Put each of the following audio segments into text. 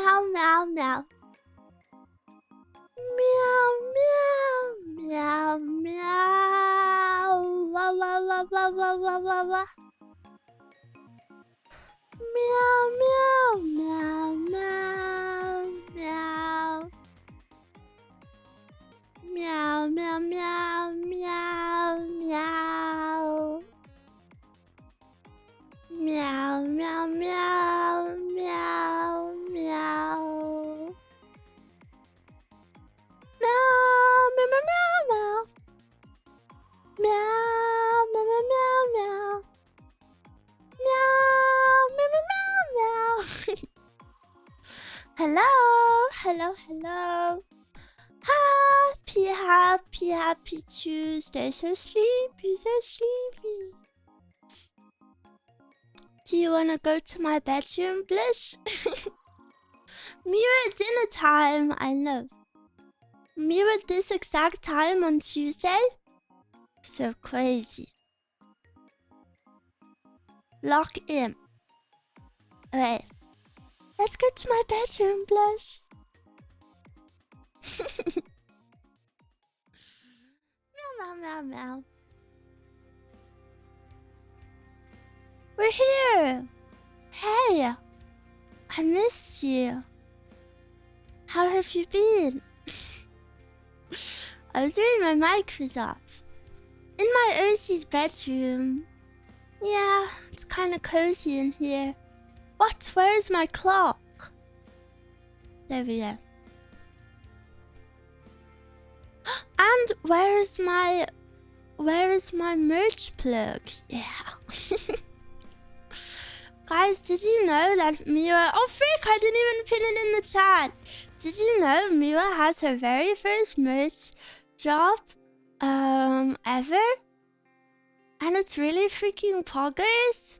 Meow, meow, meow. Meow, meow, meow, meow. Wah, wah, wah, wah, wah, wah, wah, wah. Meow, meow, meow, meow, meow. Meow, meow, meow, meow, meow. Meow, meow, meow, meow, meow. Meow, meow, meow, meow. Meow, meow, meow, meow, meow. Meow, meow, meow, meow, meow. Hello, hello, hello. Happy, happy, happy Tuesday. So sleepy, so sleepy. Do you wanna go to my bedroom, Blish? Mirror dinner time, I know. Mirror this exact time on Tuesday? So crazy. Lock in. Alright. Let's go to my bedroom, Blush. Meow, meow, meow, meow. We're here. Hey. I missed you. How have you been? I was reading my mic was off. In my Oshi's bedroom. Yeah, it's kind of cozy in here. What? Where is my clock? There we go. And where is my merch plug? Yeah. Guys, did you know that Mira... Oh, frick! I didn't even pin it in the chat. Did you know Mira has her very first merch drop ever? And it's really freaking poggers.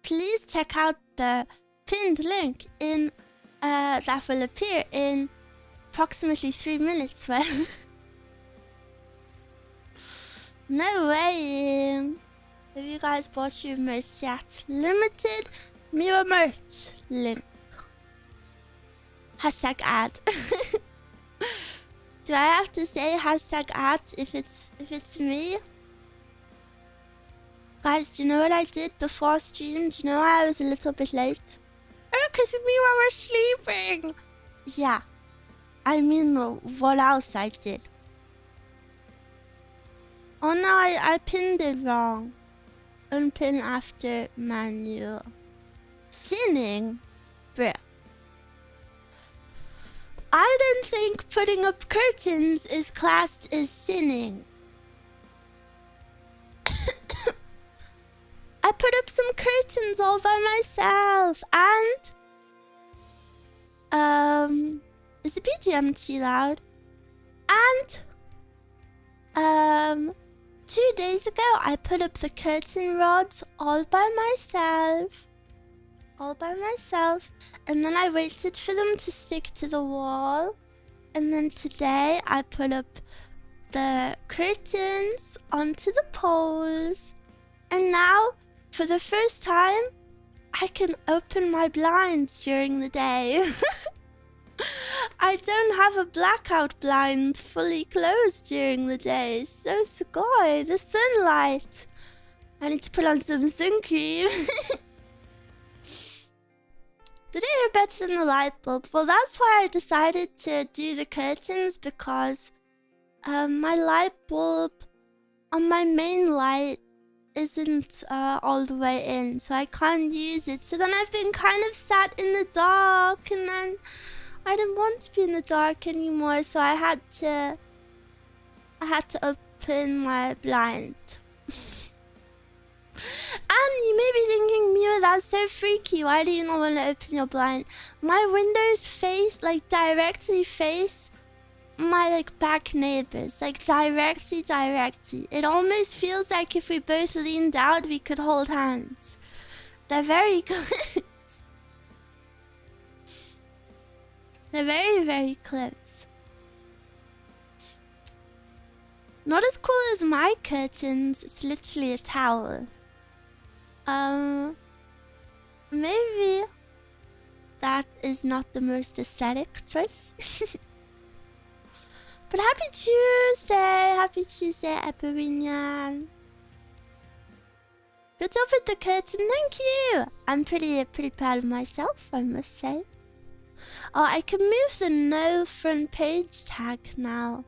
Please check out the pinned link in that will appear in approximately 3 minutes. When no way. Have you guys bought your merch yet? Limited Mira merch link. Hashtag ad. Do I have to say hashtag ad if it's me? Guys, do you know what I did before stream? Do you know why I was a little bit late? Oh, because Mira was sleeping. Yeah. I mean, what else I did? Oh no, I pinned it wrong. Unpin after manual. Sinning? Bruh. I don't think putting up curtains is classed as sinning. I put up some curtains all by myself and is the BGM too loud? And 2 days ago I put up the curtain rods all by myself. And then I waited for them to stick to the wall. And then today I put up the curtains onto the poles. And now, for the first time, I can open my blinds during the day. I don't have a blackout blind fully closed during the day. So sugoi, the sunlight. I need to put on some sun cream. Did it hear better than the light bulb? Well, that's why I decided to do the curtains, because my light bulb on my main light isn't all the way in, so I can't use it. So then I've been kind of sat in the dark, and then I didn't want to be in the dark anymore, so I had to open my blind. And you may be thinking, Mira, that's so freaky. Why do you not want to open your blind? My windows directly face my back neighbors, directly. It almost feels like if we both leaned out, we could hold hands. They're very close. They're very, very close. Not as cool as my curtains. It's literally a towel. Maybe that is not the most aesthetic choice. But happy Tuesday, Eperinian. Good job with the curtain, thank you. I'm pretty proud of myself, I must say. Oh, I can move the no front page tag now.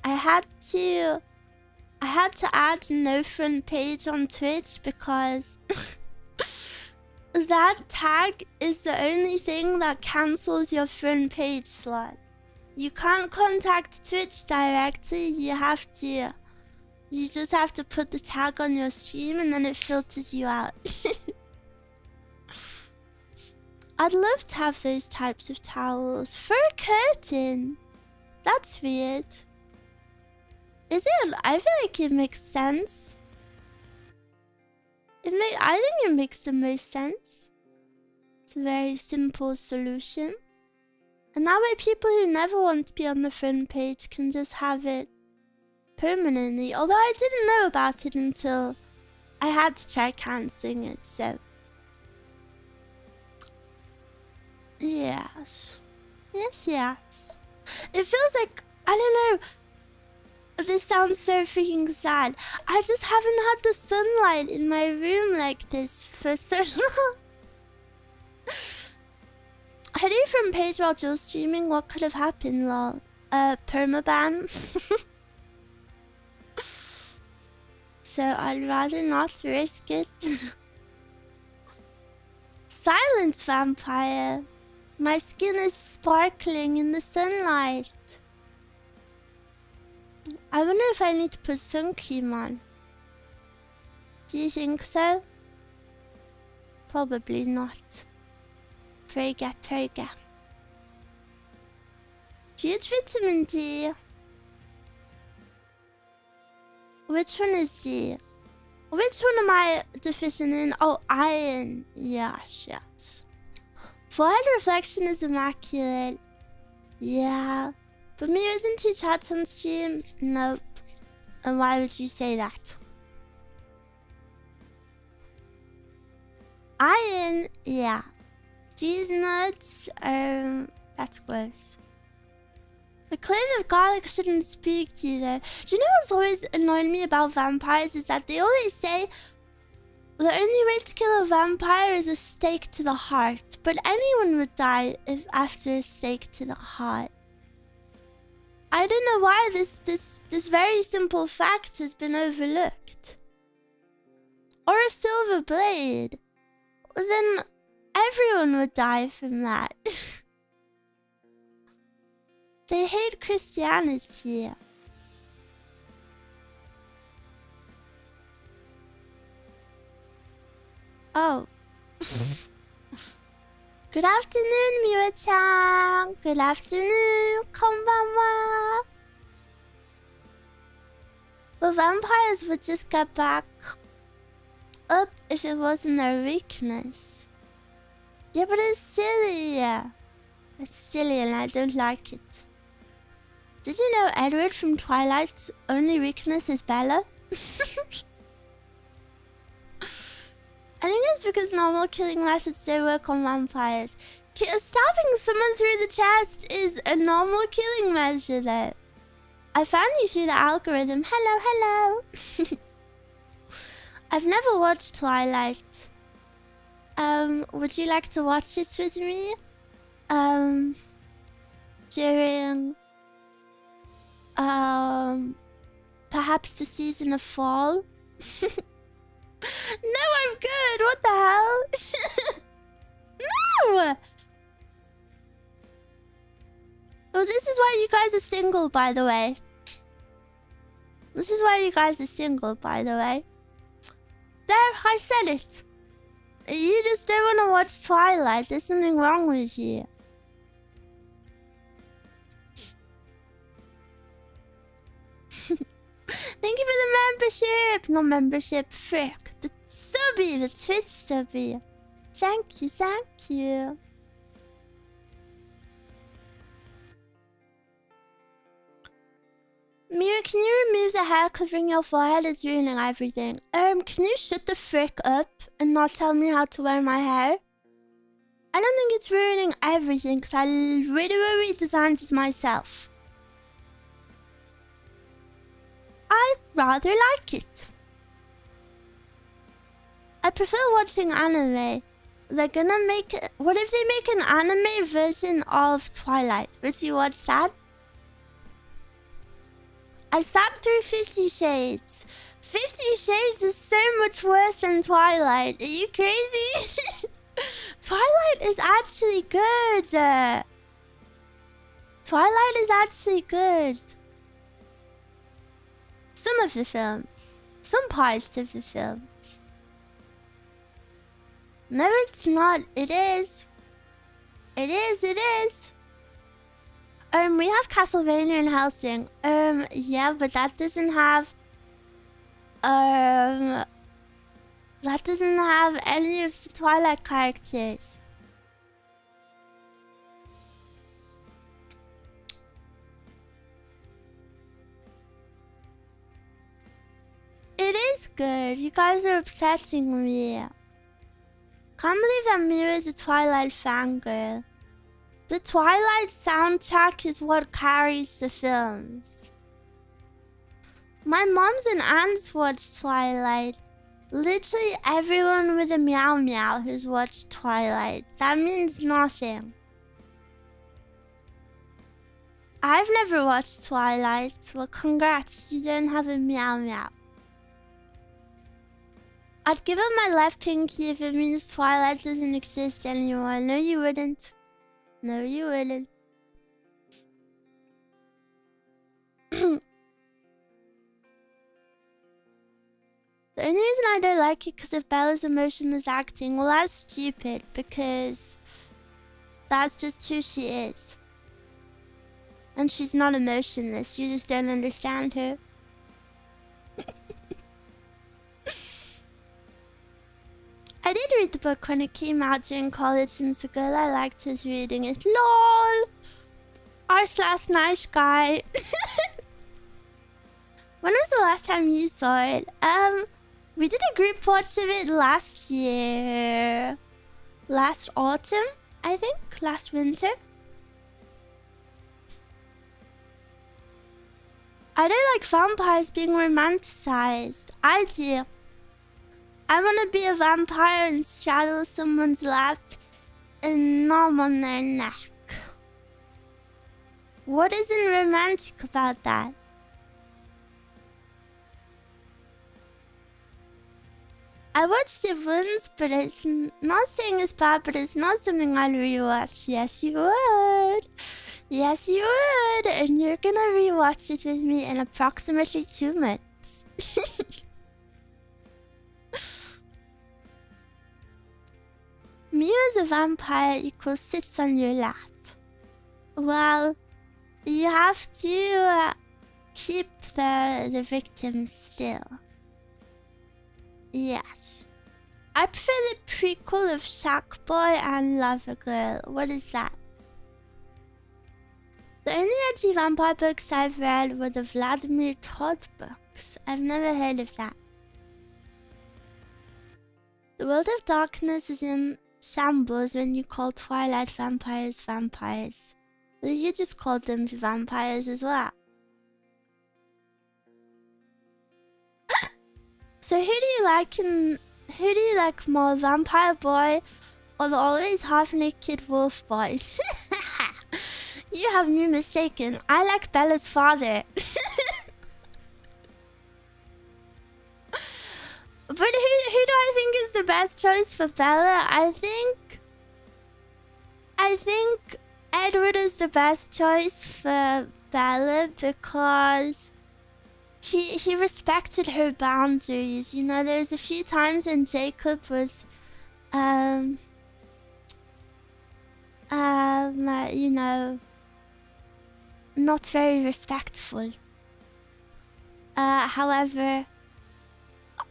I had to add no front page on Twitch because that tag is the only thing that cancels your front page slot. You can't contact Twitch directly, you just have to put the tag on your stream and then it filters you out. I'd love to have those types of towels for a curtain. That's weird. Is it? I feel like it makes sense. I think it makes the most sense. It's a very simple solution. And that way people who never want to be on the front page can just have it permanently. Although I didn't know about it until I had to try cancelling it, so... Yes. Yes. It feels like, I don't know, this sounds so freaking sad. I just haven't had the sunlight in my room like this for so long. I do from page while dual streaming. What could have happened, lol? Permaban. So I'd rather not risk it. Silence vampire. My skin is sparkling in the sunlight. I wonder if I need to put sun cream on. Do you think so? Probably not. Prega. Huge vitamin D. Which one is D? Which one am I deficient in? Oh, iron. Yes. Forehead reflection is immaculate. Yeah. But me isn't too chats on stream? Nope. And why would you say that? Iron? Yeah. These nuts? That's gross. The cloves of garlic shouldn't spook you though. Do you know what's always annoyed me about vampires is that they always say the only way to kill a vampire is a stake to the heart. But anyone would die if after a stake to the heart. I don't know why this very simple fact has been overlooked. Or a silver blade. Then everyone would die from that. They hate Christianity. Oh. Good afternoon, Miwa-chan. Good afternoon, konbanwa. The vampires would just get back up if it wasn't their weakness. Yeah, but it's silly. It's silly and I don't like it. Did you know Edward from Twilight's only weakness is Bella? I think it's because normal killing methods don't work on vampires. Stabbing someone through the chest is a normal killing measure though. I found you through the algorithm. Hello. I've never watched Twilight. Would you like to watch it with me? During perhaps the season of fall? No, I'm good. What the hell? No! Well, this is why you guys are single, by the way. This is why you guys are single, by the way. There, I said it. You just don't want to watch Twilight. There's something wrong with you. Thank you for the membership. No membership, frick. The subby, the Twitch subby. Thank you. Mira, can you remove the hair covering your forehead? It's ruining everything. Can you shut the frick up and not tell me how to wear my hair? I don't think it's ruining everything because I really redesigned it myself. I rather like it. I prefer watching anime. They're gonna make it. What if they make an anime version of Twilight? Would you watch that? I sat through 50 Shades. 50 Shades is so much worse than Twilight. Are you crazy? Twilight is actually good. Twilight is actually good. Some of the films. Some parts of the films. No, it's not. It is. It is. We have Castlevania and Hellsing. Yeah, but that doesn't have... That doesn't have any of the Twilight characters. It is good. You guys are upsetting me. Can't believe that Mira is a Twilight fangirl. The Twilight soundtrack is what carries the films. My moms and aunts watch Twilight. Literally everyone with a meow meow who's watched Twilight. That means nothing. I've never watched Twilight. Well, congrats, you don't have a meow meow. I'd give up my left pinky if it means Twilight doesn't exist anymore. No, you wouldn't. No, you wouldn't. The only reason I don't like it because of Bella's emotionless acting. Well, that's stupid because that's just who she is. And she's not emotionless. You just don't understand her. I did read the book when it came out during college since the girl I liked was reading it. LOL! R/nice guy. When was the last time you saw it? We did a group watch of it last year. Last autumn, I think? Last winter? I don't like vampires being romanticized. I do. I want to be a vampire and straddle someone's lap and nom on their neck. What isn't romantic about that? I watched it once, but it's not saying it's bad, but it's not something I'll rewatch. Yes, you would. Yes, you would. And you're gonna rewatch it with me in approximately 2 months. Mew as a vampire equals sits on your lap. Well, you have to keep the victim still. Yes. I prefer the prequel of Shackboy and Lover Girl. What is that? The only edgy vampire books I've read were the Vladimir Todd books. I've never heard of that. The world of darkness is in shambles when you call Twilight vampires vampires. Well, you just called them vampires as well. So who do you like more, Vampire Boy or the always half-naked Wolf Boy? You have me mistaken. I like Bella's father. But who do I think is the best choice for Bella? I think Edward is the best choice for Bella because he respected her boundaries. You know, there's a few times when Jacob was you know, not very respectful. However,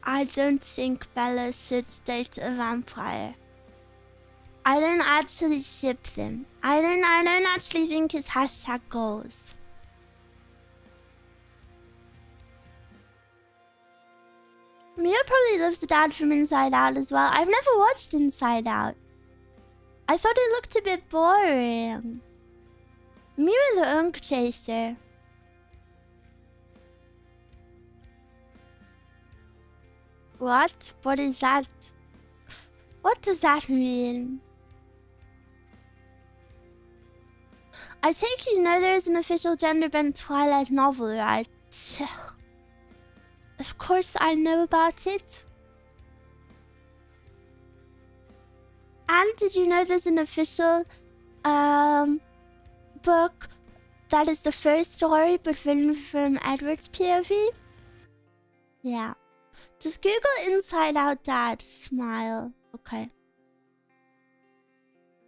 I don't think Bella should date a vampire. I don't actually ship them. I don't actually think it's #goals. Mia probably loves the dad from Inside Out as well. I've never watched Inside Out. I thought it looked a bit boring. Mew the Unk Chaser. What? What is that? What does that mean? I take you know there is an official gender-bent Twilight novel, right? Of course I know about it. And did you know there's an official book that is the first story but written from Edward's POV? Yeah. Just Google Inside Out Dad. Smile. Okay.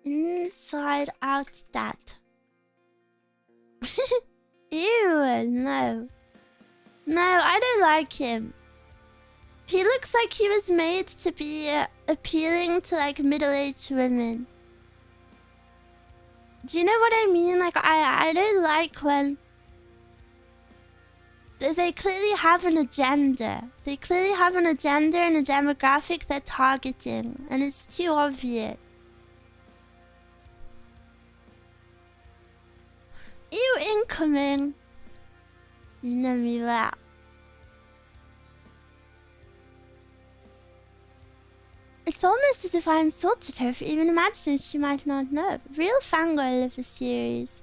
Inside Out Dad. Ew, no. No, I don't like him. He looks like he was made to be appealing to like middle-aged women. Do you know what I mean? Like, I don't like when they clearly have an agenda. They clearly have an agenda and a demographic they're targeting, and it's too obvious. You incoming. You know me well. It's almost as if I insulted her for even imagining she might not know. Real fangirl of the series.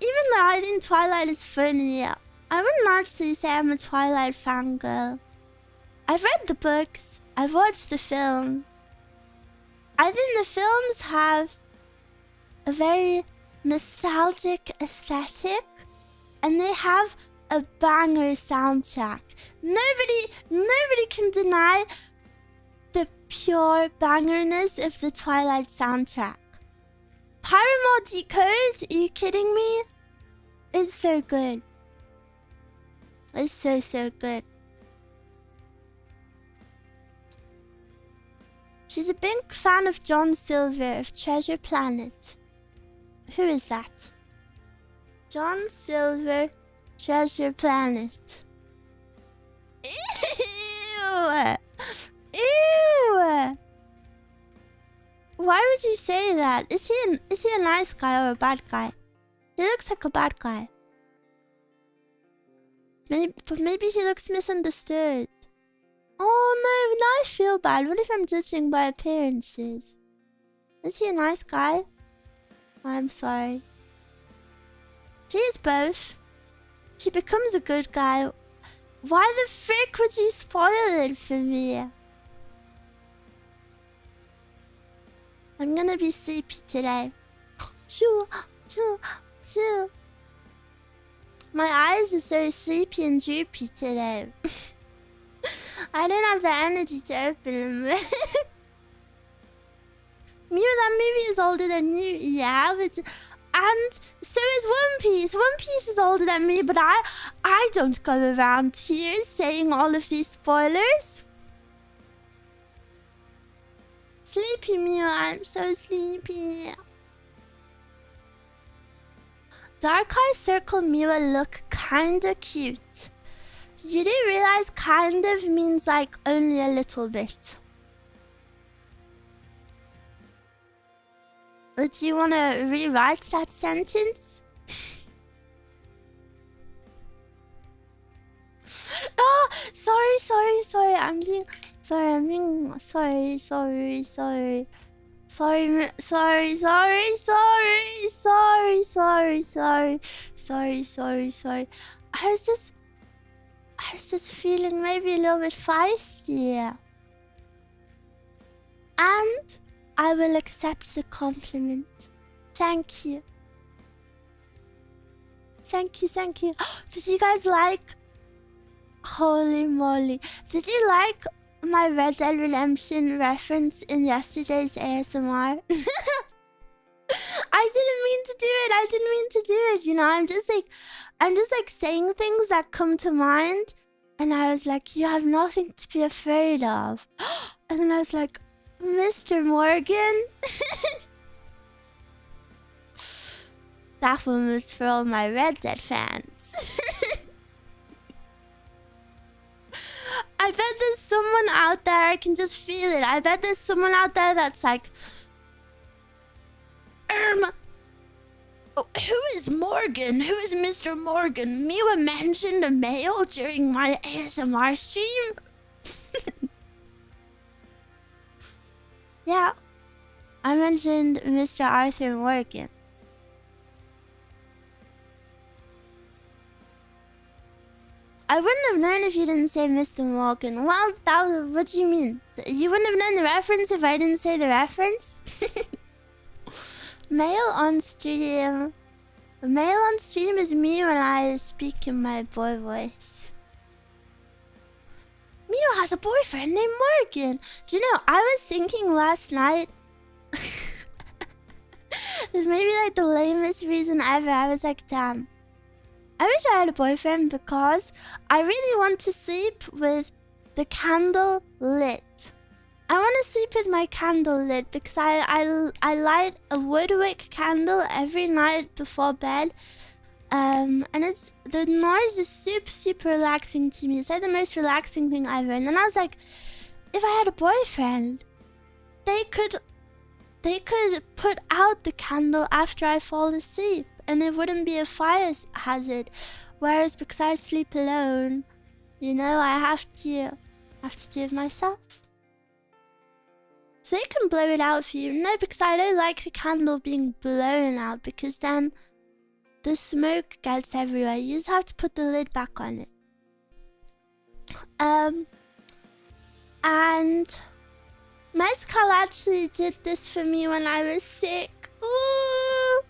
Even though I think Twilight is funny, I wouldn't actually say I'm a Twilight fangirl. I've read the books. I've watched the films. I think the films have a very nostalgic aesthetic, and they have a banger soundtrack. Nobody can deny the pure bangerness of the Twilight soundtrack. Paramore Decode, are you kidding me? It's so good. It's so good. She's a big fan of John Silver of Treasure Planet. Who is that? John Silver, Treasure Planet. Ew! Ew! Why would you say that? Is he a nice guy or a bad guy? He looks like a bad guy. But maybe he looks misunderstood. Oh no, now I feel bad. What if I'm judging by appearances? Is he a nice guy? I'm sorry. He is both. He becomes a good guy. Why the frick would you spoil it for me? I'm gonna be sleepy today. Shoo, shoo, shoo. My eyes are so sleepy and droopy today. I don't have the energy to open them. Mew, that movie is older than you, yeah, but... And so is One Piece. One Piece is older than me, but I don't go around here saying all of these spoilers. Sleepy Mew, I'm so sleepy. Dark Eye Circle Mew look kinda cute. You do realize kind of means like only a little bit. But do you want to rewrite that sentence? Oh, sorry. I'm being sorry. I was just feeling maybe a little bit feisty. And I will accept the compliment. Thank you. Thank you. Did you guys like... Holy moly. Did you like my Red Dead Redemption reference in yesterday's ASMR? I didn't mean to do it, you know? I'm just like saying things that come to mind. And I was like, you have nothing to be afraid of. And then I was like, Mr. Morgan? That one was for all my Red Dead fans. I bet there's someone out there, I can just feel it. I bet there's someone out there that's like, who is Morgan? Who is Mr. Morgan? Miwa mentioned a male during my ASMR stream? Yeah, I mentioned Mr. Arthur Morgan. I wouldn't have known if you didn't say Mr. Morgan. Well, what do you mean? You wouldn't have known the reference if I didn't say the reference? Male on stream. Male on stream is me when I speak in my boy voice. Mio has a boyfriend named Morgan. Do you know, I was thinking last night... It's maybe like the lamest reason ever. I was like, damn. I wish I had a boyfriend because I really want to sleep with the candle lit. I want to sleep with my candle lit because I light a woodwick candle every night before bed. And the noise is super relaxing to me. It's like the most relaxing thing ever. And then I was like, if I had a boyfriend, they could put out the candle after I fall asleep, and it wouldn't be a fire hazard. Whereas because I sleep alone, you know, I have to do it myself. So they can blow it out for you. No, because I don't like the candle being blown out, because then the smoke gets everywhere. You just have to put the lid back on it. And Mezcal actually did this for me when I was sick. Ooh,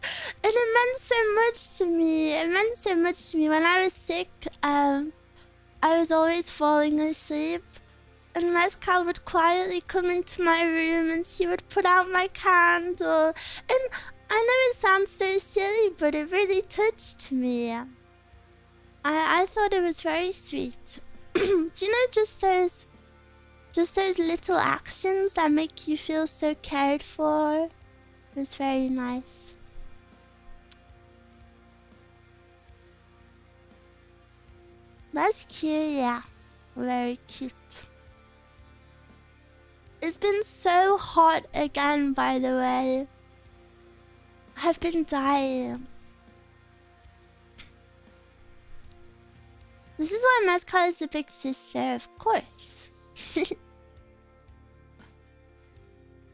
and it meant so much to me. It meant so much to me. When I was sick, I was always falling asleep. And Mezcal would quietly come into my room and she would put out my candle. And I know it sounds so silly, but it really touched me. I thought it was very sweet. Do you know, just those little actions that make you feel so cared for? It was very nice. That's cute, yeah. Very cute. It's been so hot again, by the way. I've been dying. This is why Mezcal is the big sister, of course.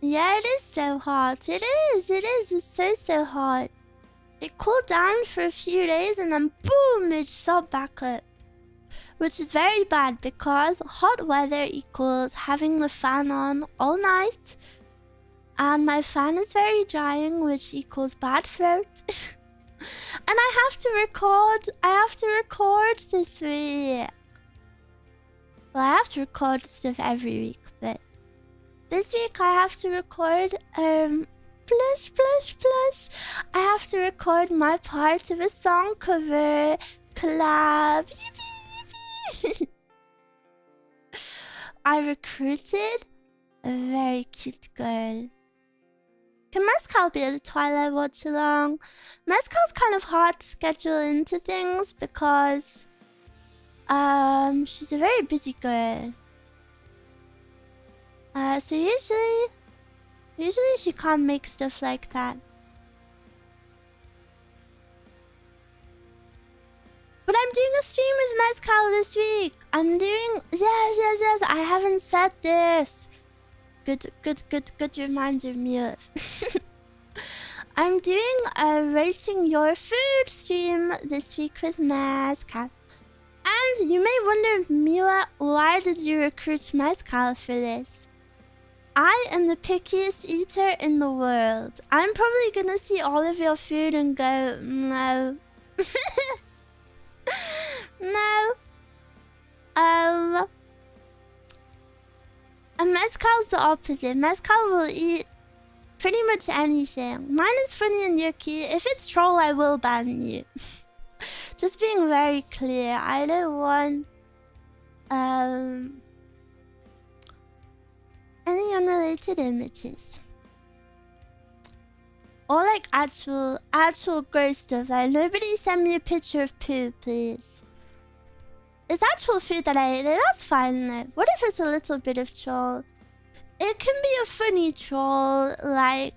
Yeah, it is so hot. It is. It's so hot. It cooled down for a few days and then boom, it shot back up. Which is very bad because hot weather equals having the fan on all night. And my fan is very drying, which equals bad throat. And I have to record this week. Well, I have to record stuff every week, but this week I have to record, blush. I have to record my part of a song cover collab. Yippee! I recruited a very cute girl. Can Mezcal be at the Twilight Watch along? Mezcal's kind of hard to schedule into things because she's a very busy girl. So usually she can't make stuff like that. But I'm doing a stream with Mezcal this week. I'm doing... Yes. I haven't said this. Good reminder me of. I'm doing a rating your food stream this week with Mezcal. And you may wonder, Mila, why did you recruit Mezcal for this? I am the pickiest eater in the world. I'm probably gonna see all of your food and go, no. No. And Mezcal's the opposite. Mezcal will eat pretty much anything. Mine is funny and yucky. If it's troll, I will ban you. Just being very clear. I don't want any unrelated images. Or like actual gross stuff. Like nobody send me a picture of poo, please. It's actual food that I ate. That's fine though. What if it's a little bit of troll? It can be a funny troll, like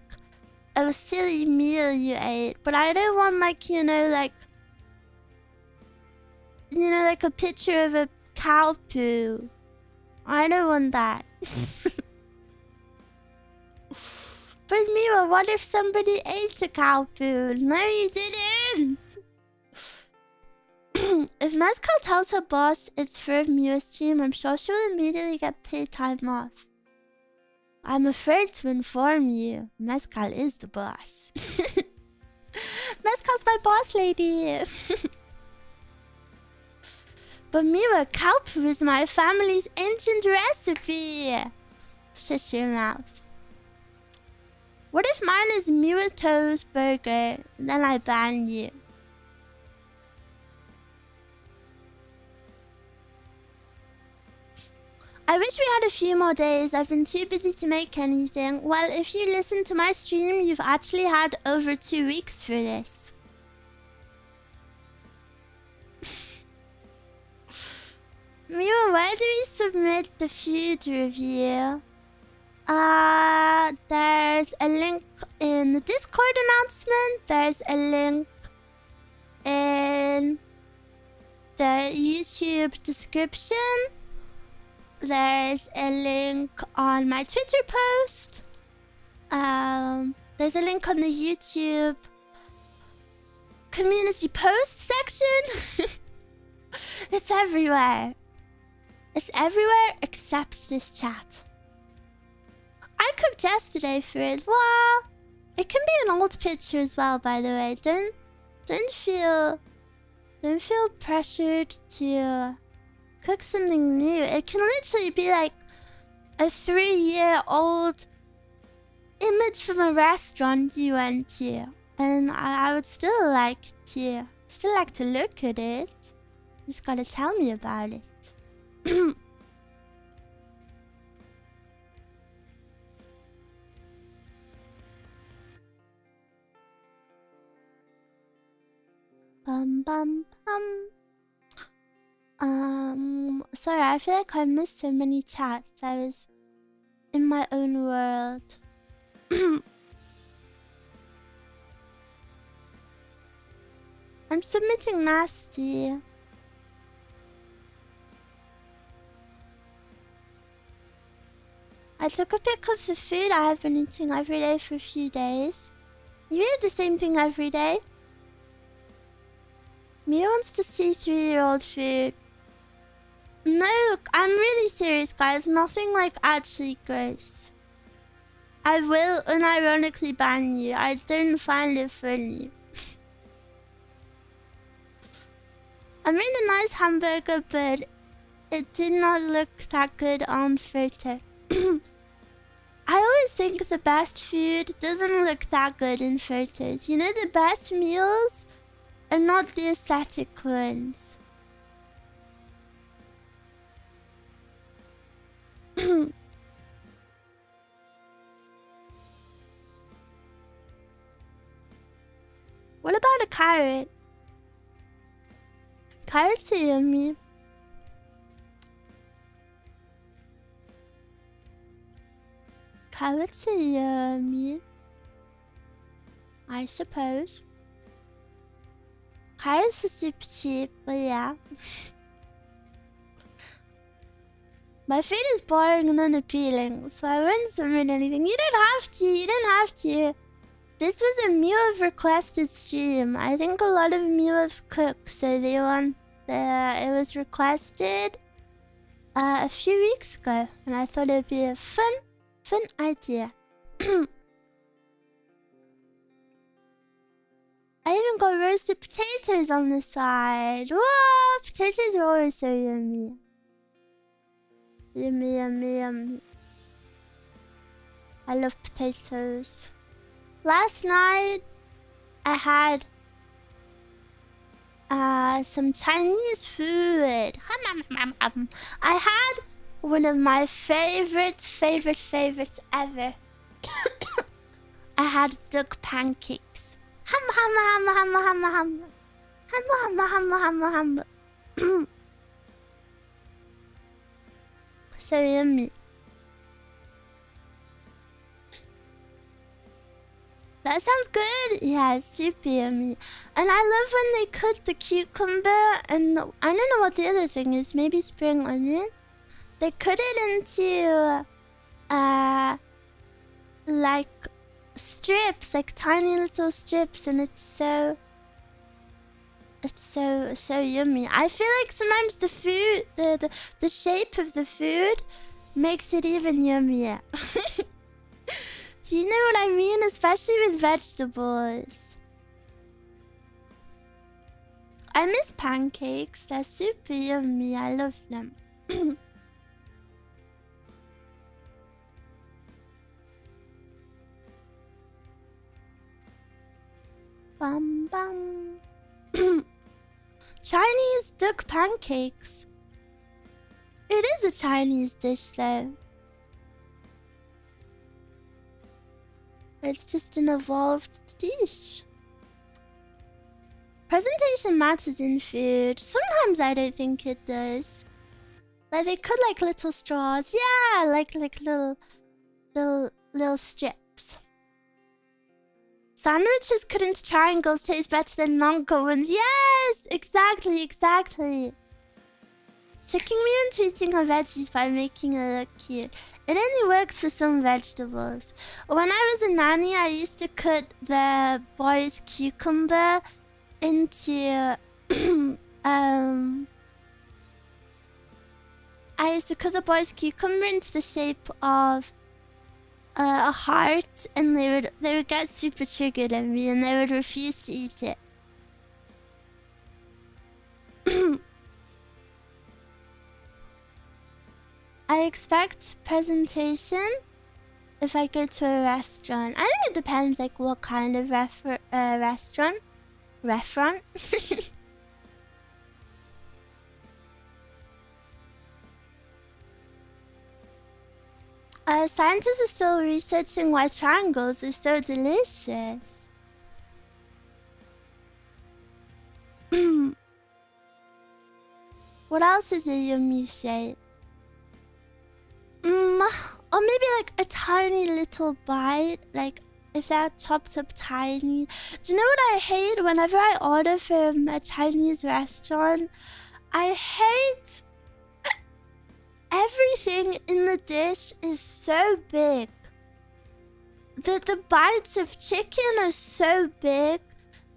a silly meal you ate. But I don't want like, like a picture of a cow poo. I don't want that. But Mira, what if somebody ate a cow poo? No, you didn't. If Mezcal tells her boss it's for a Mira stream, I'm sure she'll immediately get paid time off. I'm afraid to inform you, Mezcal is the boss. Mezcal's my boss lady. But Mira, cow poo is my family's ancient recipe. Shut your mouth. What if mine is Mira's toast burger? Then I ban you. I wish we had a few more days. I've been too busy to make anything. Well, if you listen to my stream, you've actually had over 2 weeks for this. Mira, where do we submit the food review? There's a link in the Discord announcement. There's a link in the YouTube description. There's a link on my Twitter post. There's a link on the YouTube community post section. It's everywhere. It's everywhere except this chat. I cooked yesterday for it. Well, it can be an old picture as well, by the way. Don't feel pressured to cook something new. It can literally be like a 3-year-old image from a restaurant you went to, and I would still like to look at it. You just gotta tell me about it. Bum bum bum. Sorry, I feel like I missed so many chats. I was in my own world. I'm submitting nasty. I took a pic of the food I have been eating every day for a few days. You eat the same thing every day? Mia wants to see 3-year-old food. No, I'm really serious, guys. Nothing like actually gross. I will unironically ban you. I don't find it funny. I made a nice hamburger, but it did not look that good on photo. I always think the best food doesn't look that good in photos. You know, the best meals are not the aesthetic ones. What about a carrot? Carrots are yummy. Carrots are yummy, I suppose. Carrots are super cheap, but yeah. My food is boring and unappealing, so I wouldn't submit anything. You don't have to, you don't have to. This was a Miwav requested stream. I think a lot of Miwavs cook, so they want it was requested a few weeks ago, and I thought it would be a fun idea. I even got roasted potatoes on the side. Whoa, potatoes are always so yummy. Yummy, yummy, yummy. I love potatoes. Last night, I had some Chinese food. I had one of my favorites ever. I had duck pancakes. So yummy. That sounds good. Yeah, it's super yummy. And I love when they cut the cucumber and I don't know what the other thing is. Maybe spring onion. They cut it into like strips, like tiny little strips, and it's so yummy. I feel like sometimes the food, the shape of the food makes it even yummier. Do you know what I mean? Especially with vegetables. I miss pancakes. They're super yummy. I love them. Bum bum. Chinese duck pancakes. It is a Chinese dish though. It's just an evolved dish. Presentation matters in food. Sometimes I don't think it does. Like they cut like little straws. Yeah, like little strips. Sandwiches cut into triangles taste better than longer ones. Yes, exactly. Tricking me into eating her veggies by making her look cute. It only works for some vegetables. When I was a nanny, I used to cut the boy's cucumber into I used to cut the boy's cucumber into the shape of a heart, and they would get super triggered at me, and they would refuse to eat it. I expect presentation if I go to a restaurant. I think it depends, like what kind of restaurant. Scientists are still researching why triangles are so delicious. What else is a yummy shape? Or maybe like a tiny little bite, like if they're chopped up tiny. Do you know what I hate whenever I order from a Chinese restaurant? I hate everything in the dish is so big. The bites of chicken are so big.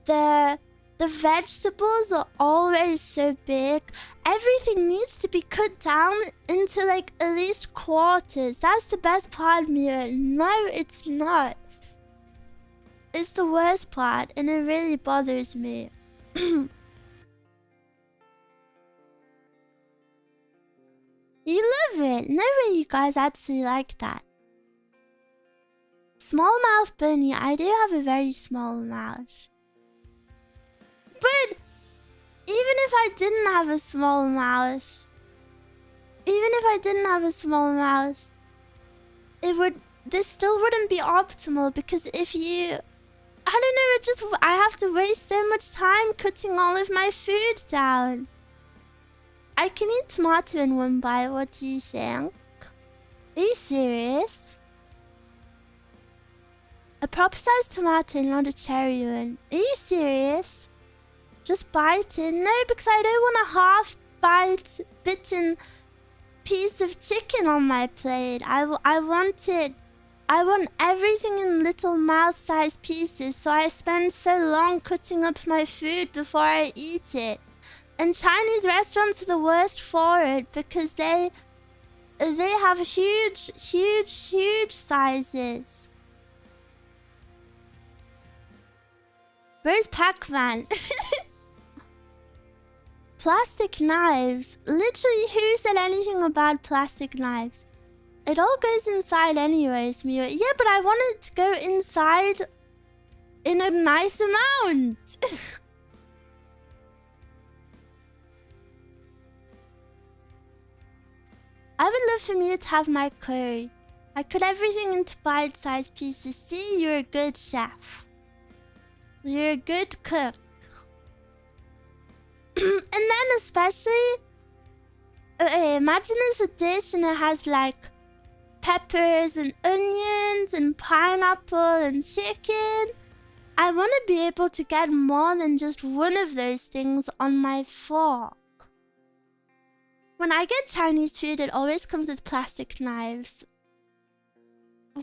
The vegetables are always so big. Everything needs to be cut down into like at least quarters. That's the best part, Mira. No, it's not. It's the worst part, and it really bothers me. You love it. No way you guys actually like that. Small mouth bunny. I do have a very small mouth. But even if I didn't have a small mouth, this still wouldn't be optimal, because if you, I don't know, I have to waste so much time cutting all of my food down. I can eat tomato in one bite. What do you think? Are you serious? A proper sized tomato, not a cherry one. Are you serious? Just bite it. No, because I don't want a bitten piece of chicken on my plate. I want everything in little mouth-sized pieces, so I spend so long cutting up my food before I eat it. And Chinese restaurants are the worst for it, because they have huge sizes. Where's Pac-Man? Plastic knives. Literally, who said anything about plastic knives? It all goes inside anyways, Mia. Yeah, but I want it to go inside in a nice amount. I would love for Mia to have my curry. I cut everything into bite-sized pieces. See, you're a good chef. You're a good cook. And then especially Imagine it's a dish and it has like peppers and onions and pineapple and chicken. I want to be able to get more than just one of those things on my fork. When I get Chinese food, it always comes with plastic knives.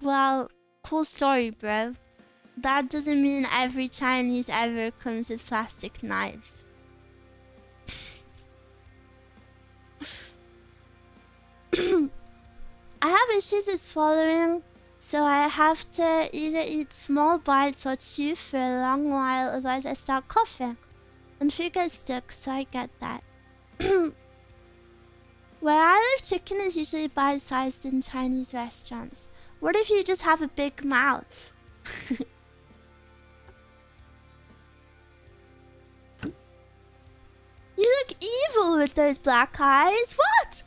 Well, cool story, bro. That doesn't mean every Chinese ever comes with plastic knives. I have issues with swallowing, so I have to either eat small bites or chew for a long while, otherwise I start coughing. And food gets stuck, so I get that. Where I live, chicken is usually bite-sized in Chinese restaurants. What if you just have a big mouth? You look evil with those black eyes. What?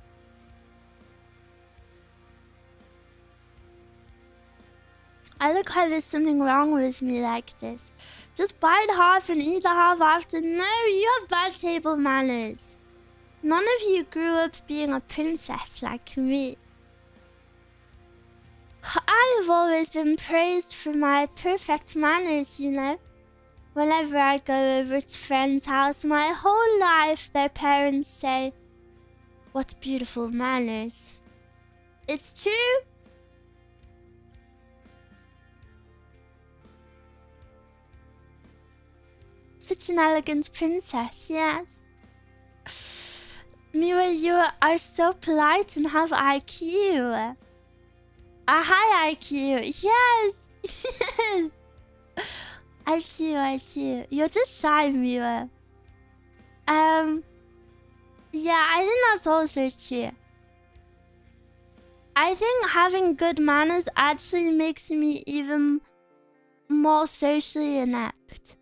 I look like there's something wrong with me like this. Just bite half and eat the half after. No, you have bad table manners. None of you grew up being a princess like me. I have always been praised for my perfect manners, you know. Whenever I go over to friends' house, my whole life their parents say, "What beautiful manners." It's true. Such an elegant princess, yes. Miwa, you are so polite and have IQ. A high IQ, yes, yes. I do. You're just shy, Miwa. Yeah, I think that's also true. I think having good manners actually makes me even more socially inept.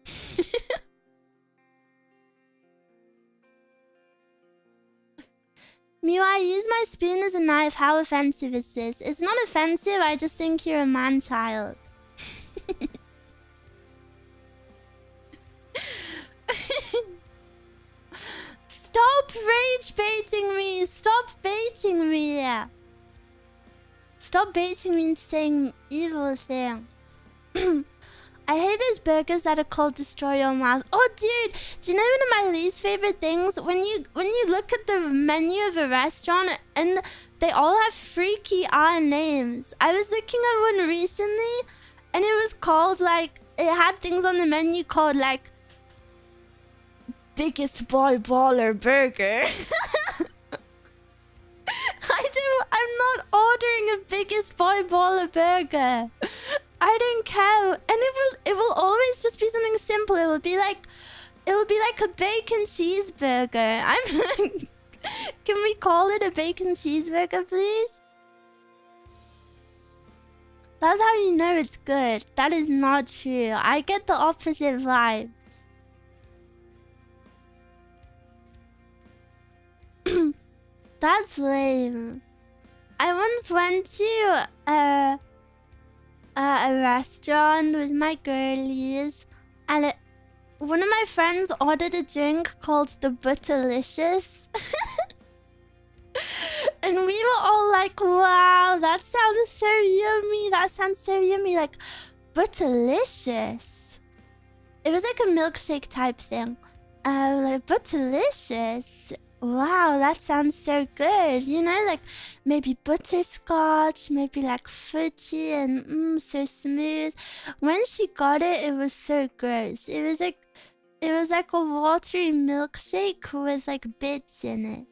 Mew, I use my spoon as a knife. How offensive is this? It's not offensive, I just think you're a man-child. Stop rage baiting me! Stop baiting me! Stop baiting me into saying evil things. I hate those burgers that are called Destroy Your Mouth. Oh, dude, do you know one of my least favorite things? When you look at the menu of a restaurant and they all have freaky names. I was looking at one recently, and it was called like it had things on the menu called like Biggest Boy Baller Burger. I'm not ordering a Biggest Boy Baller Burger. I don't care, and it will always just be something simple. It will be like a bacon cheeseburger. Can we call it a bacon cheeseburger, please? That's how you know it's good. That is not true. I get the opposite vibes. That's lame. I once went to a restaurant with my girlies, and one of my friends ordered a drink called the Butterlicious. And we were all like, wow, that sounds so yummy. That sounds so yummy. Like, Butterlicious. It was like a milkshake type thing. Like, Butterlicious. Wow, that sounds so good. You know, like maybe butterscotch, maybe like fudgy and so smooth. When she got it, it was so gross. It was like a watery milkshake with like bits in it.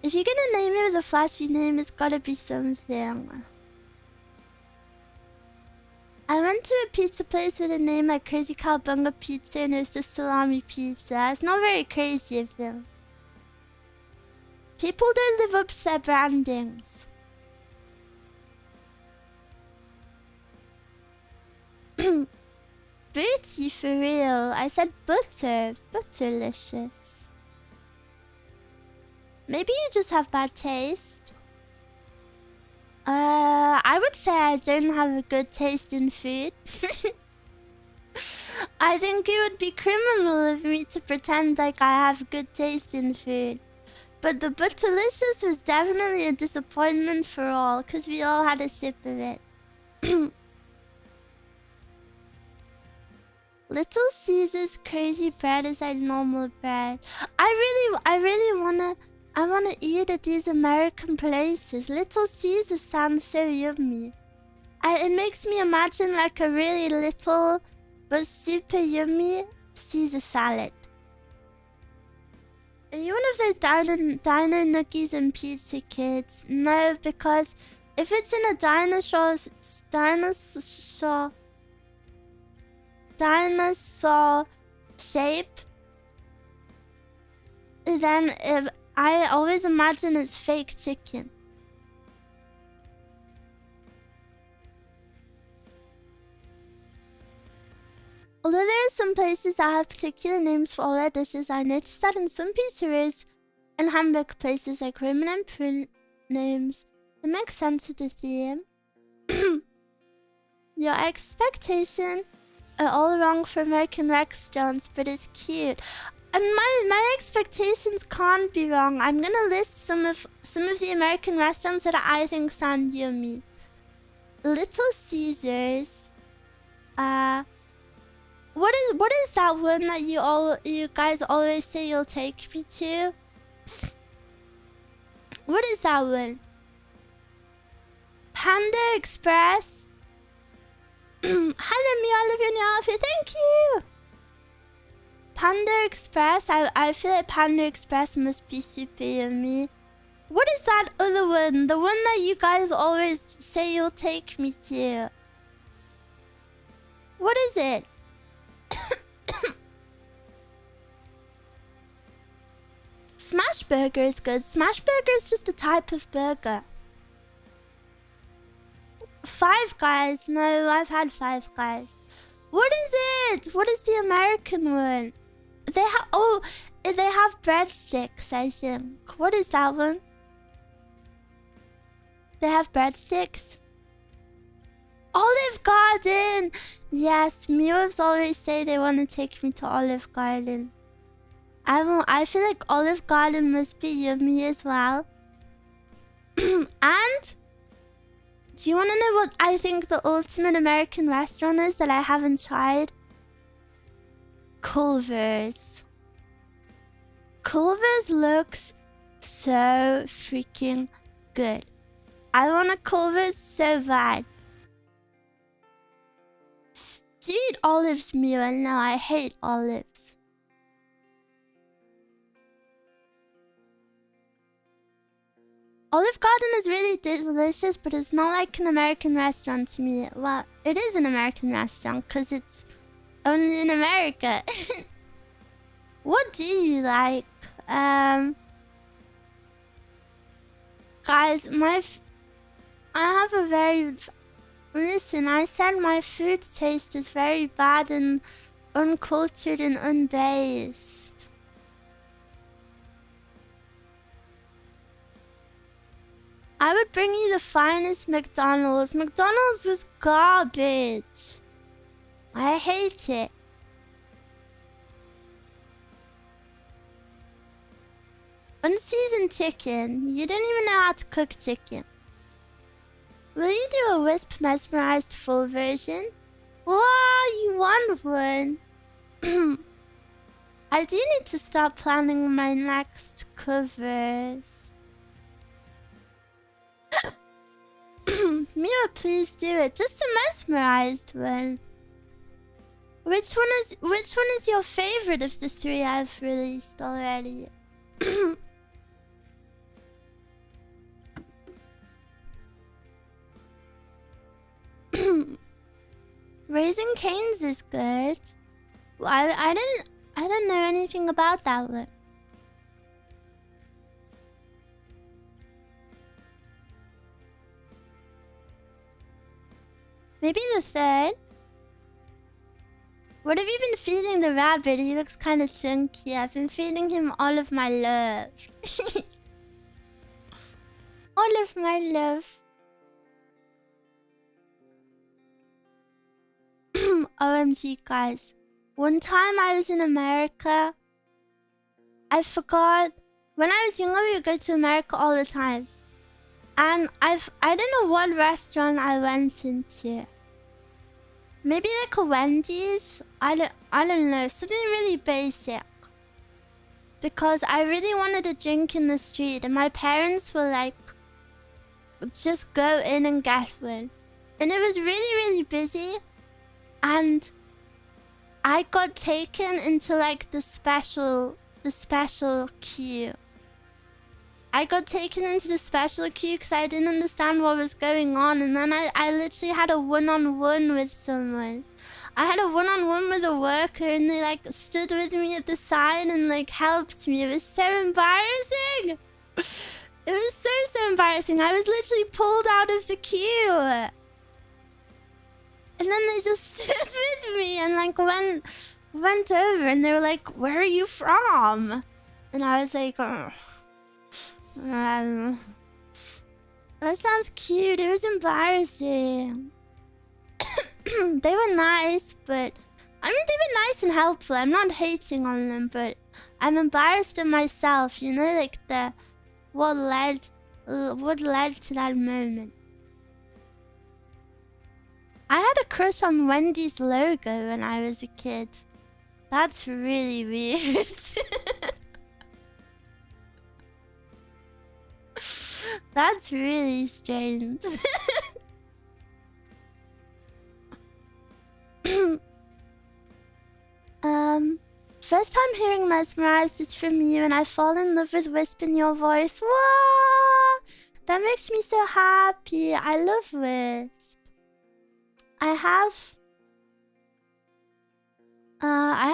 If you're gonna name it with a flashy name, it's gotta be something. I went to a pizza place with a name like Crazy Cowabunga Pizza, and it was just salami pizza. It's not very crazy of them. People don't live up to their brandings. Booty for real. I said butter. Butterlicious. Maybe you just have bad taste. I would say I don't have a good taste in food. I think it would be criminal of me to pretend like I have good taste in food. But the Butterlicious was definitely a disappointment for all, because we all had a sip of it. Little Caesar's crazy bread is like normal bread. I really wanna eat at these American places. Little Caesar sounds so yummy. It makes me imagine like a really little but super yummy Caesar salad. Are you one of those dino nookies and pizza kids? No, because if it's in a dinosaur shape, then I always imagine it's fake chicken. Although there are some places that have particular names for all their dishes, I noticed that in some pizzerias and hamburger places like Roman Emperor names, it makes sense with the theme. Your expectations are all wrong for American restaurants, but it's cute. And my expectations can't be wrong. I'm gonna list some of the American restaurants that I think sound yummy. Little Caesars. What is that one that you guys always say you'll take me to? What is that one? Panda Express. Hi, me Olivia in your outfit. Thank you. Panda Express. I feel like Panda Express must be super yummy. What is that other one? The one that you guys always say you'll take me to. What is it? Smash Burger is good. Smash Burger is just a type of burger. Five Guys. No, I've had Five Guys. What is it? What is the American one? They have breadsticks, I think. What is that one? They have breadsticks. Olive Garden. Yes, Mews always say they want to take me to Olive Garden. I feel like Olive Garden must be yummy as well. And do you want to know what I think the ultimate American restaurant is that I haven't tried? Culver's. Culver's looks so freaking good. I want a Culver's so bad. Do you eat olives, Mira? No, I hate olives. Olive Garden is really delicious, but it's not like an American restaurant to me. Well, it is an American restaurant because it's only in America. What do you like? Guys, I have a very... Listen, I said my food taste is very bad and uncultured and unbased. I would bring you the finest McDonald's. McDonald's is garbage. I hate it. Unseasoned chicken. You don't even know how to cook chicken. Will you do a Wisp Mesmerized full version? Wow, you want one. I do need to start planning my next covers. Mira, please do it. Just a mesmerized one. Which one is your favorite of the three I've released already? Raising Cane's is good. Well, I don't know anything about that one. Maybe the third. What have you been feeding the rabbit? He looks kind of chunky. I've been feeding him all of my love. All of my love. OMG, guys. One time I was in America. I forgot. When I was younger, we would go to America all the time. And I don't know what restaurant I went into. Maybe like a Wendy's. I don't know. Something really basic. Because I really wanted a drink in the street, and my parents were like, just go in and get one. And it was really, really busy. And I got taken into like the special queue. I got taken into the special queue because I didn't understand what was going on. And then I literally had a one-on-one with someone. I had a one-on-one with a worker, and they like stood with me at the side and like helped me. It was so embarrassing. It was so embarrassing. I was literally pulled out of the queue. And then they just stood with me and like went over, and they were like, "Where are you from?" And I was like, "Oh, that sounds cute." It was embarrassing. They were nice, but I mean, they were nice and helpful. I'm not hating on them, but I'm embarrassed of myself. You know, like what led to that moment. I had a crush on Wendy's logo when I was a kid. That's really weird. That's really strange. First time hearing Mesmerized is from you, and I fall in love with Wisp in your voice. Whoa! That makes me so happy. I love Wisp. I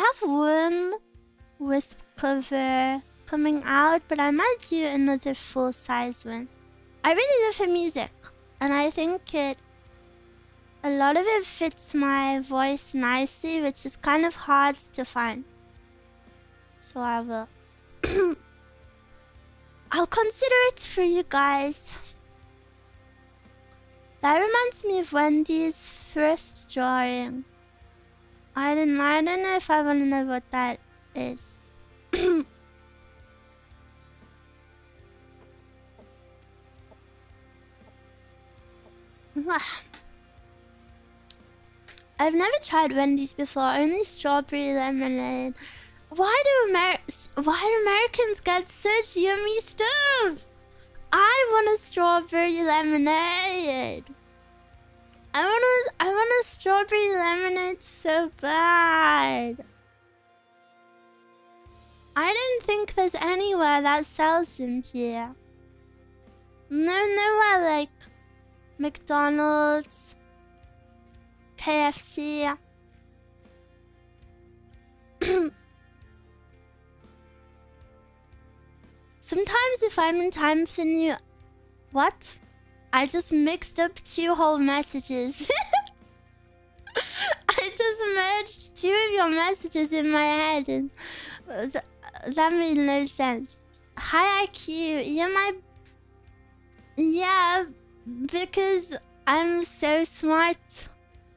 have one Wisp cover coming out, but I might do another full-size one. I really love her music, and I think a lot of it fits my voice nicely, which is kind of hard to find. So I will I'll consider it for you guys. That reminds me of Wendy's thrust drawing. I don't know if I want to know what that is. I've never tried Wendy's before, only strawberry lemonade. Why do Americans get such yummy stuff? I want a strawberry lemonade. I want a strawberry lemonade so bad. I don't think there's anywhere that sells them here. Nowhere like McDonald's, KFC. Sometimes if I'm in time for new... What? I just mixed up two whole messages. I just merged two of your messages in my head, and that made no sense. Hi IQ, yeah, because I'm so smart.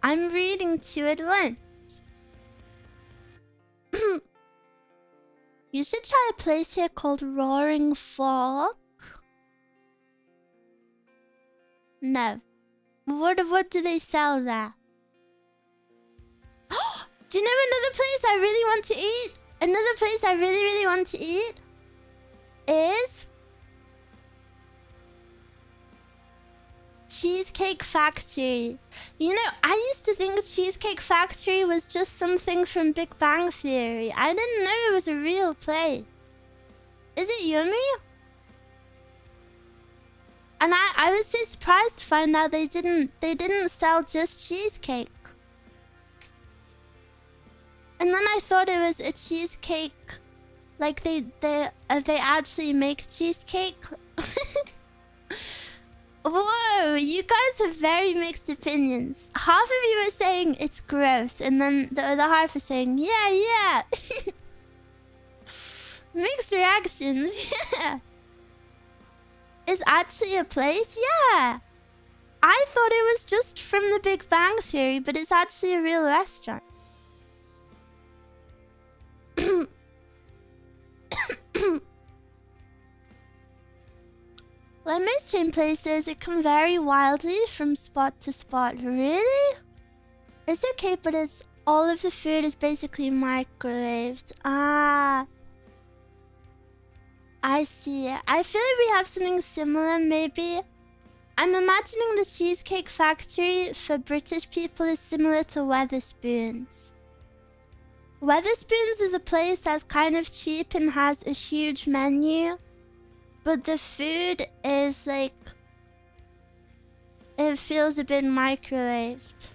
I'm reading two at once. You should try a place here called Roaring Fork. No. What do they sell there? Do you know another place I really want to eat? Another place I really want to eat is Cheesecake Factory. You know, I used to think Cheesecake Factory was just something from Big Bang Theory. I didn't know it was a real place. Is it yummy? And I was so surprised to find out they didn't sell just cheesecake. And then I thought it was a cheesecake, like they actually make cheesecake. Whoa, you guys have very mixed opinions. Half of you are saying it's gross, and then the other half are saying, yeah. Mixed reactions, yeah. It's actually a place? Yeah. I thought it was just from the Big Bang Theory, but it's actually a real restaurant. Like most chain places, it can vary wildly from spot to spot. Really? It's okay, but it's all of the food is basically microwaved. Ah, I see. I feel like we have something similar, maybe. I'm imagining the Cheesecake Factory for British people is similar to Wetherspoons. Wetherspoons is a place that's kind of cheap and has a huge menu. But the food is like... it feels a bit microwaved.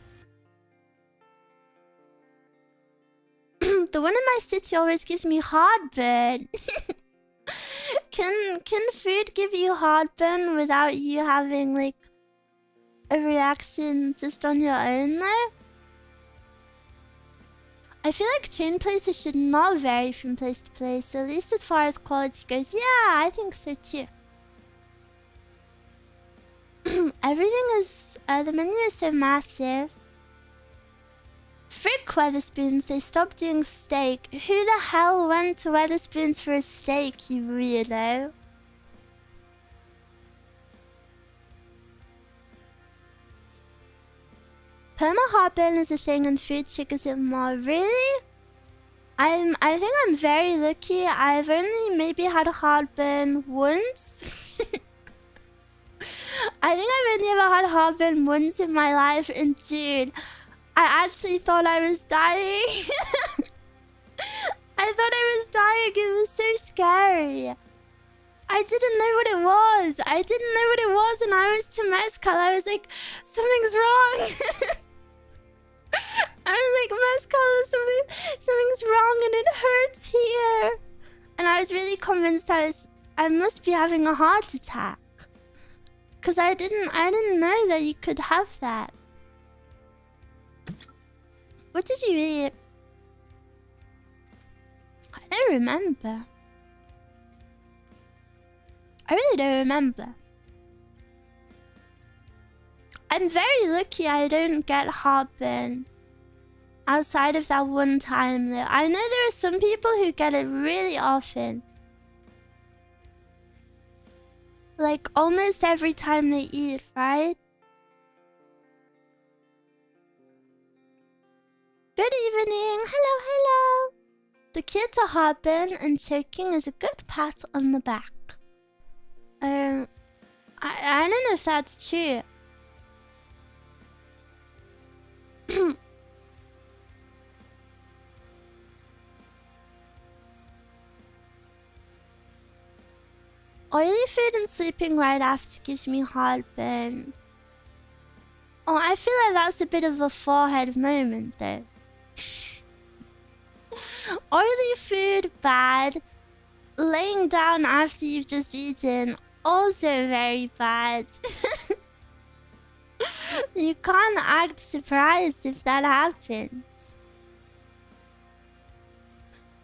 The one in my city always gives me heartburn. Can food give you heartburn without you having like a reaction just on your own though? I feel like chain places should not vary from place to place, at least as far as quality goes. Yeah, I think so too. Everything is... the menu is so massive. Frick Wetherspoons, they stopped doing steak. Who the hell went to Wetherspoons for a steak, you weirdo? Perma heartburn is a thing and food triggers it more. Really? I think I'm very lucky. I've only maybe had a heartburn once. I think I've only ever had heartburn once in my life, and dude, I actually thought I was dying. I thought I was dying. It was so scary. I didn't know what it was. I didn't know what it was, and I was to Mezcal. I was like, something's wrong. I was like, Mezcal, something's wrong, and it hurts here. And I was really convinced I must be having a heart attack. Cause I didn't know that you could have that. What did you eat? I don't remember. I really don't remember. I'm very lucky I don't get heartburn outside of that one time though. I know there are some people who get it really often. Like almost every time they eat, right? Good evening. Hello, hello. The cure to heartburn and choking is a good pat on the back. I don't know if that's true. Oily food and sleeping right after gives me heartburn. Oh, I feel like that's a bit of a forehead moment though. Oily food, bad. Laying down after you've just eaten, also very bad. You can't act surprised if that happens.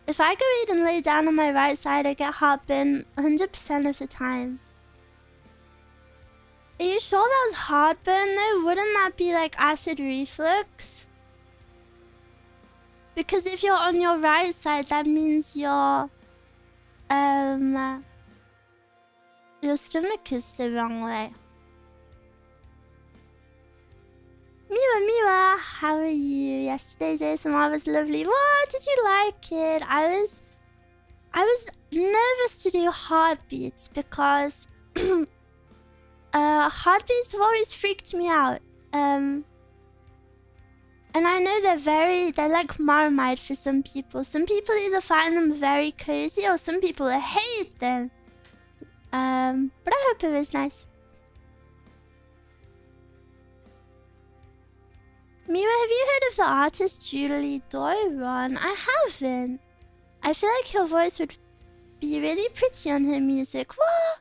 If I go eat and lay down on my right side, I get heartburn 100% of the time. Are you sure that's heartburn though? Wouldn't that be like acid reflux? Because if you're on your right side, that means your stomach is the wrong way. Miwa, how are you? Yesterday's ASMR was lovely. What? Did you like it? I was nervous to do heartbeats because heartbeats have always freaked me out. And I know they're like Marmite for some people. Some people either find them very cozy or some people hate them. But I hope it was nice. Miwa, have you heard of the artist Julie Doiron? I haven't. I feel like her voice would be really pretty on her music. Whoa!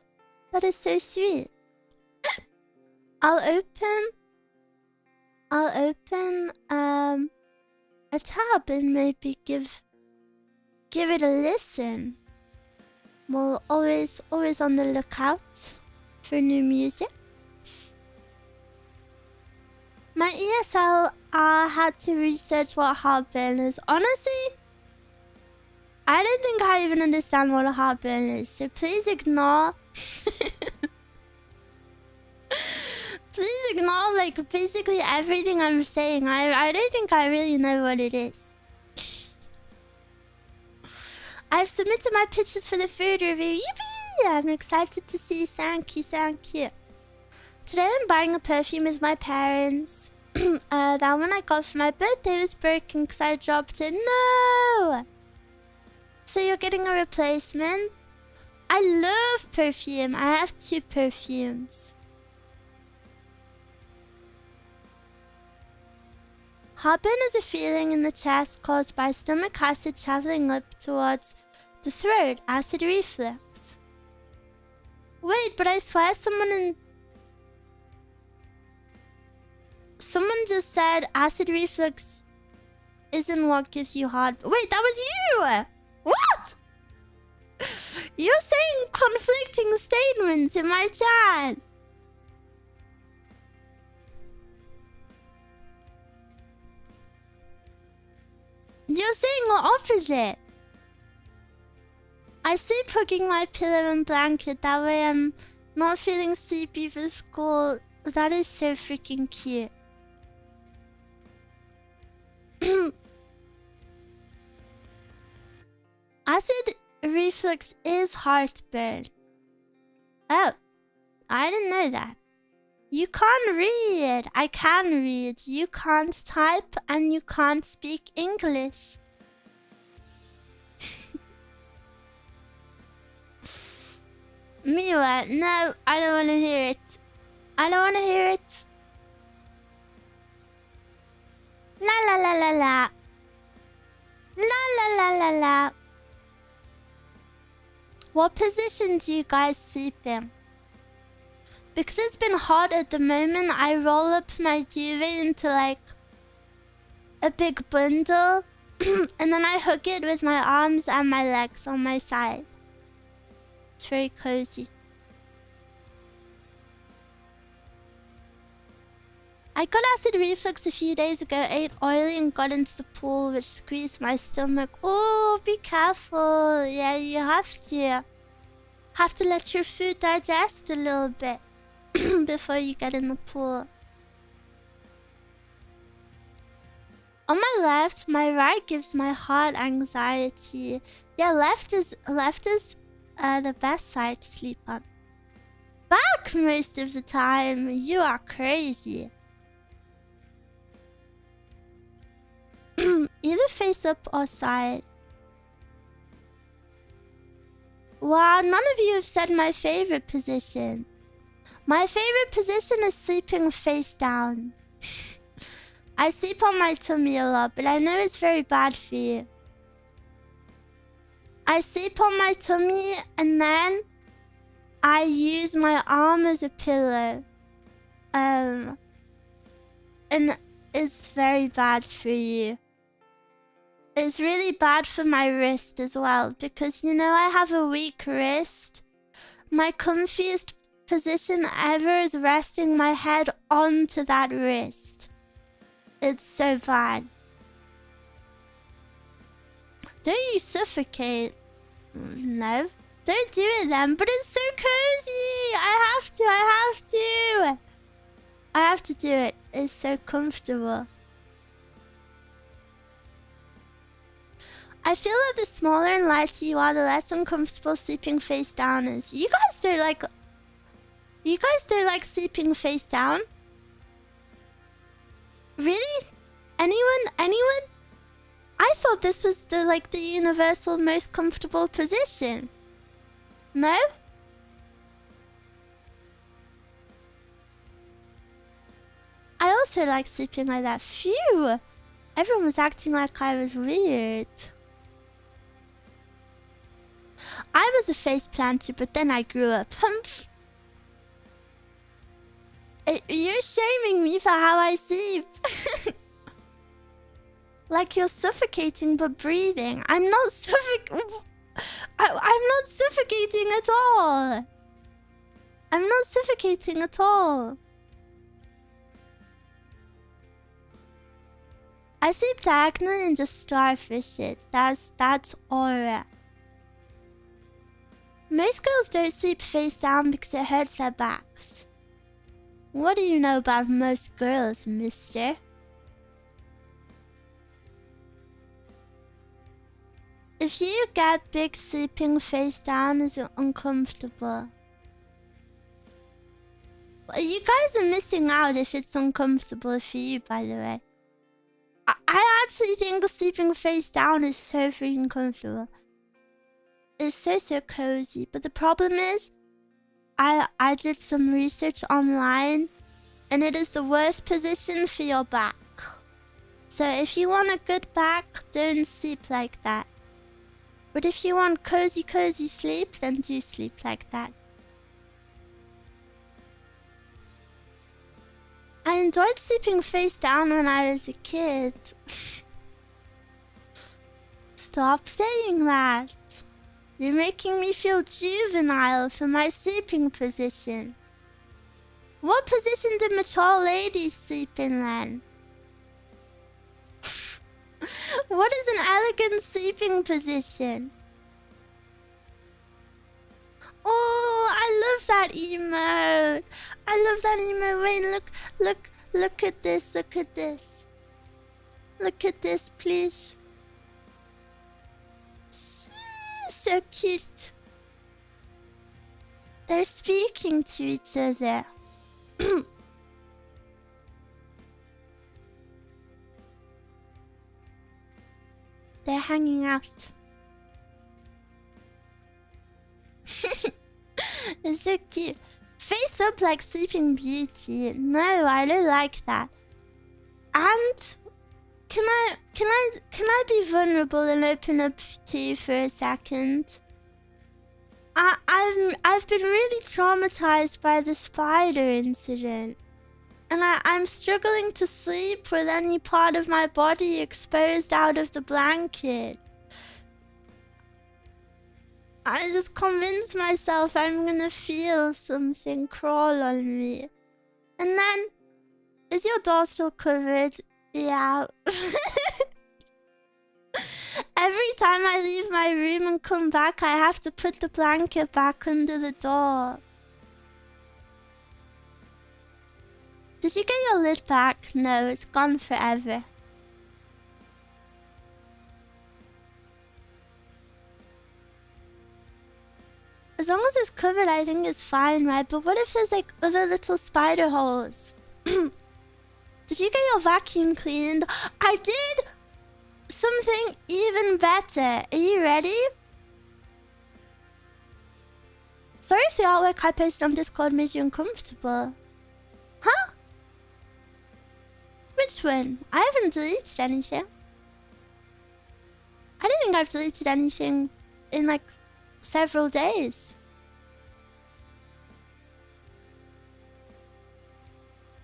That is so sweet. I'll open a tab and maybe give it a listen. We're always on the lookout for new music. My ESL had to research what heartburn is. Honestly, I don't think I even understand what a heartburn is, so please ignore. Please ignore, like, basically everything I'm saying. I don't think I really know what it is. I've submitted my pictures for the food review. Yippee! I'm excited to see. Thank you, thank you. Today I'm buying a perfume with my parents. That one I got for my birthday was broken because I dropped it. No! So you're getting a replacement? I love perfume. I have 2 perfumes. Heartburn is a feeling in the chest caused by stomach acid traveling up towards the throat, acid reflux. Wait, but I swear someone just said acid reflux isn't what gives you heartburn. Wait, that was you! What? You're saying conflicting statements in my chat. You're saying the opposite. I sleep hugging my pillow and blanket. That way I'm not feeling sleepy for school. That is so freaking cute. Acid reflux is heartburn. Oh, I didn't know that. You can't read. I can read. You can't type and you can't speak English. Miwa, no, I don't want to hear it. I don't want to hear it. La la la la la. La la la la la. What position do you guys sleep in? Because it's been hot at the moment, I roll up my duvet into like a big bundle and then I hook it with my arms and my legs on my side. It's very cozy. I got acid reflux a few days ago, ate oily and got into the pool, which squeezed my stomach. Oh, be careful. Yeah, you have to. Have to let your food digest a little bit before you get in the pool. On my left, my right gives my heart anxiety. Yeah, left is the best side to sleep on. Back most of the time. You are crazy. Either face up or side. Wow, none of you have said my favorite position. My favorite position is sleeping face down. I sleep on my tummy a lot, but I know it's very bad for you. I sleep on my tummy and then I use my arm as a pillow. And it's very bad for you. It's really bad for my wrist as well because, you know, I have a weak wrist. My comfiest position ever is resting my head onto that wrist. It's so bad. Don't you suffocate? No. Don't do it then, but it's so cozy. I have to do it. It's so comfortable. I feel that the smaller and lighter you are, the less uncomfortable sleeping face down is. You guys don't like sleeping face down? Really? Anyone? I thought this was the universal most comfortable position. No? I also like sleeping like that. Phew! Everyone was acting like I was weird. I was a face planter, but then I grew up. Humph! You're shaming me for how I sleep. Like you're suffocating but breathing. I'm not I'm not suffocating at all. I'm not suffocating at all. I sleep diagonally and just starfish it. That's aura. Most girls don't sleep face down because it hurts their backs. What do you know about most girls, mister? If you get big sleeping face down, is it uncomfortable? You guys are missing out if it's uncomfortable for you, by the way. I actually think sleeping face down is so freaking comfortable. It's so cozy. But the problem is, I did some research online, and it is the worst position for your back. So if you want a good back, don't sleep like that. But if you want cozy sleep, then do sleep like that. I enjoyed sleeping face down when I was a kid. Stop saying that. You're making me feel juvenile for my sleeping position. What position did mature ladies sleep in then? What is an elegant sleeping position? Oh, I love that emote. I love that emote. Wait, look at this. Look at this. Look at this, please. So cute. They're speaking to each other. They're hanging out. It's so cute. Face up like Sleeping Beauty. No, I don't like that. And can I be vulnerable and open up to you for a second? I've been really traumatized by the spider incident. And I'm struggling to sleep with any part of my body exposed out of the blanket. I just convinced myself I'm gonna feel something crawl on me. And then, is your door still covered? Yeah. Every time I leave my room and come back, I have to put the blanket back under the door. Did you get your lid back? No, it's gone forever. As long as it's covered, I think it's fine, right? But what if there's like other little spider holes? Did you get your vacuum cleaned? I did something even better. Are you ready? Sorry if the artwork I posted on Discord made you uncomfortable. Huh? Which one? I haven't deleted anything. I don't think I've deleted anything in like several days.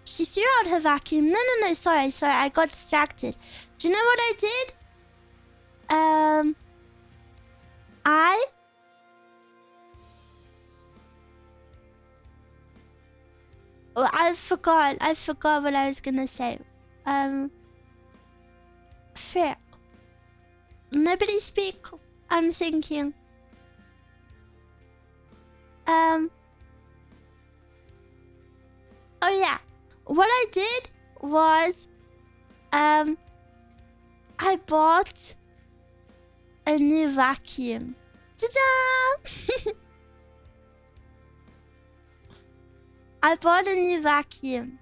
She threw out her vacuum. No, sorry, I got distracted. Do you know what I did? I forgot what I was gonna say. Frick. Nobody speak. I'm thinking. Oh yeah. What I did was, I bought a new vacuum. Ta-da! I bought a new vacuum.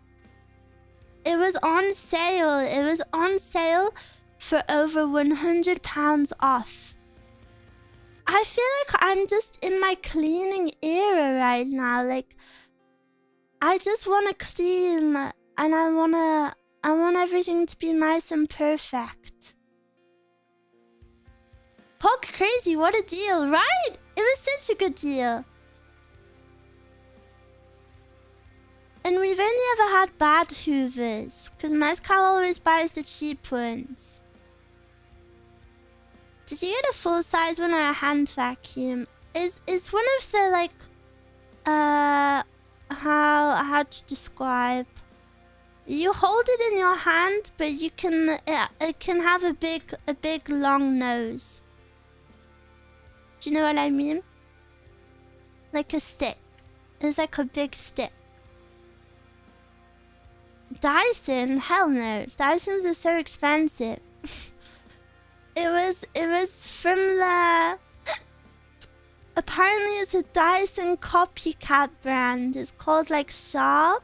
It was on sale. It was on sale for over £100 off. I feel like I'm just in my cleaning era right now. Like, I just want to clean, and I want everything to be nice and perfect. Pog crazy, what a deal, right? It was such a good deal. And we've only ever had bad hoovers, because Mezcal always buys the cheap ones. Did you get a full-size one or a hand vacuum? Is one of the, like, how to describe? You hold it in your hand, but you can, it can have a big long nose. Do you know what I mean? Like a stick. It's like a big stick. Dyson? Hell no. Dysons are so expensive. It was from the... Apparently it's a Dyson copycat brand. It's called like Shark.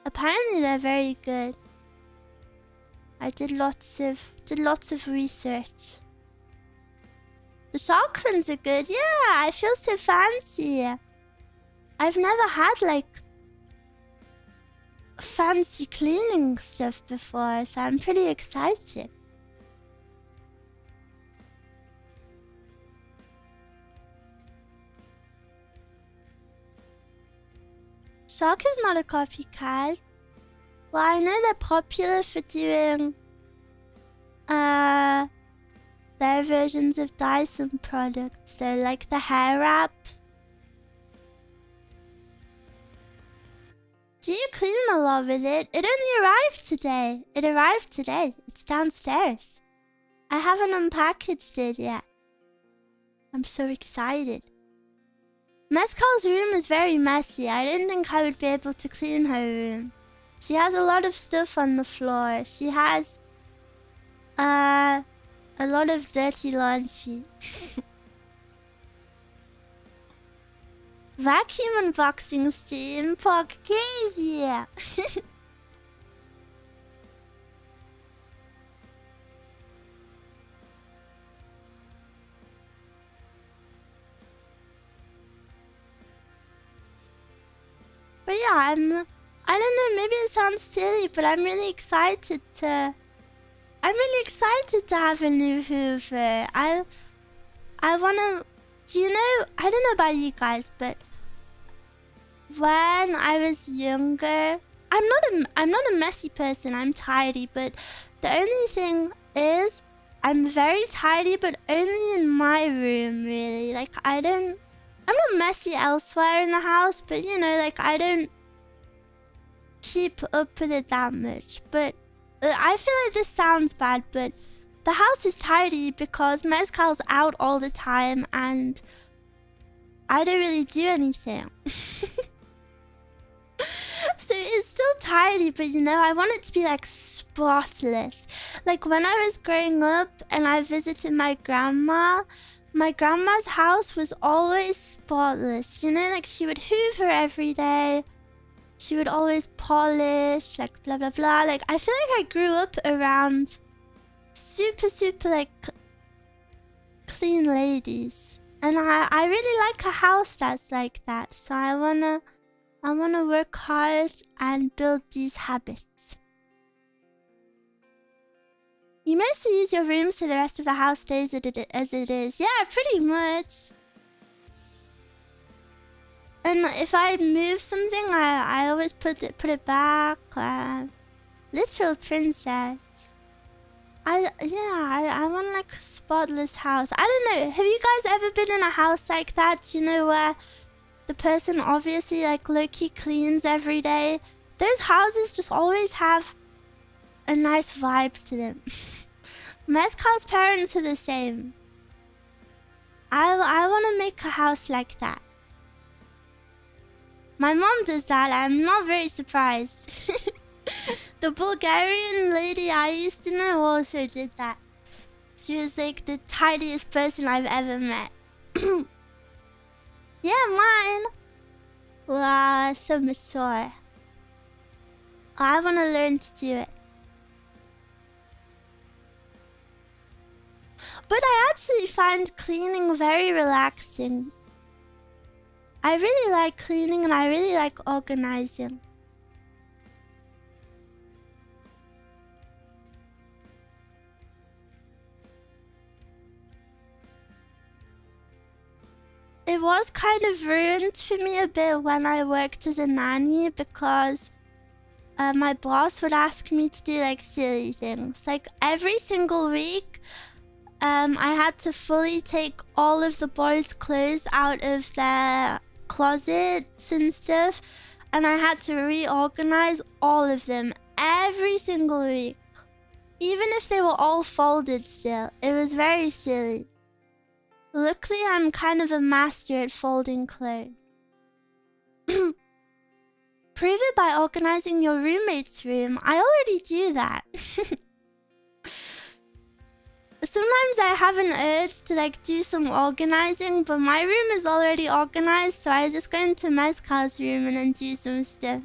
Apparently they're very good. I did lots of research. The Shark ones are good. Yeah, I feel so fancy. I've never had like fancy cleaning stuff before, so I'm pretty excited. Shark is not a copycat. Well, I know they're popular for doing their versions of Dyson products. They're like the hair wrap. Do you clean a lot with it? It only arrived today. It's downstairs. I haven't unpackaged it yet. I'm so excited. Mezcal's room is very messy. I didn't think I would be able to clean her room. She has a lot of stuff on the floor. She has a lot of dirty laundry. Vacuum unboxing stream, fuck crazy. But yeah, I don't know, maybe it sounds silly, but I'm really excited to have a new Hoover. I wanna, do you know, I don't know about you guys, but when I was younger, I'm not a messy person, I'm tidy, but the only thing is I'm very tidy, but only in my room, really. Like, I'm not messy elsewhere in the house, but you know, like, I don't keep up with it that much. But I feel like this sounds bad, but the house is tidy because Mezcal's out all the time and I don't really do anything. So it's still tidy, but you know, I want it to be like spotless. Like when I was growing up and I visited my grandma's house was always spotless. You know, like she would hoover every day. She would always polish, like blah blah blah. Like I feel like I grew up around super like clean ladies. And I really like a house that's like that. So I wanna work hard and build these habits. You mostly use your room so the rest of the house stays as it is. Yeah, pretty much. And if I move something, I always put it back. Literal princess. I want like a spotless house. I don't know. Have you guys ever been in a house like that? You know, where the person obviously like low-key cleans every day? Those houses just always have a nice vibe to them. Mezcal's parents are the same. I want to make a house like that. My mom does that. I'm not very surprised. The Bulgarian lady I used to know also did that. She was like the tidiest person I've ever met. Yeah, mine. Wow, so mature. I want to learn to do it. But I actually find cleaning very relaxing. I really like cleaning and I really like organizing. It was kind of ruined for me a bit when I worked as a nanny because my boss would ask me to do like silly things. Like every single week, I had to fully take all of the boys' clothes out of their closets and stuff, and I had to reorganize all of them every single week. Even if they were all folded still. It was very silly. Luckily, I'm kind of a master at folding clothes. Prove it by organizing your roommate's room. I already do that. Sometimes I have an urge to like do some organizing, but my room is already organized, so I just go into Mezcal's room and then do some stuff.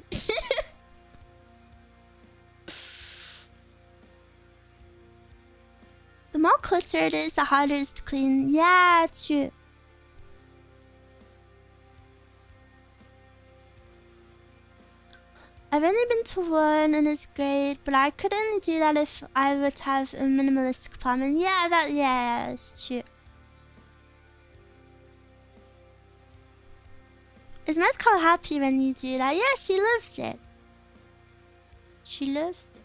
The more cluttered it is, the harder it is to clean. Yeah, true. I've only been to one and it's great, but I could only do that if I would have a minimalistic apartment. Yeah, yeah, it's true. Is Mezcal happy when you do that? Yeah, she loves it. She loves it.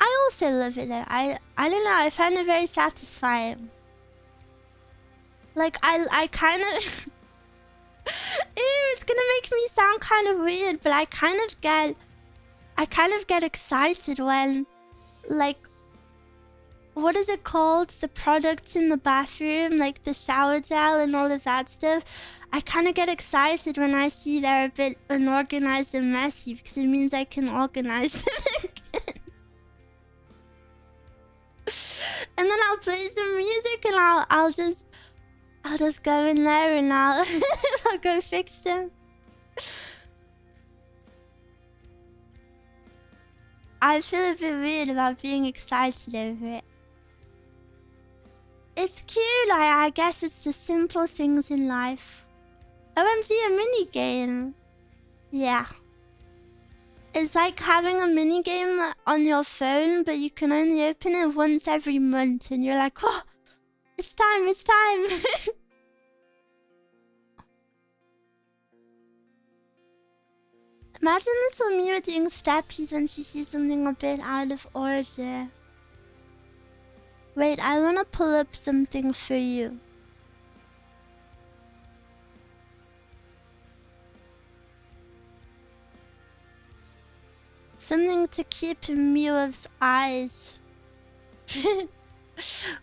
I also love it though. I don't know, I find it very satisfying. Like, I kind of... Ew, it's gonna make me sound kind of weird, but I kind of get excited when, like, what is it called? The products in the bathroom, like the shower gel and all of that stuff. I kind of get excited when I see they're a bit unorganized and messy because it means I can organize them again. And then I'll play some music and I'll just go in there and I'll go fix them. I feel a bit weird about being excited over it. It's cute, I guess it's the simple things in life. OMG, a minigame. Yeah. It's like having a minigame on your phone, but you can only open it once every month, and you're like, oh, it's time, it's time. Imagine little Mira doing steppies when she sees something a bit out of order. Wait, I wanna pull up something for you. Something to keep in Mia's eyes.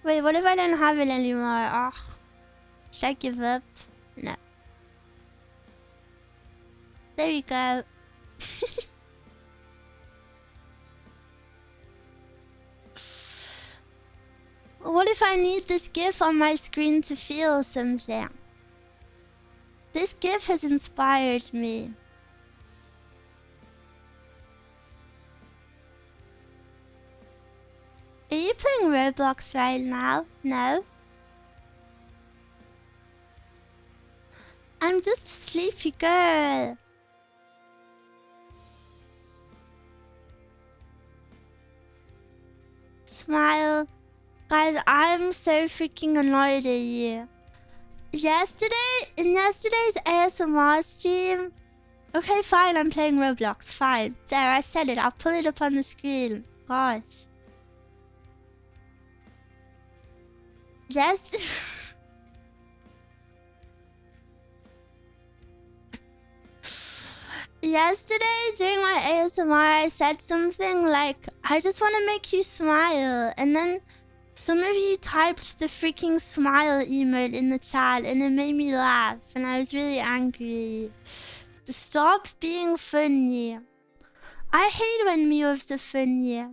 Wait, what if I don't have it anymore? Oh, should I give up? No. There you go. What if I need this GIF on my screen to feel something? This GIF has inspired me. Are you playing Roblox right now? No? I'm just a sleepy girl. Smile. Guys, I'm so freaking annoyed at you. In yesterday's ASMR stream... Okay, fine, I'm playing Roblox. Fine. There, I said it. I'll pull it up on the screen. Gosh. Yesterday, during my ASMR, I said something like, I just want to make you smile. And then some of you typed the freaking smile emote in the chat and it made me laugh. And I was really angry. To stop being funny. I hate when Miovs are funny.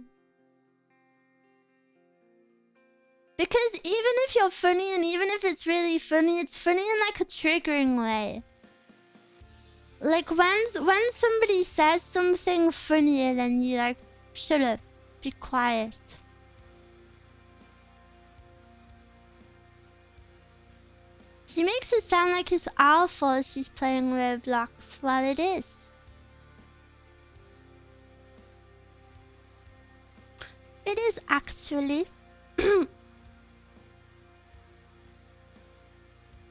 Because even if you're funny and even if it's really funny, it's funny in like a triggering way. Like when somebody says something funnier than you, like, shut up, be quiet. She makes it sound like it's our fault she's playing Roblox. Well, it is. It is actually.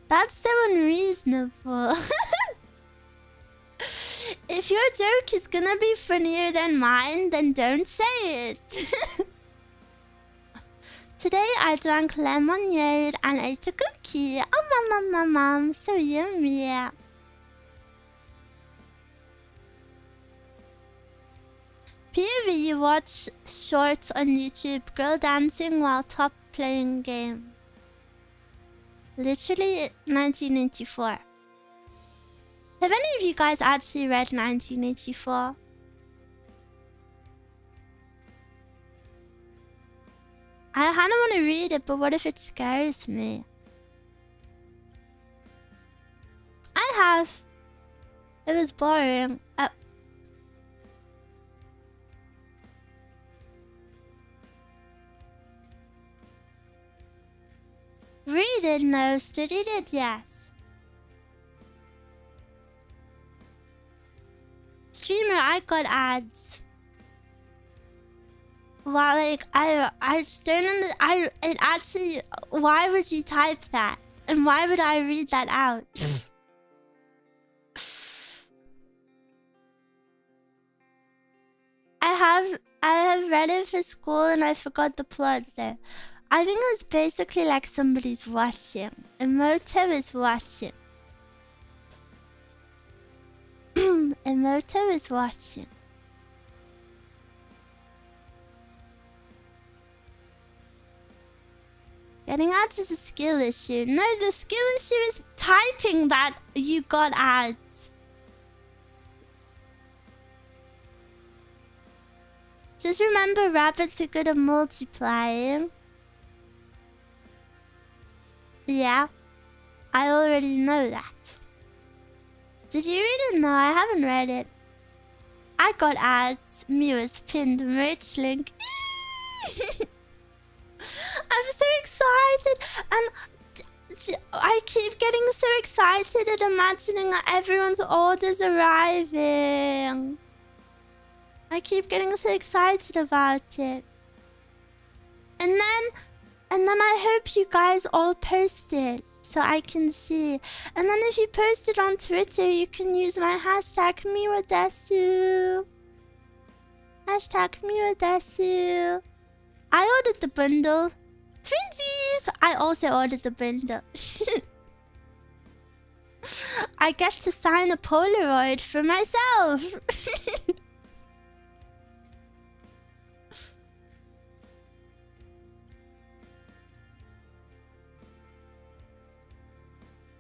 That's so unreasonable. If your joke is gonna be funnier than mine, then don't say it. Today I drank lemonade and ate a cookie. Oh, mom, so yummy. POV, you watch shorts on YouTube. Girl dancing while top playing game. Literally 1984. Have any of you guys actually read 1984? I kinda wanna read it, but what if it scares me? I have. It was boring. Read it, no. Studied it, yes. Streamer, I got ads. Well, like, I just don't it actually, why would you type that? And why would I read that out? I have read it for school and I forgot the plot there. I think it's basically like somebody's watching. Emoto is watching. Emoto is watching. Getting ads is a skill issue. No, the skill issue is typing that you got ads. Just remember, rabbits are good at multiplying. Yeah, I already know that. Did you read it? No, I haven't read it. I got ads. Mia's pinned merch link. I'm so excited, and I keep getting so excited at imagining that everyone's orders arriving. I keep getting so excited about it. And then I hope you guys all post it so I can see. And then if you post it on Twitter, you can use my hashtag #miwadesu. Hashtag #miwadesu. I ordered the bundle. Twinsies! I also ordered the bundle. I get to sign a Polaroid for myself.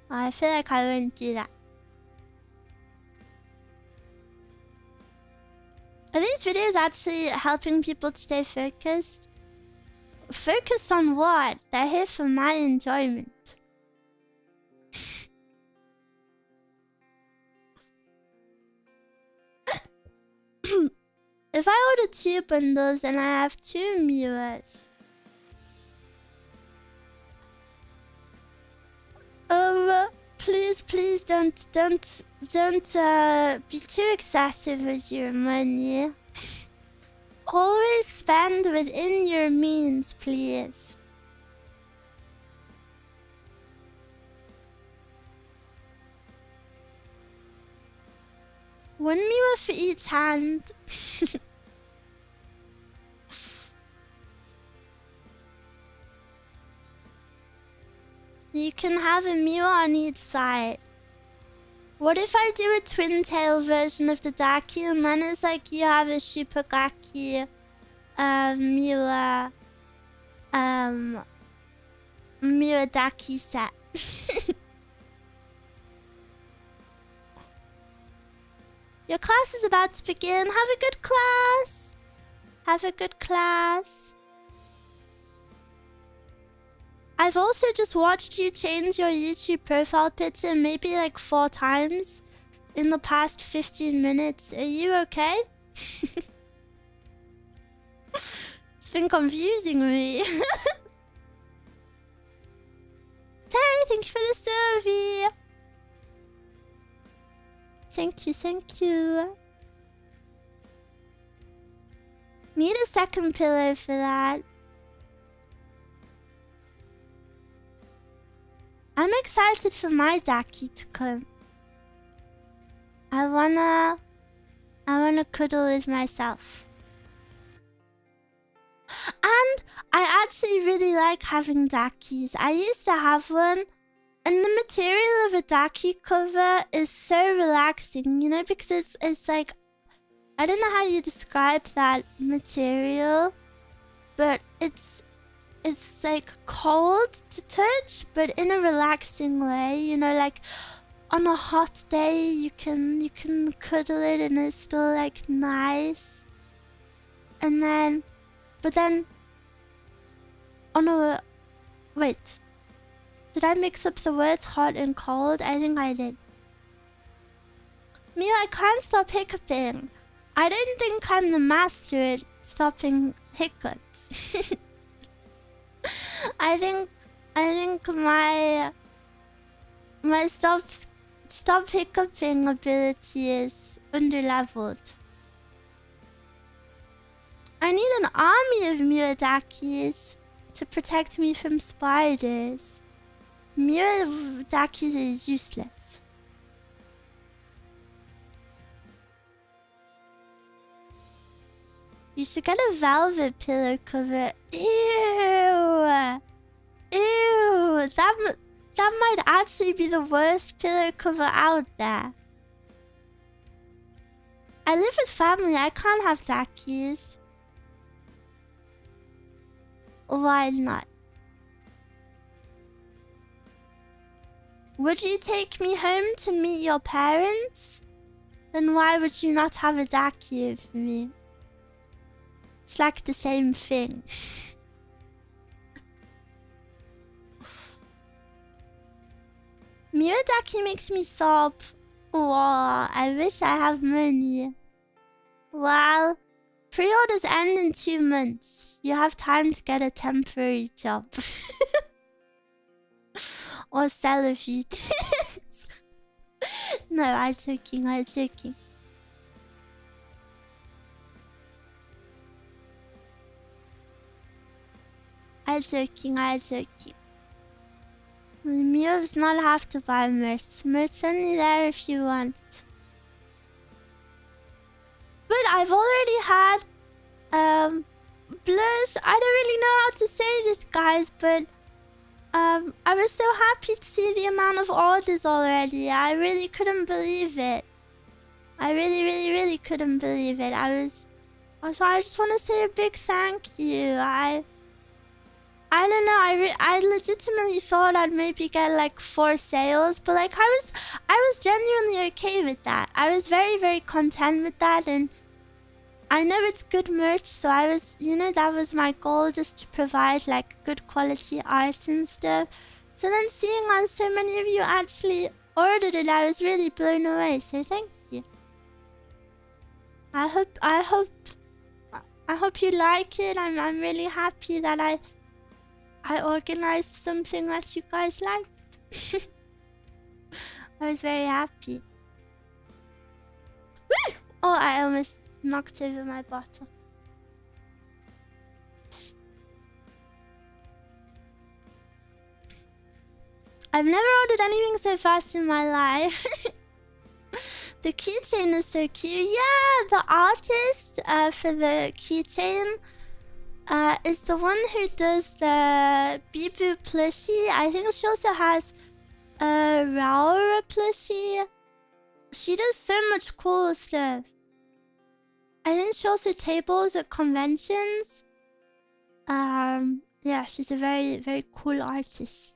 I feel like I wouldn't do that. Are these videos actually helping people to stay focused? Focused on what? They're here for my enjoyment. If I order 2 bundles, then I have 2 viewers. Please don't be too excessive with your money. Always spend within your means, please. One meal for each hand. You can have a meal on each side. What if I do a twin tail version of the Daki and then it's like you have a Shupagaki Miwa Daki set. Your class is about to begin. Have a good class. Have a good class. I've also just watched you change your YouTube profile picture maybe like 4 times in the past 15 minutes. Are you okay? It's been confusing me. Terry, thank you for the survey. Thank you, thank you. Need a second pillow for that. I'm excited for my Daki to come. I wanna cuddle with myself. And I actually really like having Dakis. I used to have one, and the material of a Daki cover is so relaxing, you know, because it's like I don't know how you describe that material, but it's like cold to touch, but in a relaxing way. You know, like on a hot day, you can cuddle it and it's still like nice. And then, but then on a wait, did I mix up the words hot and cold? I think I did. Mia, I can't stop hiccuping. I don't think I'm the master at stopping hiccups. I think my stop hiccuping ability is underleveled. I need an army of Miradakis to protect me from spiders. Miradakis are useless. You should get a velvet pillow cover. Ew! Ew! That might actually be the worst pillow cover out there. I live with family. I can't have Dakis. Why not? Would you take me home to meet your parents? Then why would you not have a Daki of me? It's like the same thing. Miradaki makes me sob. Wow, I wish I have money. Well, pre-orders end in 2 months. You have time to get a temporary job. Or sell a few things. No, I'm joking, I'm joking. I'm joking. You does not have to buy merch. Merch only there if you want. But I've already had blush. I don't really know how to say this, guys, but I was so happy to see the amount of orders already. I really couldn't believe it. I really couldn't believe it. So I just want to say a big thank you. I don't know. I legitimately thought I'd maybe get like 4 sales, but like I was genuinely okay with that. I was very content with that, and I know it's good merch, so I was, you know, that was my goal, just to provide like good quality art and stuff. So then seeing how so many of you actually ordered it, I was really blown away. So thank you. I hope you like it. I'm really happy that I organized something that you guys liked. I was very happy. Woo! Oh, I almost knocked over my bottle. I've never ordered anything so fast in my life. The keychain is so cute. Yeah, the artist for the keychain is the one who does the Bibu plushie. I think she also has a Raura plushie. She does so much cool stuff. I think she also tables at conventions. Yeah, she's a very cool artist.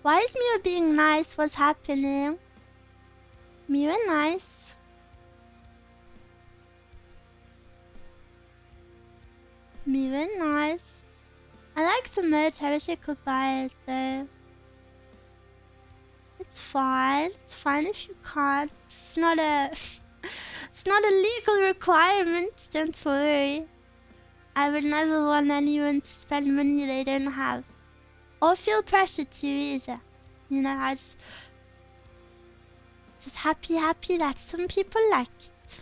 Why is Miwa being nice? What's happening? Miwa nice. Miwa nice. I like the merch. I wish I could buy it though. It's fine. It's fine if you can't. It's not a it's not a legal requirement, don't worry. I would never want anyone to spend money they don't have. Or feel pressure to either. You know, I just happy that some people like it.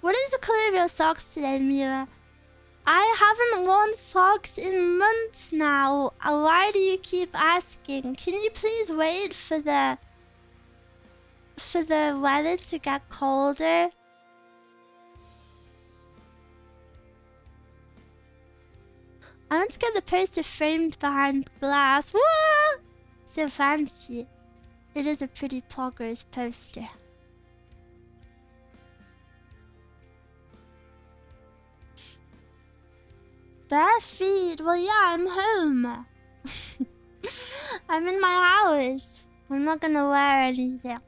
What is the color of your socks today, Mira? I haven't worn socks in months now. Why do you keep asking? Can you please wait for the weather to get colder? I want to get the poster framed behind glass. Whoa! So fancy. It is a pretty poggers poster. Bare feet. Well, yeah, I'm home. I'm in my house. I'm not gonna wear anything.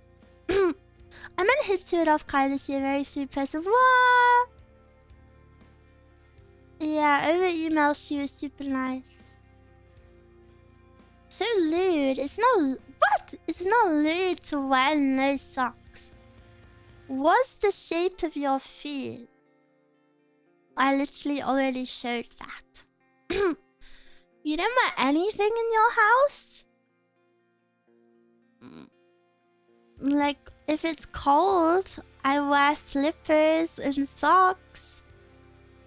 I met Hitsu off Kai this year. Very sweet person. What? Yeah, over email she was super nice. So lewd. It's not... What? It's not lewd to wear no socks. What's the shape of your feet? I literally already showed that. You don't wear anything in your house? Like, if it's cold, I wear slippers and socks.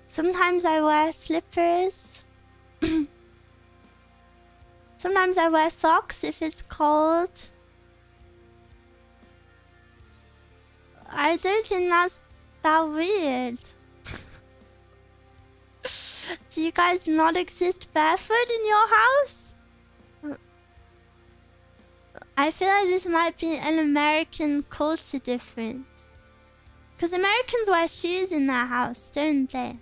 Sometimes I wear slippers. Sometimes I wear socks if it's cold. I don't think that's that weird. Do you guys not exist barefoot in your house? I feel like this might be an American culture difference. Because Americans wear shoes in their house, don't they?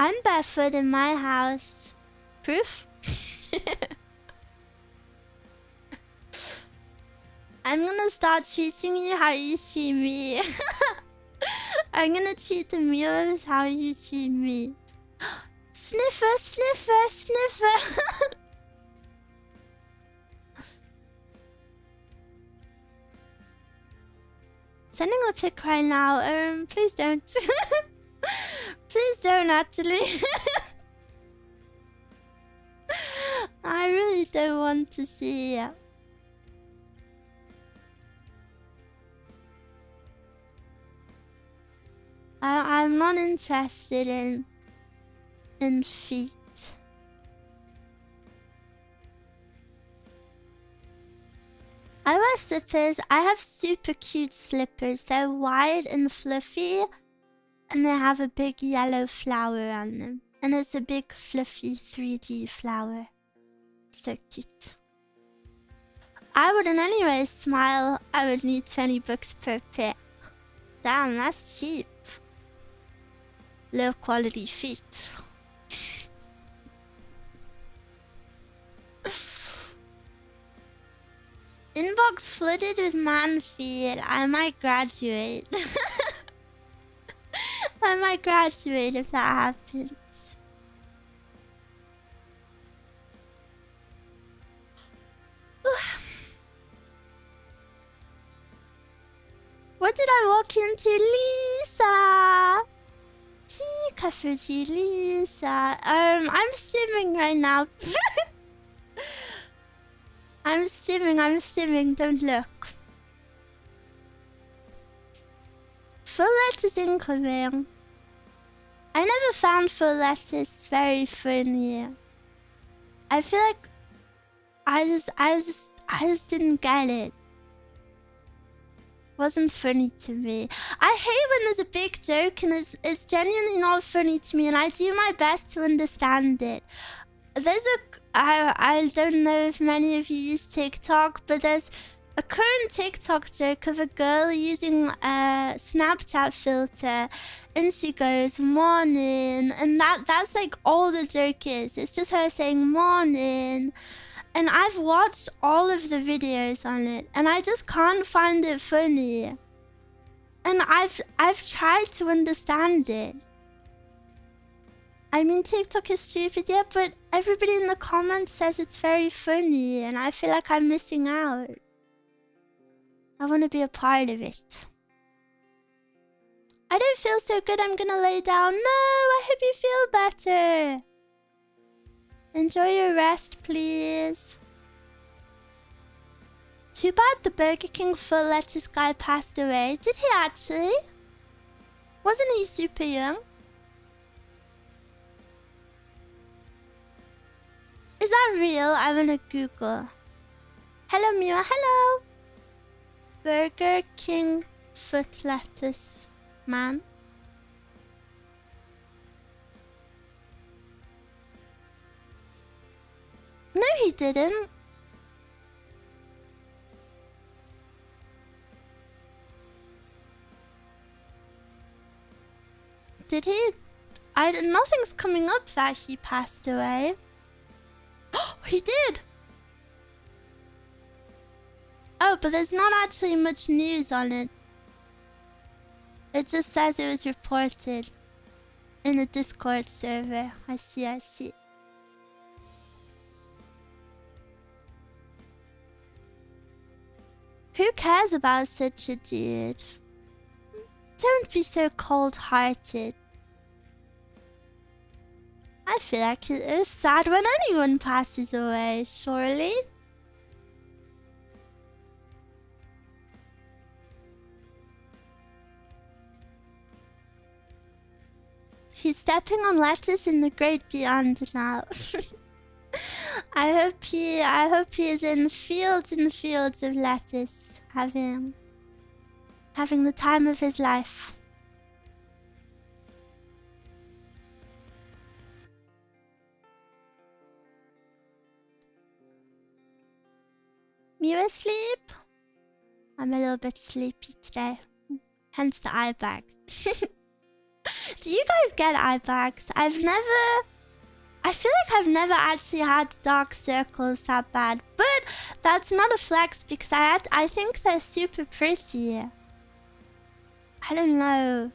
I'm barefoot in my house. Proof? I'm gonna start treating you how you treat me. I'm gonna treat the mirrors how you treat me. Sniffer, sniffer, sniffer. Sending a pic right now. Please don't. Please don't, actually. I really don't want to see it. I'm not interested in feet. I wear slippers. I have super cute slippers. They're wide and fluffy. And they have a big yellow flower on them. And it's a big fluffy 3D flower. So cute. I wouldn't anyway smile. I would need 20 bucks per pic. Damn, that's cheap. Low quality feet. Inbox flooded with man feet. I might graduate. I might graduate if that happens. What did I walk into? Lisa! Tea for Lisa. I'm stimming right now. I'm stimming, don't look. Full letters incoming. I never found full letters very funny. I feel like I just didn't get it. Wasn't funny to me. I hate when there's a big joke and it's genuinely not funny to me, and I do my best to understand it. There's I don't know if many of you use TikTok, but there's a current TikTok joke of a girl using a Snapchat filter, and she goes morning, and that's like all the joke is. It's just her saying morning. And I've watched all of the videos on it, and I just can't find it funny. And I've tried to understand it. I mean, TikTok is stupid, yeah, but everybody in the comments says it's very funny, and I feel like I'm missing out. I want to be a part of it. I don't feel so good, I'm gonna lay down. No, I hope you feel better. Enjoy your rest, please. Too bad the Burger King full lettuce guy passed away. Did he actually? Wasn't he super young? Is that real? I'm gonna Google. Hello, Mia. Hello. Burger King foot lettuce man. No, he didn't. Did he? Nothing's coming up that he passed away. Oh, he did! Oh, but there's not actually much news on it. It just says it was reported in the Discord server. I see, I see. Who cares about such a dude? Don't be so cold-hearted. I feel like it is sad when anyone passes away, surely. He's stepping on lettuce in the great beyond now. I hope he is in fields and fields of lettuce, having the time of his life. You asleep? I'm a little bit sleepy today, hence the eye bag. Do you guys get eye bags? I feel like I've never actually had dark circles that bad, but that's not a flex because I think they're super pretty. I don't know.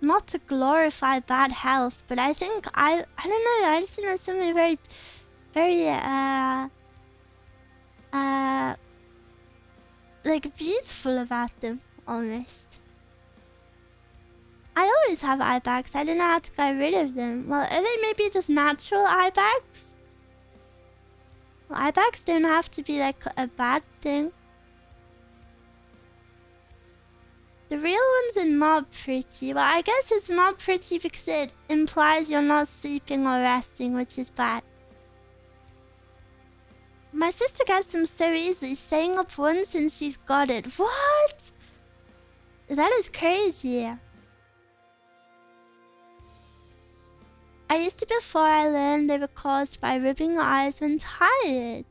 Not to glorify bad health, but I think I don't know. I just think there's something very, very like beautiful about them almost. I always have eye bags. I don't know how to get rid of them. Well, are they maybe just natural eye bags? Well, eye bags don't have to be like a bad thing. The real ones are not pretty. Well, I guess it's not pretty because it implies you're not sleeping or resting, which is bad. My sister gets them so easily, staying up once and she's got it. What? That is crazy. I used to before I learned they were caused by rubbing your eyes when tired.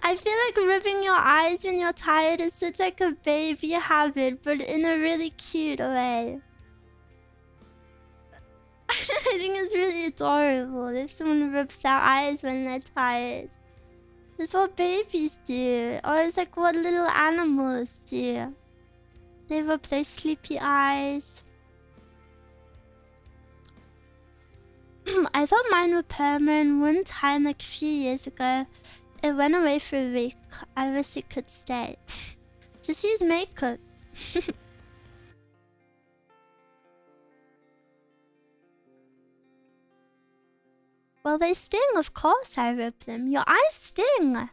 I feel like rubbing your eyes when you're tired is such like a baby habit, but in a really cute way. I think it's really adorable if someone rubs their eyes when they're tired. That's what babies do, or it's like what little animals do. They rub their sleepy eyes. I thought mine were permanent one time like a few years ago. It went away for a week. I wish it could stay. Just use makeup. Well, they sting, of course I rub them. Your eyes sting.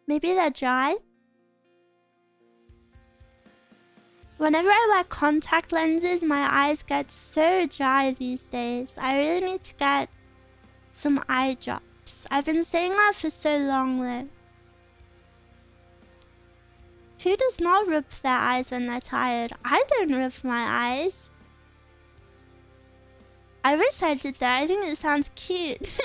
Maybe they're dry. Whenever I wear contact lenses, my eyes get so dry these days. I really need to get some eye drops. I've been saying that for so long though. Who does not rub their eyes when they're tired? I don't rub my eyes. I wish I did that. I think it sounds cute.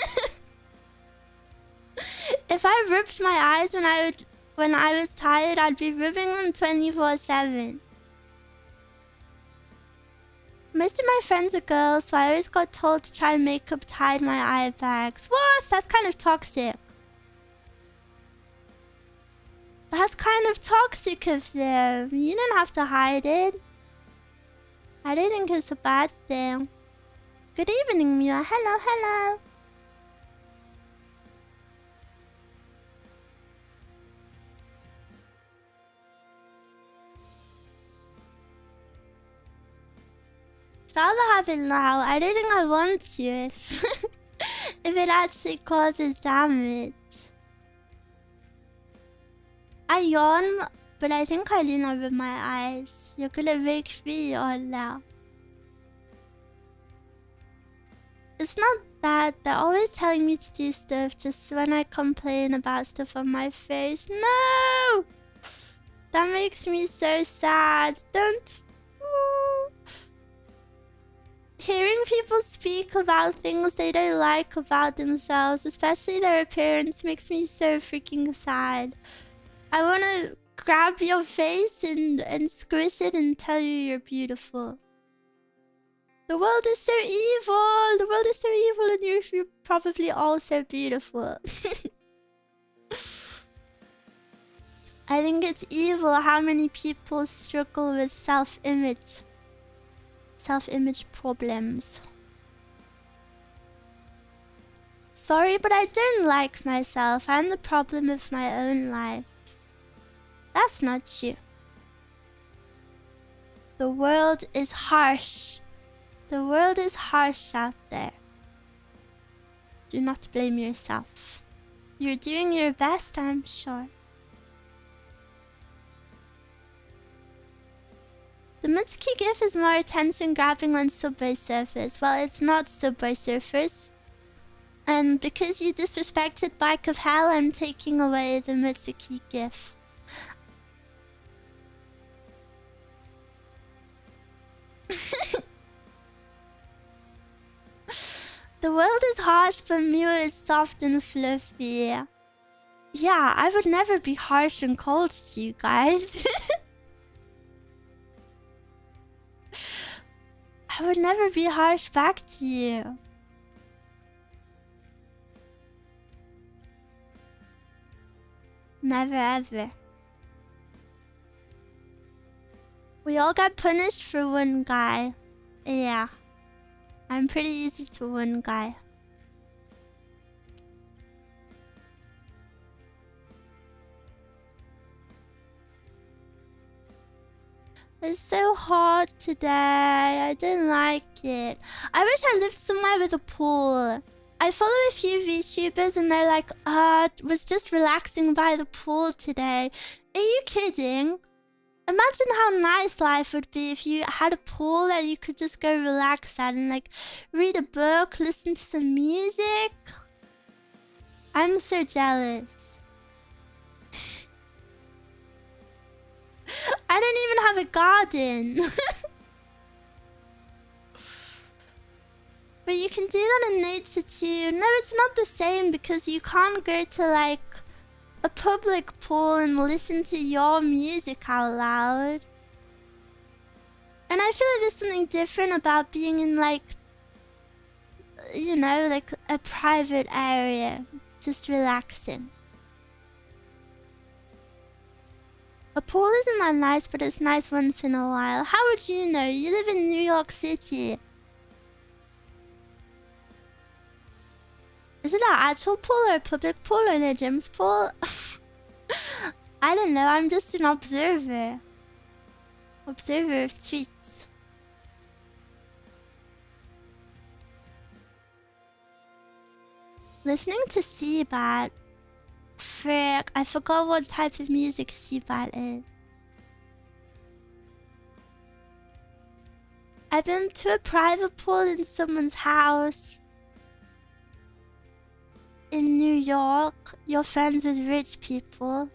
If I rubbed my eyes when I was tired, I'd be rubbing them 24/7. Most of my friends are girls, so I always got told to try and make up tie my eye bags. What? That's kind of toxic. That's kind of toxic of them. You don't have to hide it. I don't think it's a bad thing. Good evening, Mia. Hello, hello. Start the habit now. I don't think I want to if it actually causes damage. I yawn, but I think I lean over my eyes. You're gonna make me yawn now. It's not that. They're always telling me to do stuff just when I complain about stuff on my face. No! That makes me so sad. Don't... Hearing people speak about things they don't like about themselves, especially their appearance, makes me so freaking sad. I want to grab your face and squish it and tell you you're beautiful. The world is so evil! The world is so evil and you're probably all so beautiful. I think it's evil how many people struggle with self-image. Self-image problems. Sorry, but I don't like myself. I'm the problem of my own life. That's not you. The world is harsh. The world is harsh out there. Do not blame yourself. You're doing your best, I'm sure. The Mitsuki GIF is more attention-grabbing than Subway Surfers. Well, it's not Subway Surfers. And because you disrespected Bike of Hell, I'm taking away the Mitsuki GIF. The world is harsh, but Mew is soft and fluffy. Yeah, I would never be harsh and cold to you guys. I would never be harsh back to you. Never ever. We all got punished for one guy. Yeah. I'm pretty easy to one guy. It's so hot today. I don't like it. I wish I lived somewhere with a pool. I follow a few VTubers and they're like, was just relaxing by the pool today. Are you kidding? Imagine how nice life would be if you had a pool that you could just go relax at and like read a book, listen to some music. I'm so jealous. I don't even have a garden. But you can do that in nature too. No, it's not the same because you can't go to like a public pool and listen to your music out loud. And I feel like there's something different about being in like, you know, like a private area, just relaxing. A pool isn't that nice, but it's nice once in a while. How would you know? You live in New York City. Is it an actual pool or a public pool or their gym's pool? I don't know, I'm just an observer. Observer of tweets. Listening to Seabat. Frick, I forgot what type of music Seabat is. I've been to a private pool in someone's house. In New York, you're friends with rich people.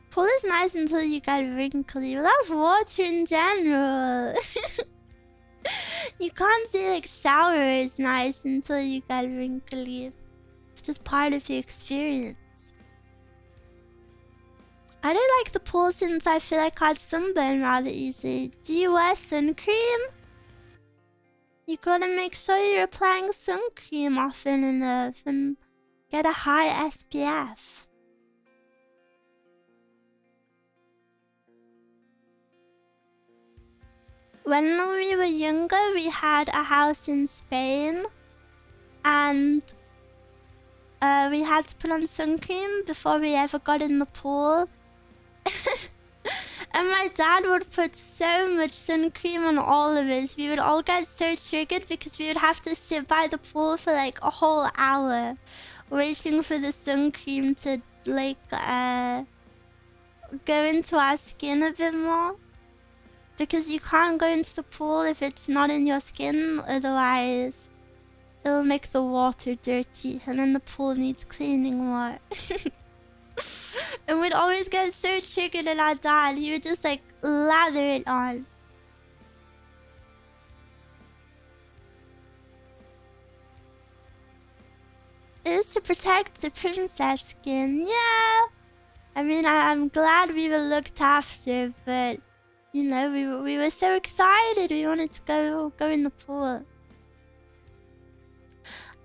Pool is nice until you get wrinkly. Well, that's water in general. You can't say like shower is nice until you get wrinkly. It's just part of the experience. I don't like the pool since I feel like I'd sunburn rather easily. Do you wear sun cream? You gotta make sure you're applying sun cream often enough and get a high SPF. When we were younger, we had a house in Spain and we had to put on sun cream before we ever got in the pool. And my dad would put so much sun cream on all of us. We would all get so triggered because we would have to sit by the pool for like a whole hour waiting for the sun cream to like go into our skin a bit more. Because you can't go into the pool if it's not in your skin, otherwise it'll make the water dirty, and then the pool needs cleaning more. And we'd always get so triggered at our dad, he would just like lather it on. It was to protect the princess skin, yeah. I mean, I'm glad we were looked after, but you know, we were so excited. We wanted to go in the pool.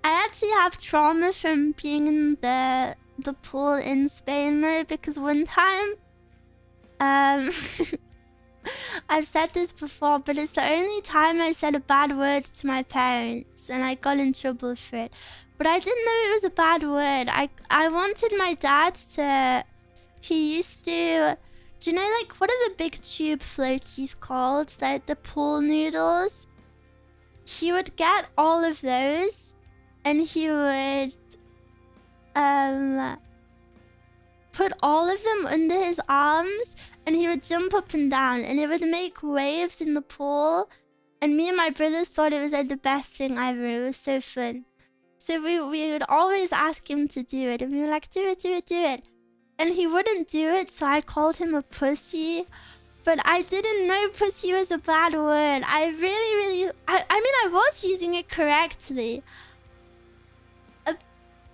I actually have trauma from being in the pool in Spain though, because one time, I've said this before, but it's the only time I said a bad word to my parents, and I got in trouble for it. But I didn't know it was a bad word. I wanted my dad to. He used to. Do you know, like, what are the big tube floaties called? Like the pool noodles? He would get all of those, and he would put all of them under his arms, and he would jump up and down, and it would make waves in the pool. And me and my brothers thought it was like the best thing ever. It was so fun. So we would always ask him to do it, and we were like, do it, do it, do it. And he wouldn't do it, so I called him a pussy. But I didn't know pussy was a bad word. I mean, I was using it correctly.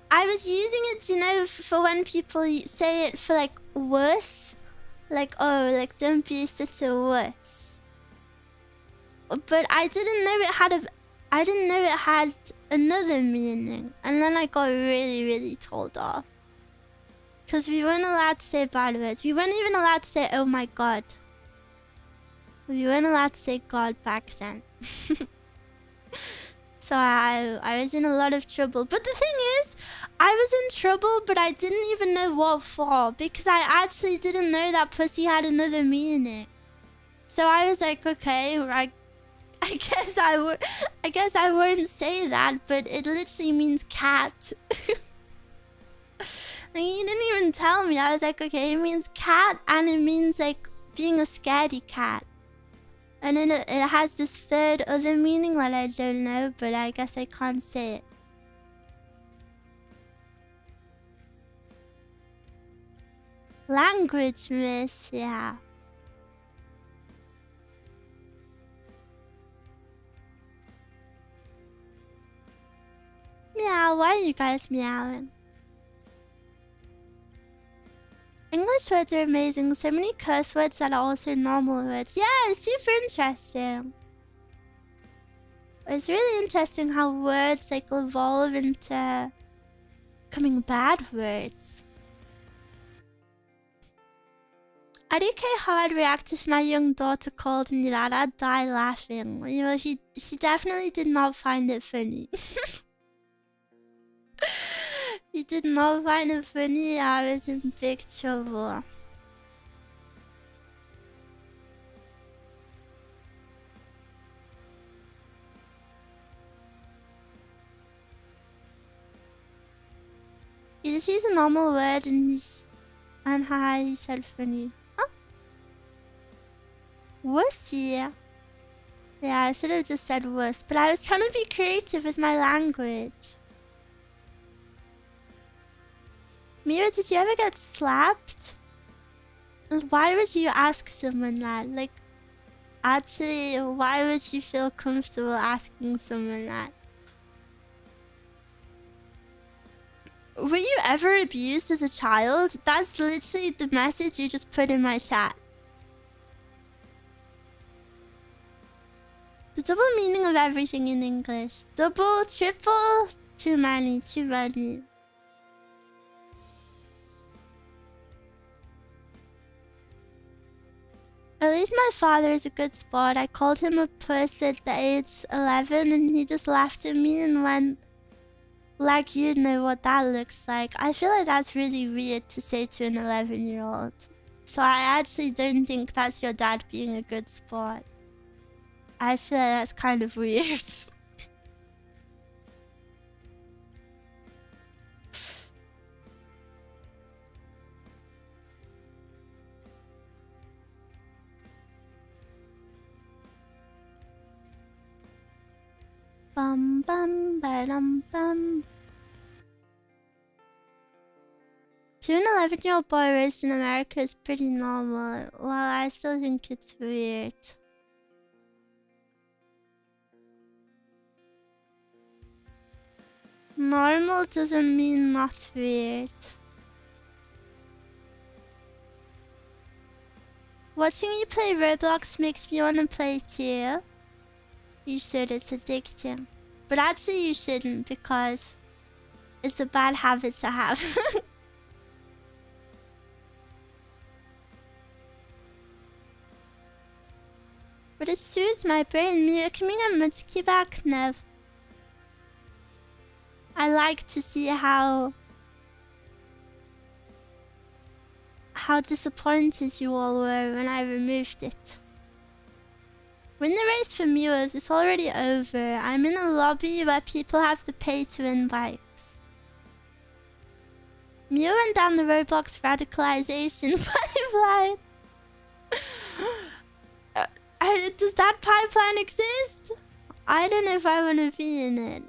I was using it, you know, for when people say it for like wuss. Like, oh, like, don't be such a wuss. But I didn't know it had another meaning. And then I got really, really told off. Because we weren't allowed to say bad words. We weren't even allowed to say, oh my god. We weren't allowed to say God back then. So I was in a lot of trouble. But the thing is, I was in trouble, but I didn't even know what for. Because I actually didn't know that pussy had another meaning. So I was like, okay, I guess I wouldn't say that, but it literally means cat. Like, he didn't even tell me. I was like, okay, it means cat, and it means like being a scaredy cat. And then it has this third other meaning that I don't know, but I guess I can't say it. Language miss, yeah. Meow, why are you guys meowing? English words are amazing. So many curse words that are also normal words. Yeah, super interesting. It's really interesting how words like evolve into becoming bad words. I don't care how I'd react if my young daughter called me that. I'd die laughing. You know, she definitely did not find it funny. He did not find it funny. I was in big trouble. You just use a normal word and hi, he said funny. Huh? Wussy. Yeah, I should have just said wuss, but I was trying to be creative with my language. Mira, did you ever get slapped? Why would you ask someone that? Like, actually, why would you feel comfortable asking someone that? Were you ever abused as a child? That's literally the message you just put in my chat. The double meaning of everything in English. Double, triple, too many, too many. At least my father is a good sport. I called him a puss at the age 11 and he just laughed at me and went, like, you know what that looks like. I feel like that's really weird to say to an 11-year-old. So I actually don't think that's your dad being a good sport. I feel like that's kind of weird. Bum bum ba-dum bum. To an 11-year-old boy raised in America is pretty normal. Well, I still think it's weird. Normal doesn't mean not weird. Watching you play Roblox makes me want to play too. You should, it's addicting. But actually you shouldn't because it's a bad habit to have. But it soothes my brain. Mjökmingar mutski vaknev. I like to see how disappointed you all were when I removed it. Win the race for Mewers, it's already over. I'm in a lobby where people have to pay to win bikes. Mew went down the Roblox radicalization pipeline. Does that pipeline exist? I don't know if I want to be in it.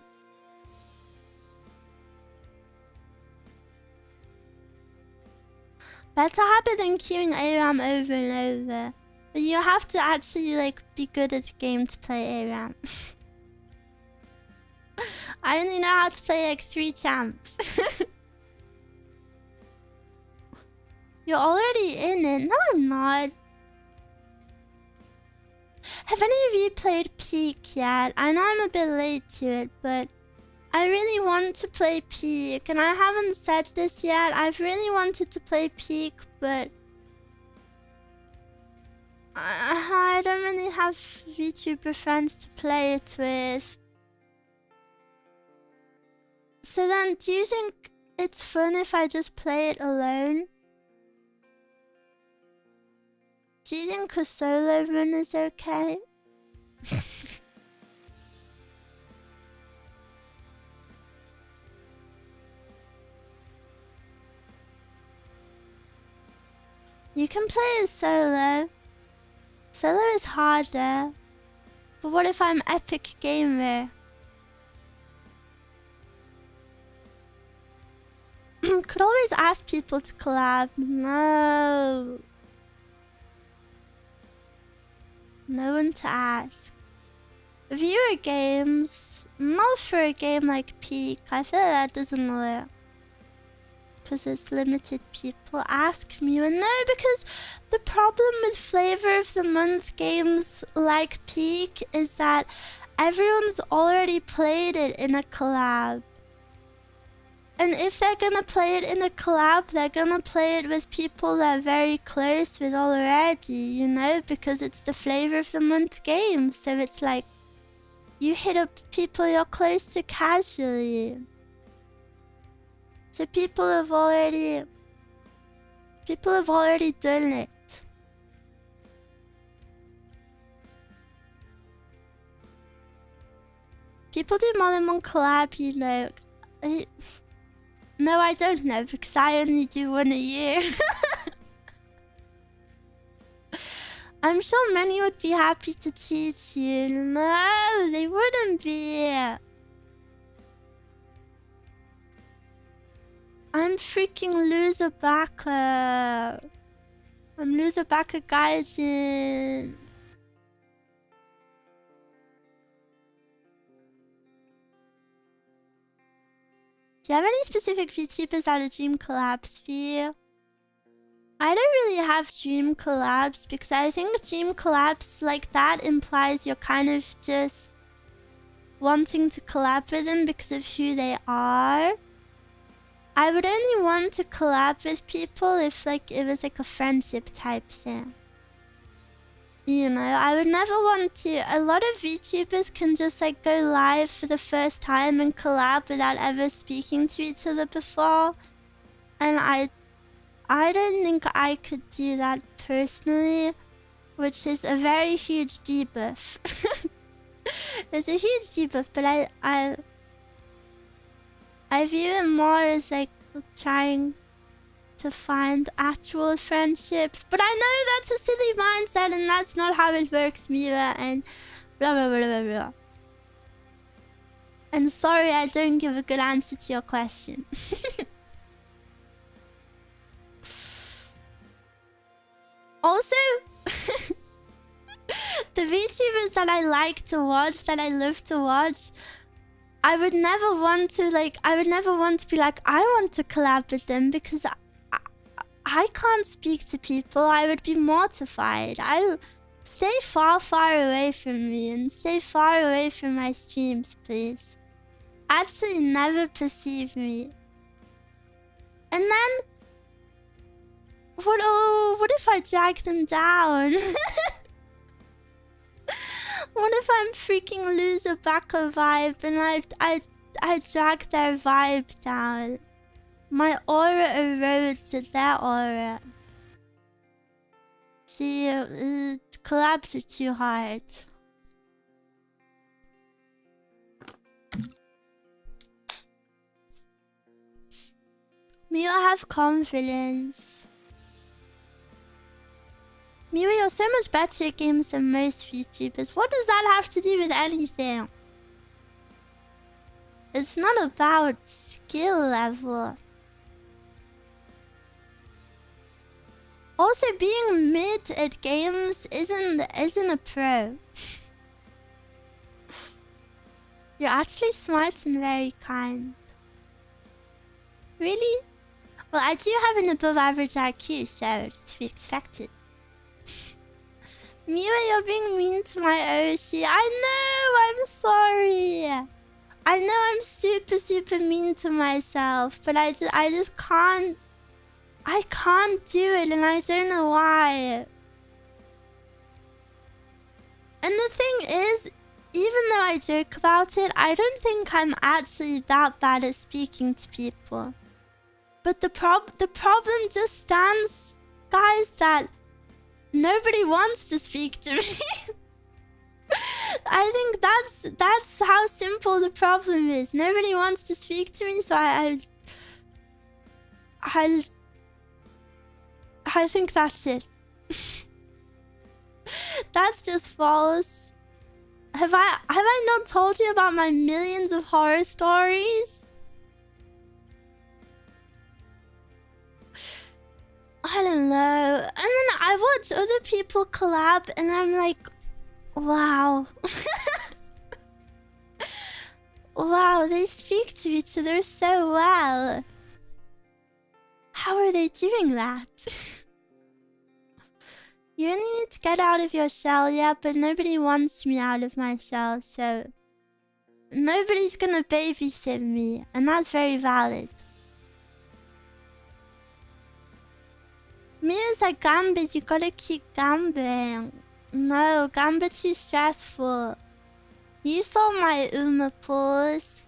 Better habit than queuing ARAM over and over. But you have to actually like be good at the game to play ARAM. I only know how to play like 3 champs. You're already in it. No, I'm not. Have any of you played Peak yet? I know I'm a bit late to it, but I really want to play Peak, and I haven't said this yet. I've really wanted to play Peak, but I don't really have VTuber friends to play it with. So then, do you think it's fun if I just play it alone? Do you think a solo run is okay? You can play as solo. Solo is harder. But what if I'm epic gamer? Could always ask people to collab. No. No one to ask. Viewer games. Not for a game like Peak. I feel that doesn't work. Because it's limited people. Ask me. And no, because the problem with Flavor of the Month games like Peak is that everyone's already played it in a collab. And if they're gonna play it in a collab, they're gonna play it with people they're very close with already, you know? Because it's the Flavor of the Month game. So it's like, you hit up people you're close to casually. So people have already done it. People do more than one collab, you know. No, I don't know, because I only do one a year. I'm sure many would be happy to teach you. No, they wouldn't be. I'm freaking loser backer. I'm loser backer Gaijin. Do you have any specific VTubers that are dream collabs for you? I don't really have dream collabs because I think dream collabs like that implies you're kind of just wanting to collab with them because of who they are. I would only want to collab with people if like it was like a friendship type thing. You know, I would never want to. A lot of VTubers can just like go live for the first time and collab without ever speaking to each other before. And I don't think I could do that personally, which is a very huge debuff. It's a huge debuff, but I view it more as like trying to find actual friendships. But I know that's a silly mindset and that's not how it works, Mira, and blah blah blah blah blah. And sorry I don't give a good answer to your question. Also, the VTubers that I like to watch, that I love to watch, I would never want to be like, I want to collab with them, because I can't speak to people. I would be mortified. I'll stay far, far away from me and stay far away from my streams, please. Actually, never perceive me. And then, what if I drag them down? What if I'm freaking loser backer vibe and I drag their vibe down? My aura erodes at their aura. See, collabs are too hard. Miwa, have confidence. Miwa, you're so much better at games than most VTubers. What does that have to do with anything? It's not about skill level. Also, being mid at games isn't a pro. You're actually smart and very kind. Really? Well, I do have an above average IQ, so it's to be expected. Miwa, you're being mean to my Oshi. I know, I'm sorry. I know I'm super, super mean to myself, but I just can't. I can't do it, and I don't know why. And the thing is, even though I joke about it, I don't think I'm actually that bad at speaking to people. But the problem just stands, guys, that nobody wants to speak to me. I think that's how simple the problem is. Nobody wants to speak to me, so I think that's it. That's just false. Have I not told you about my millions of horror stories? I don't know. And then I watch other people collab and I'm like, wow. Wow, they speak to each other so well. How are they doing that? You only need to get out of your shell, yeah, but nobody wants me out of my shell, so nobody's gonna babysit me, and that's very valid. Mia's like, Gambit, you gotta keep gambling. No, Gambit too stressful. You saw my Uma pulls.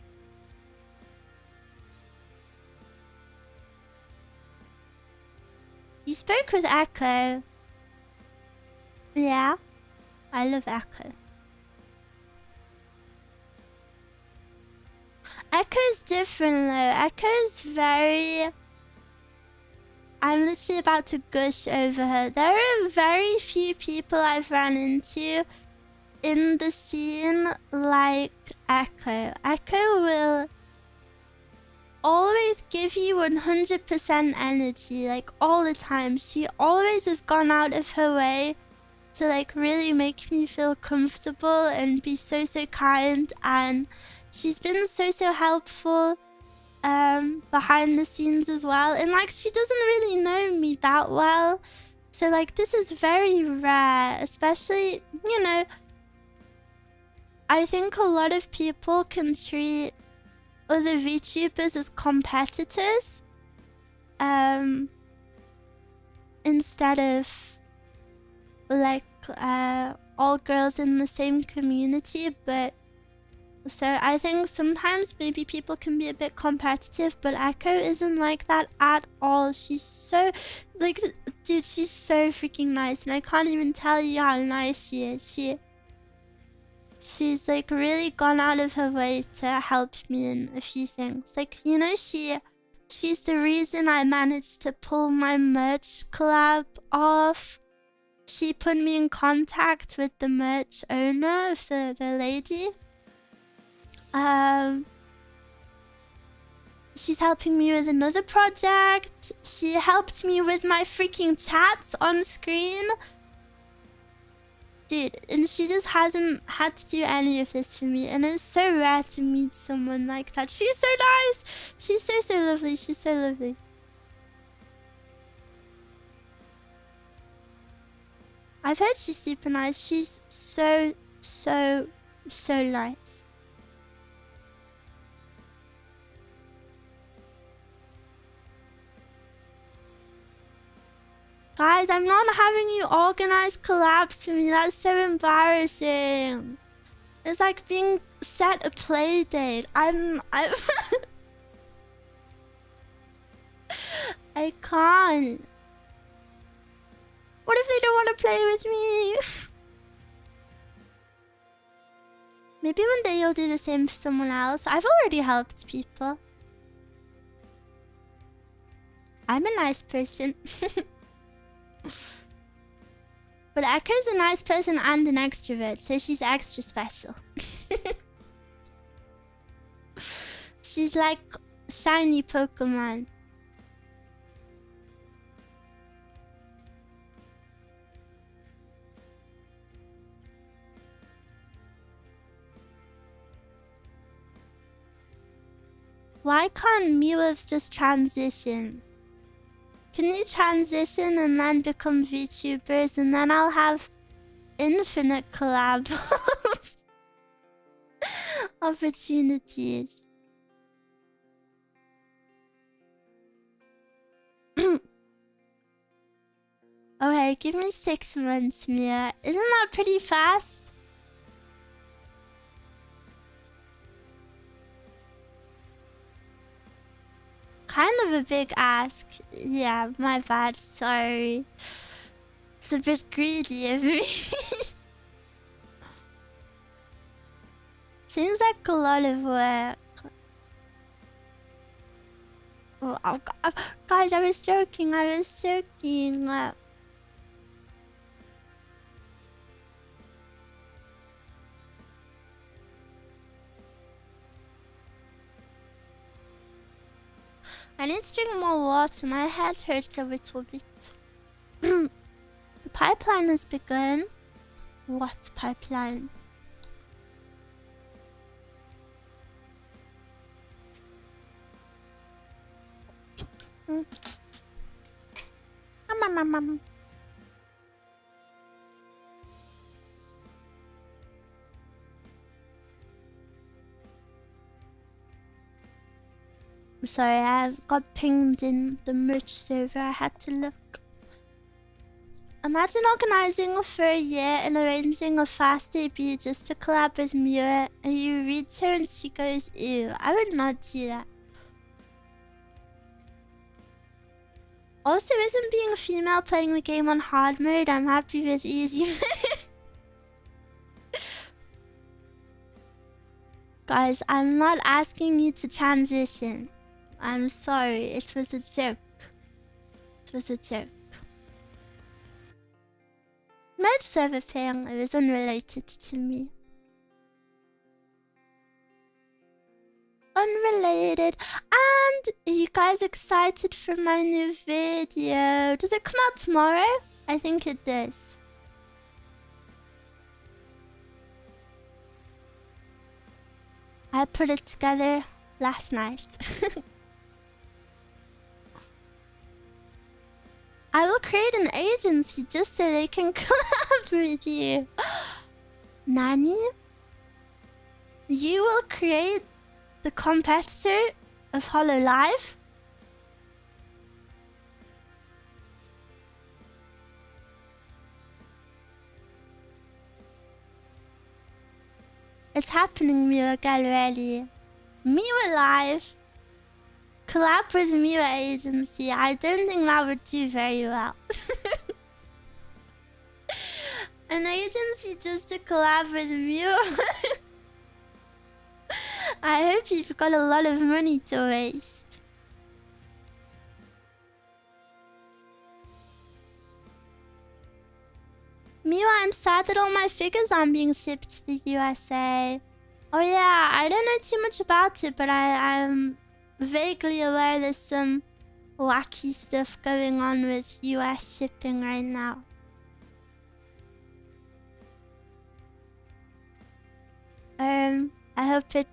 You spoke with Echo. Yeah, I love Echo. Echo's different though. Echo's very... I'm literally about to gush over her. There are very few people I've run into in the scene like Echo. Echo will always give you 100% energy, like all the time. She always has gone out of her way to like really make me feel comfortable and be so kind, and she's been so helpful behind the scenes as well. And like, she doesn't really know me that well, so like this is very rare, especially, you know, I think a lot of people can treat other VTubers as competitors instead of like all girls in the same community. But so I think sometimes maybe people can be a bit competitive, but Echo isn't like that at all. She's so, like, dude, she's so freaking nice, and I can't even tell you how nice she is. She's like really gone out of her way to help me in a few things. Like, you know, she's the reason I managed to pull my merch collab off. She put me in contact with the merch owner of the lady. She's helping me with another project. She helped me with my freaking chats on screen. Dude, and she just hasn't had to do any of this for me. And it's so rare to meet someone like that. She's so nice. She's so lovely. She's so lovely. I've heard she's super nice. She's so nice. Guys, I'm not having you organize collabs for me. That's so embarrassing. It's like being set a play date. I'm I can't. What if they don't want to play with me? Maybe one day you'll do the same for someone else. I've already helped people. I'm a nice person. But Echo's a nice person and an extrovert, so she's extra special. She's like shiny Pokemon. Why can't Miwavs just transition? Can you transition and then become VTubers, and then I'll have infinite collab opportunities? Okay, give me 6 months, Mia. Isn't that pretty fast? Kind of a big ask. Yeah, my bad, sorry. It's a bit greedy of me. Seems like a lot of work. Oh, guys, I was joking. I need to drink more water. My head hurts a little bit. The pipeline has begun. What pipeline? I'm sorry, I got pinged in the merch server. I had to look. Imagine organizing for a year and arranging a fast debut just to collab with Mira, and you read her and she goes, ew. I would not do that. Also, isn't being a female playing the game on hard mode? I'm happy with easy mode. Guys, I'm not asking you to transition. I'm sorry, it was a joke. It was a joke. Merge server ping, it was unrelated to me. Unrelated. And are you guys excited for my new video? Does it come out tomorrow? I think it does. I put it together last night. I will create an agency just so they can collab with you. Nani? You will create the competitor of HoloLive? It's happening, Miwa already. Miwa Live. Collab with Miwa Agency. I don't think that would do very well. An agency just to collab with Miwa. I hope you've got a lot of money to waste. Miwa, I'm sad that all my figures aren't being shipped to the USA. Oh yeah, I don't know too much about it, but I'm vaguely aware there's some wacky stuff going on with US shipping right now. I hope it...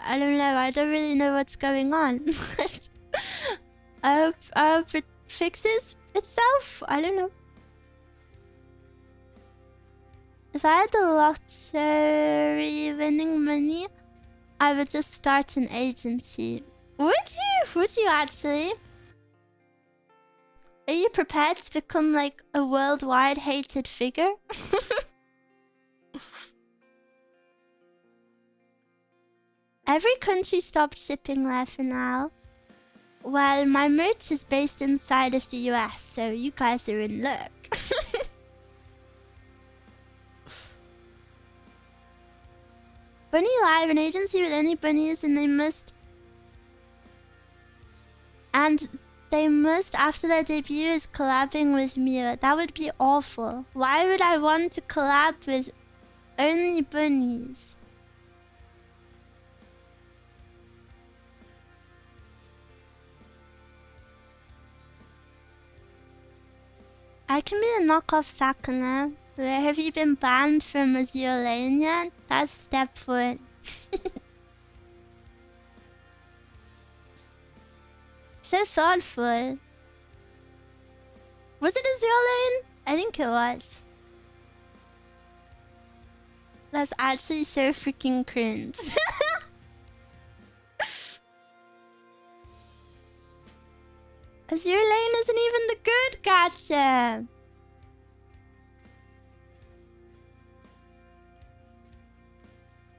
I don't know, I don't really know what's going on. I hope it fixes itself. I don't know. If I had the lottery winning money, I would just start an agency. Would you? Would you actually? Are you prepared to become like a worldwide hated figure? Every country stopped shipping there for now. Well, my merch is based inside of the US, so you guys are in luck. Bunny Live, an agency with only bunnies, and they must, after their debut, is collabing with Mira. That would be awful. Why would I want to collab with only bunnies? I can be a knockoff Sakuna. Where have you been banned from Azure Lane yet? That's step 1. So thoughtful. Was it Azure Lane? I think it was. That's actually so freaking cringe. Azure Lane isn't even the good gacha.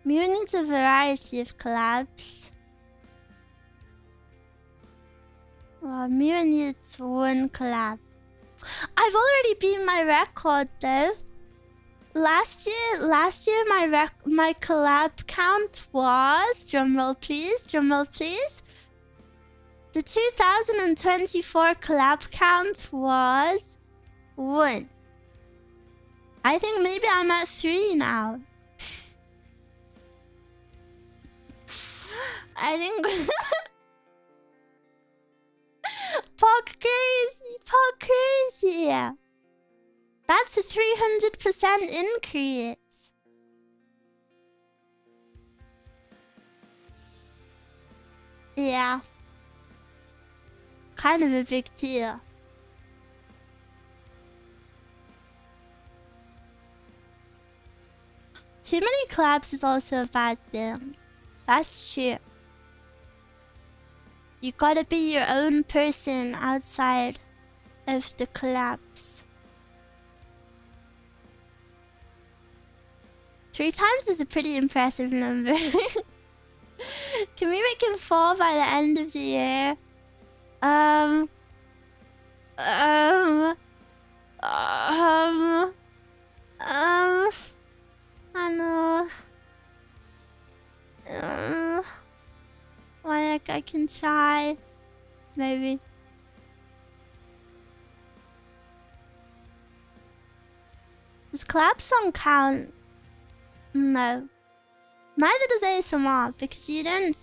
Mira needs a variety of collabs. Well, Mira needs one collab. I've already beat my record though. Last year my collab count was, drumroll please, the 2024 collab count was 1. I think maybe I'm at 3 now. I think... Pog crazy! That's a 300% increase. Yeah. Kind of a big deal. Too many collabs is also a bad thing. That's true. You gotta be your own person outside of the collabs. 3 times is a pretty impressive number. Can we make it 4 by the end of the year? I know. Like I can try, maybe. Does collab song count? No. Neither does ASMR, because you don't...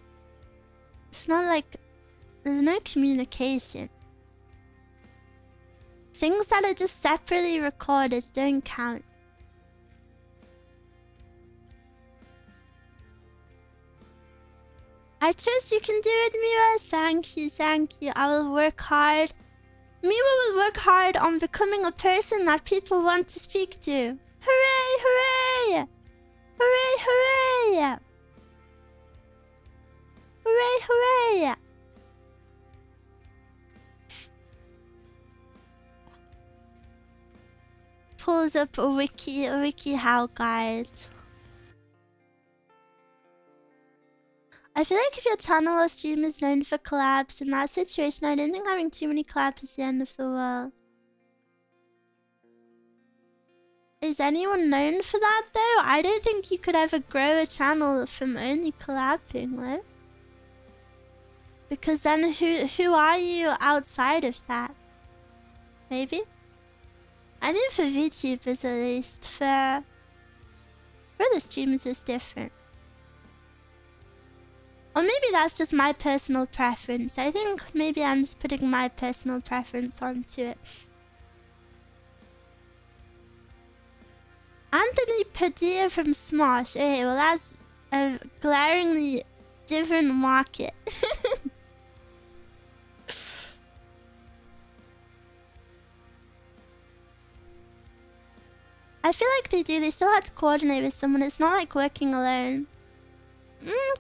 It's not like... There's no communication. Things that are just separately recorded don't count. I trust you can do it, Mira. Thank you. I will work hard. Mira will work hard on becoming a person that people want to speak to. Hooray! Hooray! Pulls up a wiki how guide. I feel like if your channel or stream is known for collabs, in that situation, I don't think having too many collabs is the end of the world. Is anyone known for that, though? I don't think you could ever grow a channel from only collabing, though. Because then who are you outside of that? Maybe? I think for VTubers, at least. For the streamers, it's different. Or maybe that's just my personal preference. I think maybe I'm just putting my personal preference onto it. Anthony Padilla from Smosh. Okay, well that's a glaringly different market. I feel like they still have to coordinate with someone. It's not like working alone.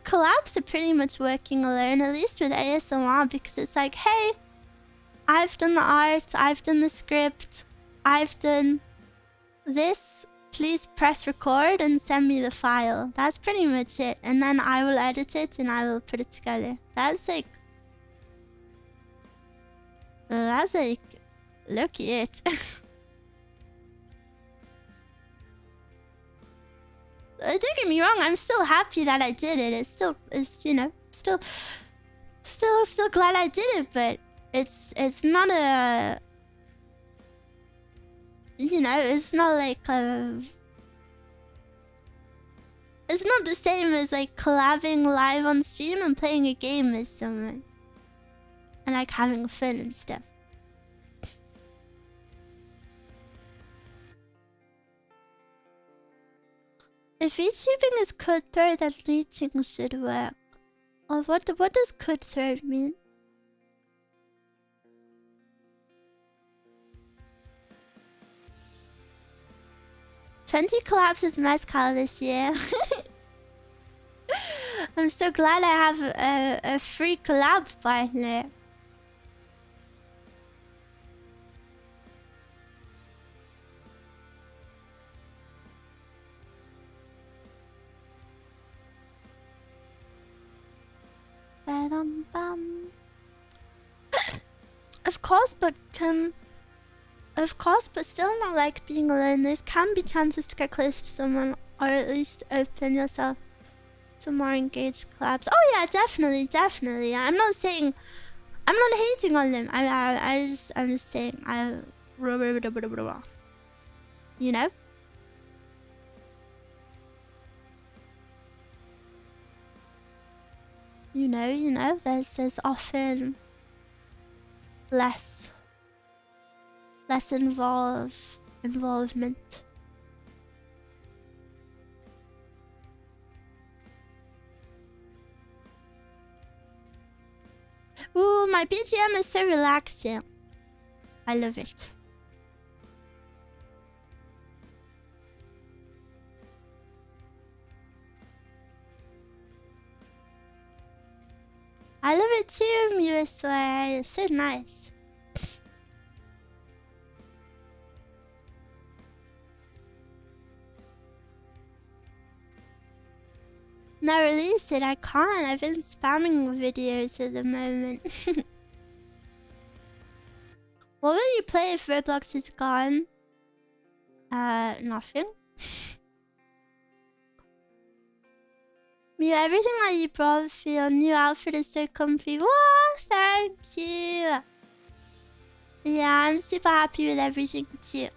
Collabs are pretty much working alone, at least with ASMR, because it's like, hey, I've done the art, I've done the script, I've done this. Please press record and send me the file. That's pretty much it. And then I will edit it and I will put it together. That's like... look at it. Don't get me wrong, I'm still happy that I did it. It's you know, still glad I did it, but it's not a... You know, it's not like a... It's not the same as like collabing live on stream and playing a game with someone. And like having fun and stuff. If VTubing is cutthroat, then leeching should work. Or what does cutthroat mean? "20 collabs with Mezcal this year." I'm so glad I have a free collab partner. Of course, but still not like being alone. There can be chances to get close to someone, or at least open yourself to more engaged collabs. Oh yeah, definitely. I'm not saying, I'm not hating on them. I'm just saying, you know? You know, there's often less involvement. Ooh, my BGM is so relaxing. I love it. I love it too, Musway. It's so nice. Now release it, I can't. I've been spamming videos at the moment. What will you play if Roblox is gone? Nothing. Mew, everything that you brought for your new outfit is so comfy. Whoa, thank you. Yeah, I'm super happy with everything too.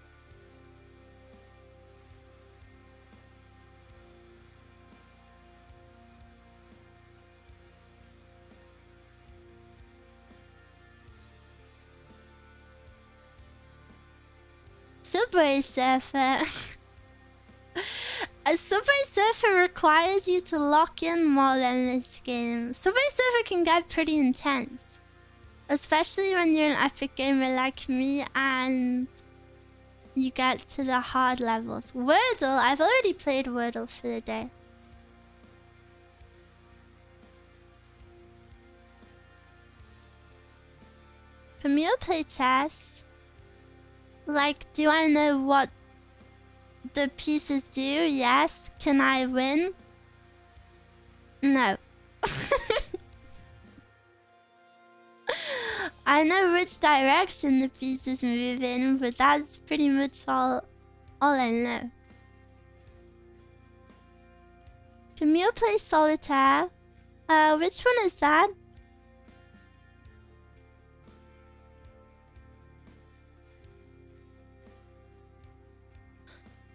Subway Surfer. A Subway Surfer requires you to lock in more than this game. Subway Surfer can get pretty intense. Especially when you're an epic gamer like me and you get to the hard levels. Wordle, I've already played Wordle for the day. Camille play chess? Like, do I know what the pieces do? Yes. Can I win? No. I know which direction the pieces move in, but that's pretty much all I know. Camille plays solitaire. Which one is that?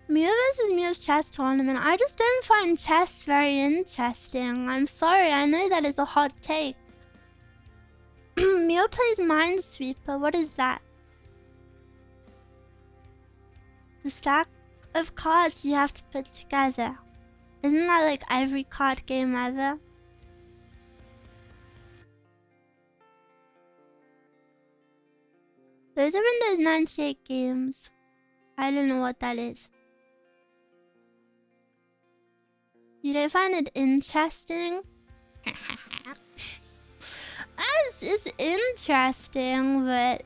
Mew vs. Mew's chess tournament. I just don't find chess very interesting. I'm sorry, I know that is a hot take. Mew plays Minesweeper. What is that? The stack of cards you have to put together. Isn't that like every card game ever? Those are Windows 98 games. I don't know what that is. You don't find it interesting? It's interesting, but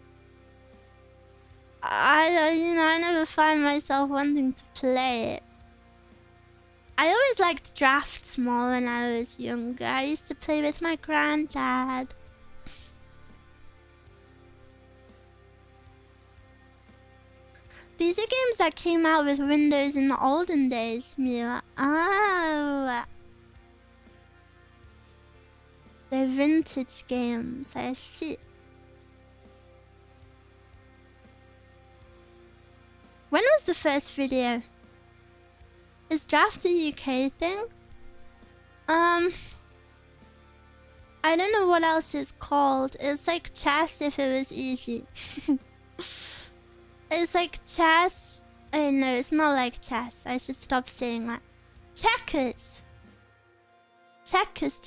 I never find myself wanting to play it. I always liked drafts more when I was younger. I used to play with my granddad. These are games that came out with Windows in the olden days, Mira. Oh. They're vintage games, I see. When was the first video? Is draft a UK thing? I don't know what else it's called. It's like chess if it was easy. It's like chess. Oh no, it's not like chess. I should stop saying that. Checkers. Checkers.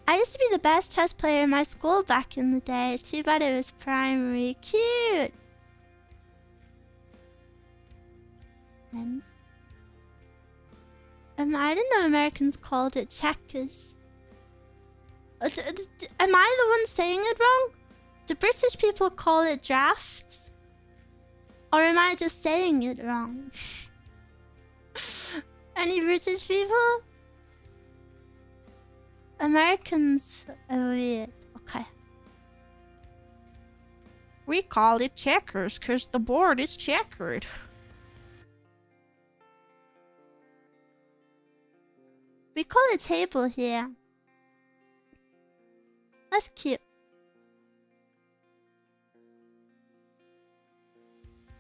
I used to be the best chess player in my school back in the day. Too bad it was primary. Cute. I didn't know Americans called it checkers. Am I the one saying it wrong? Do British people call it drafts? Or am I just saying it wrong? Any British people? Americans are weird. Okay. We call it checkers because the board is checkered. We call it table here. That's cute.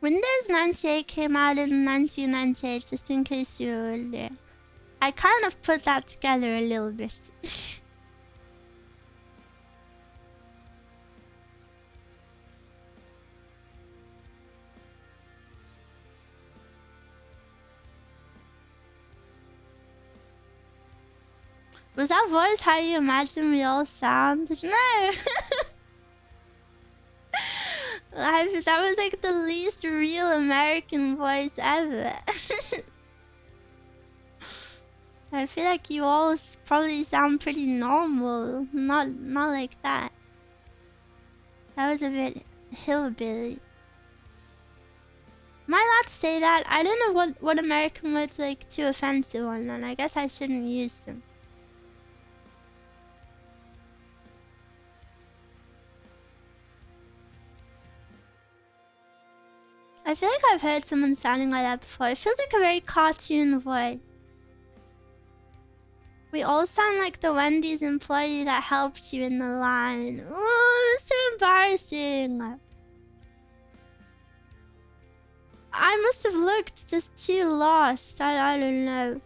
Windows 98 came out in 1998, just in case you were wondering. I kind of put that together a little bit. Was that voice how you imagine we all sound? No! That was like the least real American voice ever. I feel like you all probably sound pretty normal. Not like that. That was a bit hillbilly. Am I allowed to say that? I don't know what American words are like too offensive on, and I guess I shouldn't use them. I feel like I've heard someone sounding like that before. It feels like a very cartoon voice. We all sound like the Wendy's employee that helps you in the line. Oh, it's so embarrassing. I must have looked just too lost. I don't know.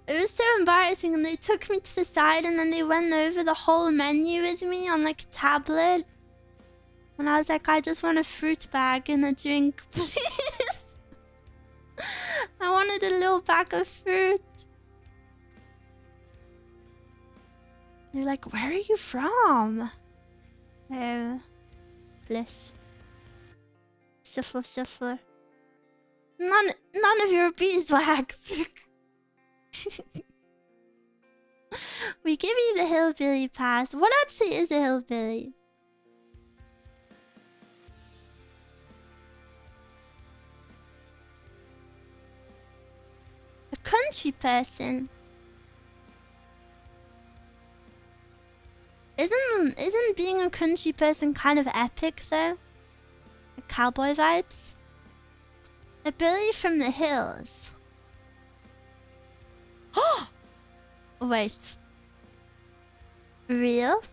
It was so embarrassing, and they took me to the side and then they went over the whole menu with me on like a tablet. And I was like, I just want a fruit bag and a drink, please. I wanted a little bag of fruit. They're like, where are you from? Oh, blish. Shuffle. None of your beeswax. We give you the hillbilly pass. What actually is a hillbilly? A country person. Isn't being a country person kind of epic though? Like cowboy vibes? A Billy from the hills. Oh! Wait. Real?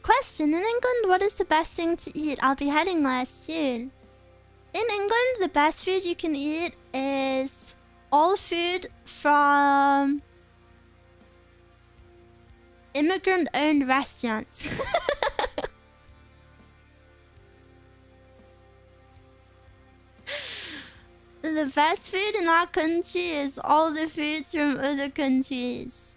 Question: in England, what is the best thing to eat? I'll be heading there soon. In England, the best food you can eat is all food from immigrant-owned restaurants. The best food in our country is all the foods from other countries.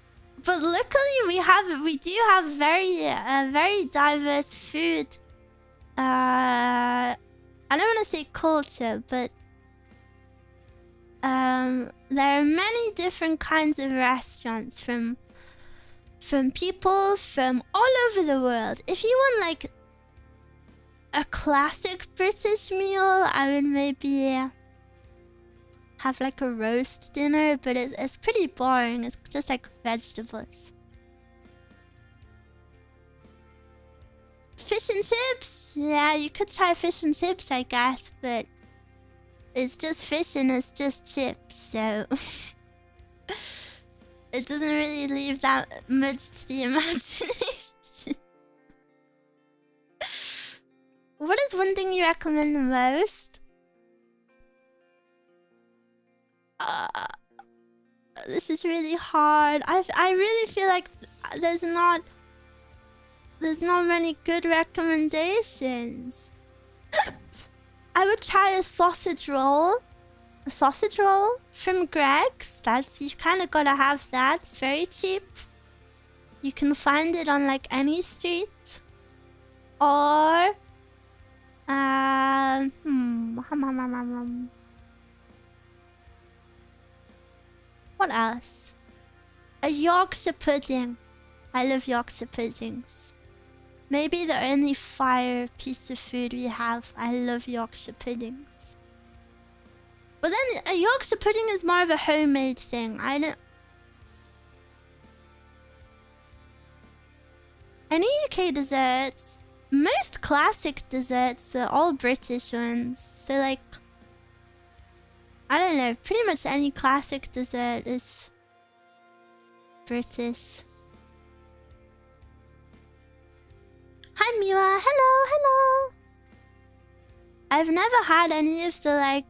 But luckily, we do have very diverse food. I don't want to say culture, but there are many different kinds of restaurants from people from all over the world. If you want like a classic British meal, I would maybe have like a roast dinner, but it's pretty boring. It's just like vegetables. Fish and chips? Yeah, you could try fish and chips, I guess, but it's just fish and it's just chips, so it doesn't really leave that much to the imagination. What is one thing you recommend the most? This is really hard. I really feel like there's not many good recommendations. I would try a sausage roll. A sausage roll from Greg's. You kind of gotta have that. It's very cheap. You can find it on like any street. Or what else? A Yorkshire pudding. I love Yorkshire puddings. Maybe the only fire piece of food we have. I love Yorkshire puddings. But then a Yorkshire pudding is more of a homemade thing. Any UK desserts, most classic desserts are all British ones. So like, I don't know, pretty much any classic dessert is British. Hi Miwa, hello. I've never had any of the like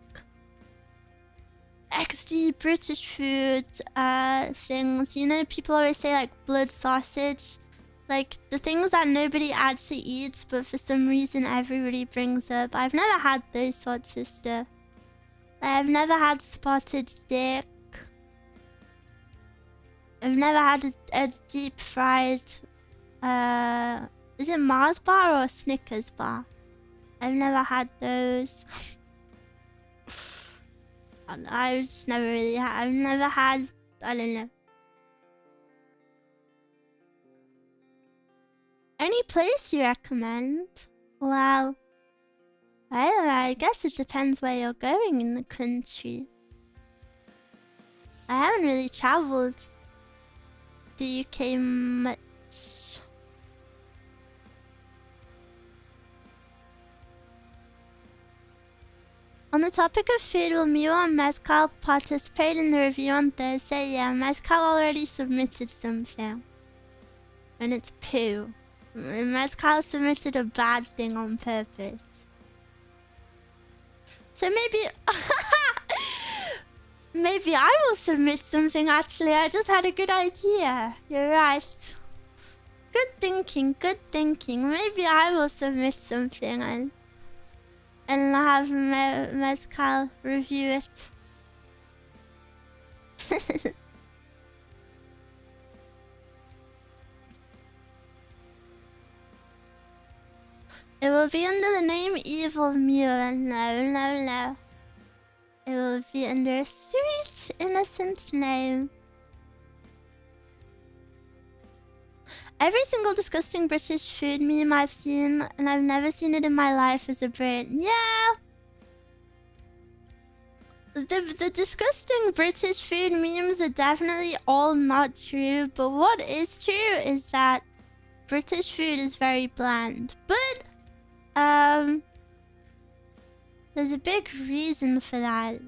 XD British food things. You know, people always say like blood sausage. Like the things that nobody actually eats, but for some reason everybody brings up. I've never had those sorts of stuff. I've never had spotted dick. I've never had a deep fried is it Mars bar or Snickers bar? I've never had those. I've just never really had. I've never had. I don't know. Any place you recommend? Well, I don't know. I guess it depends where you're going in the country. I haven't really traveled the UK much. On the topic of food, will Miwa and Mezcal participate in the review on Thursday? Yeah, Mezcal already submitted something. And it's poo. Mezcal submitted a bad thing on purpose. So maybe... maybe I will submit something actually. I just had a good idea. You're right. Good thinking, good thinking. Maybe I will submit something and have Mezcal review it. It will be under the name Evil Mule. No. It will be under a sweet, innocent name. Every single disgusting British food meme I've seen, and I've never seen it in my life, is a Brit. Yeah! The disgusting British food memes are definitely all not true, but what is true is that British food is very bland. But, there's a big reason for that.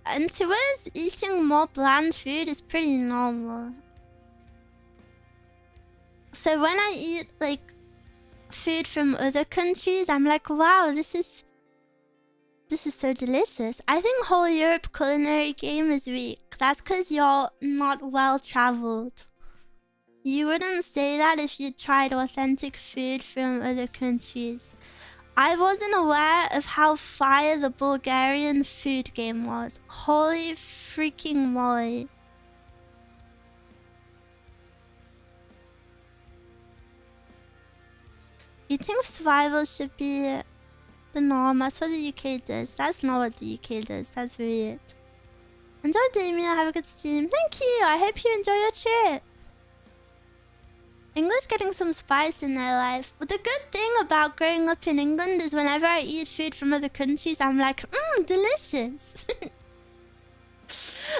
And to us, eating more bland food is pretty normal. So when I eat, like, food from other countries, I'm like, wow, this is so delicious. I think whole Europe culinary game is weak. That's because you're not well traveled. You wouldn't say that if you tried authentic food from other countries. I wasn't aware of how fire the Bulgarian food game was. Holy freaking moly. Eating survival should be the norm. That's what the UK does. That's not what the UK does. That's weird. Enjoy, Damien. Have a good stream. Thank you. I hope you enjoy your trip. English getting some spice in their life. But the good thing about growing up in England is whenever I eat food from other countries, I'm like, delicious.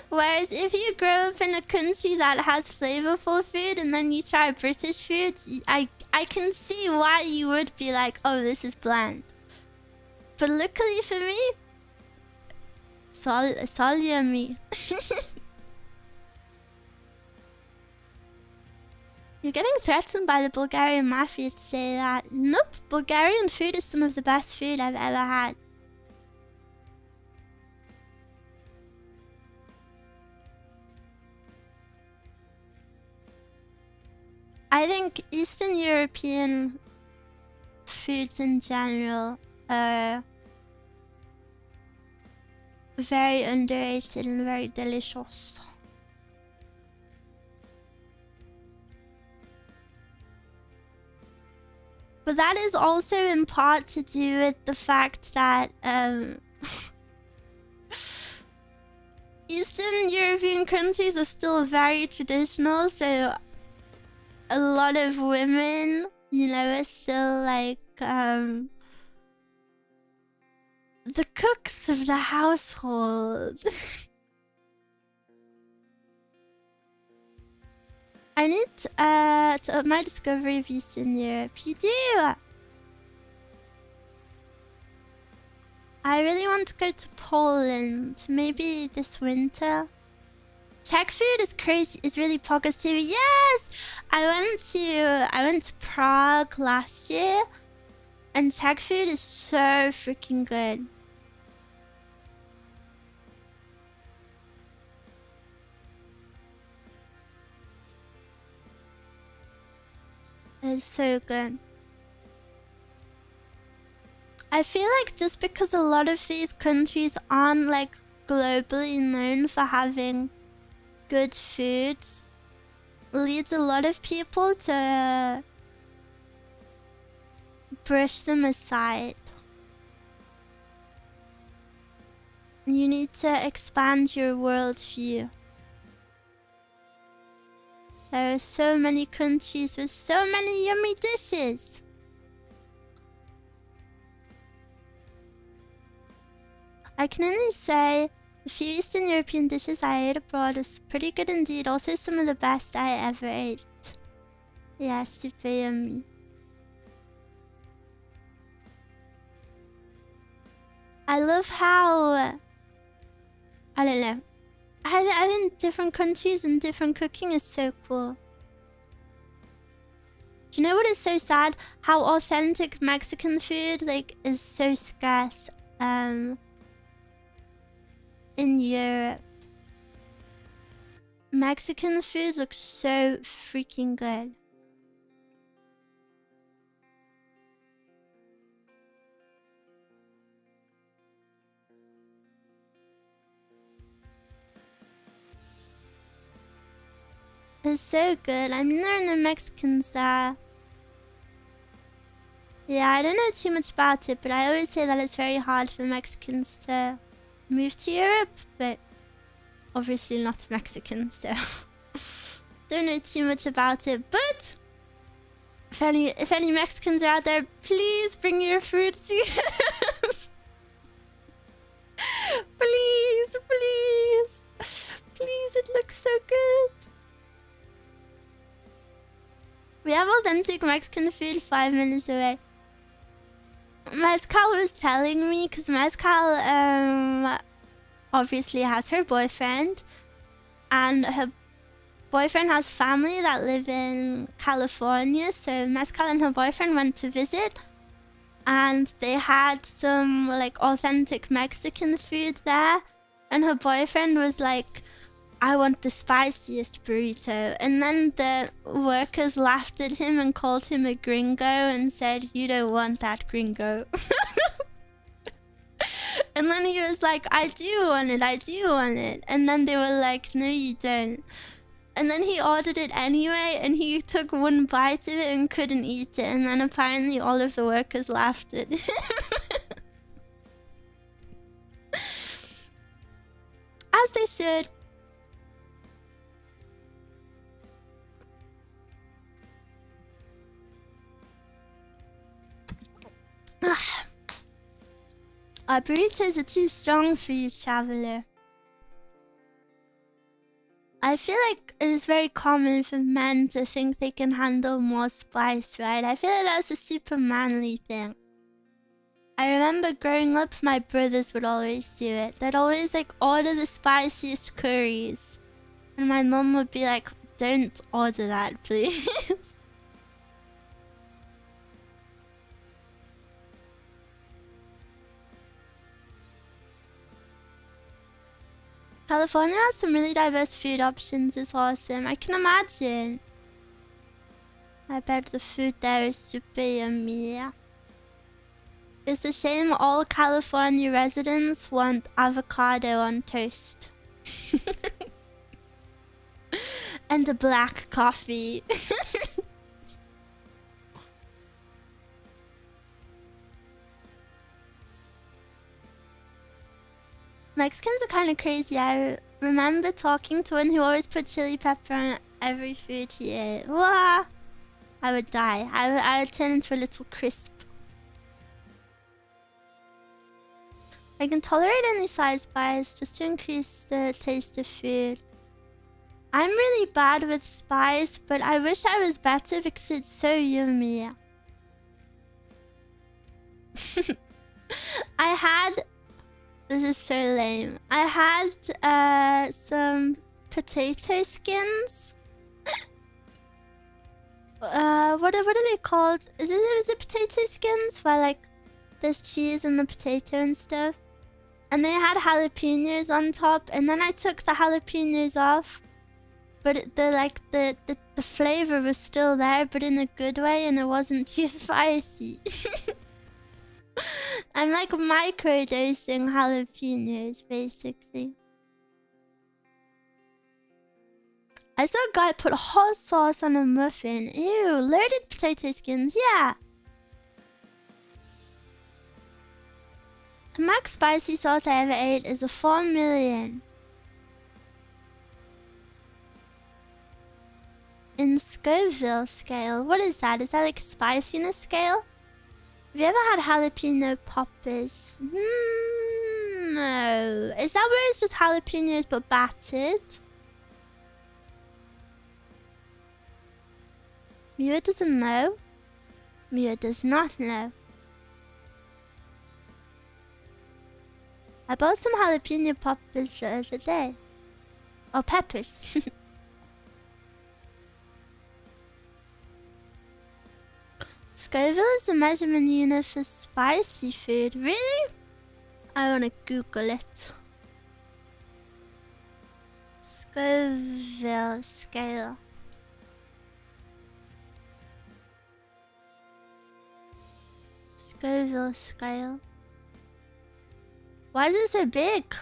Whereas if you grow up in a country that has flavorful food and then you try British food, I can see why you would be like, oh, this is bland. But luckily for me, it's all yummy. You're getting threatened by the Bulgarian mafia to say that. Nope, Bulgarian food is some of the best food I've ever had. I think Eastern European foods in general are very underrated and very delicious. But that is also in part to do with the fact that Eastern European countries are still very traditional, so a lot of women, you know, are still like the cooks of the household. I need to up my discovery of Eastern Europe. You do! I really want to go to Poland, maybe this winter. Czech food is crazy. It's really poggers too. Yes, I went to Prague last year, and Czech food is so freaking good. It's so good. I feel like just because a lot of these countries aren't like globally known for having good food, leads a lot of people to brush them aside. You need to expand your worldview. There are so many countries with so many yummy dishes. I can only say the few Eastern European dishes I ate abroad was pretty good indeed. Also some of the best I ever ate. Yeah, super yummy. I love how... I don't know. I think different countries and different cooking is so cool. Do you know what is so sad? How authentic Mexican food like is so scarce in Europe. Mexican food looks so freaking good. It's so good. I mean, there are no Mexicans there. Yeah, I don't know too much about it, but I always say that it's very hard for Mexicans to move to Europe, but obviously not Mexican, so don't know too much about it. But if any Mexicans are out there, please bring your food to Europe. Please, please, please, it looks so good. We have authentic Mexican food 5 minutes away. Mezcal was telling me, because Mezcal obviously has her boyfriend, and her boyfriend has family that live in California, so Mezcal and her boyfriend went to visit, and they had some like authentic Mexican food there, and her boyfriend was like, I want the spiciest burrito. And then the workers laughed at him and called him a gringo and said, you don't want that, gringo. And then he was like, I do want it, I do want it. And then they were like, no, you don't. And then he ordered it anyway, and he took one bite of it and couldn't eat it. And then apparently all of the workers laughed at him. As they should. Our burritos are too strong for you, traveler. I feel like it is very common for men to think they can handle more spice, right? I feel like that's a super manly thing. I remember growing up, my brothers would always do it. They'd always like order the spiciest curries. And my mum would be like, don't order that, please. California has some really diverse food options. It's awesome. I can imagine. I bet the food there is super yummy. It's a shame all California residents want avocado on toast. And a black coffee. Mexicans are kind of crazy. I remember talking to one who always put chili pepper on every food he ate. Wah! I would die. I would turn into a little crisp. I can tolerate any size spice just to increase the taste of food. I'm really bad with spice, but I wish I was better because it's so yummy. I had... This is so lame. I had some potato skins. What are they called? Is it potato skins where like there's cheese and the potato and stuff? And they had jalapenos on top, and then I took the jalapenos off, but the flavor was still there, but in a good way, and it wasn't too spicy. I'm like microdosing jalapenos, basically. I saw a guy put hot sauce on a muffin. Ew, loaded potato skins, yeah. The max spicy sauce I ever ate is a 4 million. In Scoville scale. What is that? Is that like a spiciness scale? Have you ever had jalapeno poppers? No. Is that where it's just jalapenos but battered? Mia doesn't know. Mia does not know. I bought some jalapeno poppers the other day. Oh, peppers. Scoville is the measurement unit for spicy food. Really? I wanna Google it. Scoville scale. Scoville scale. Why is it so big?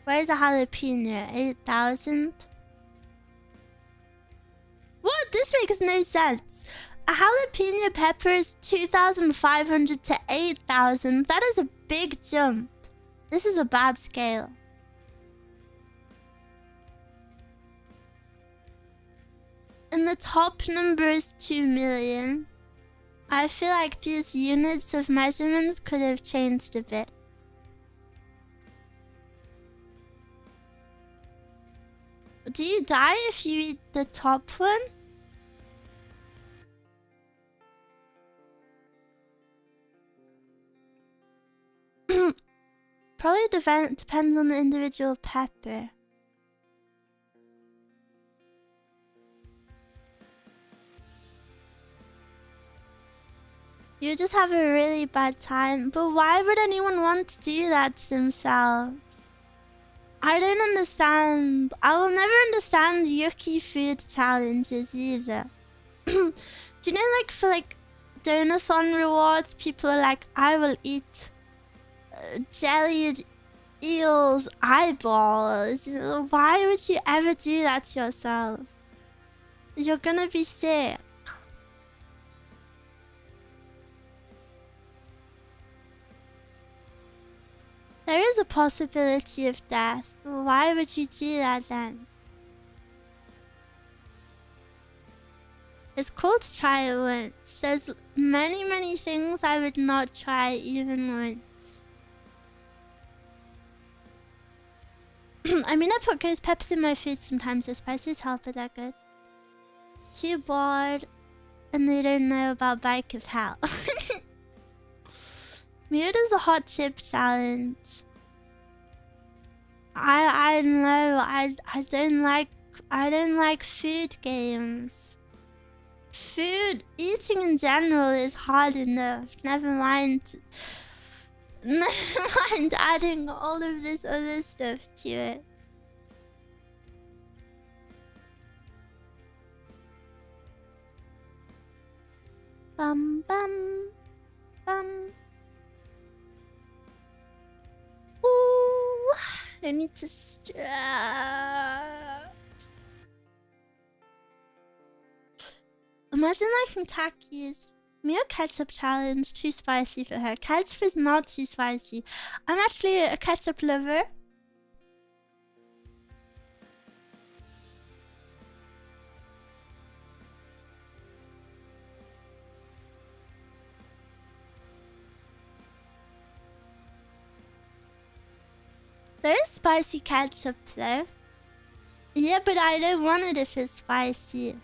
Where's a jalapeno? 8,000? What? This makes no sense. A jalapeno pepper is 2,500 to 8,000. That is a big jump. This is a bad scale. And the top number is 2 million. I feel like these units of measurements could have changed a bit. Do you die if you eat the top one? probably depends on the individual pepper. You just have a really bad time. But why would anyone want to do that to themselves? I don't understand. I will never understand yucky food challenges either. Do you know, like, for, like, donathon rewards, people are like, I will eat jellied eel's eyeballs. Why would you ever do that to yourself? You're gonna be sick. There is a possibility of death. Why would you do that then? It's cool to try it once. There's many things I would not try even once. I mean, I put ghost peppers in my food sometimes. The spices help, but they're good. Too bored, and they don't know about Bike of Hell. Mia does the hot chip challenge. I know. I don't like food games. Eating in general is hard enough. Never mind adding all of this other stuff to it. Bum bum bum. Ooh, I need to stretch. Imagine liking Takis. Meal ketchup challenge, too spicy for her. Ketchup is not too spicy. I'm actually a ketchup lover. There is spicy ketchup though. Yeah, but I don't want it if it's spicy.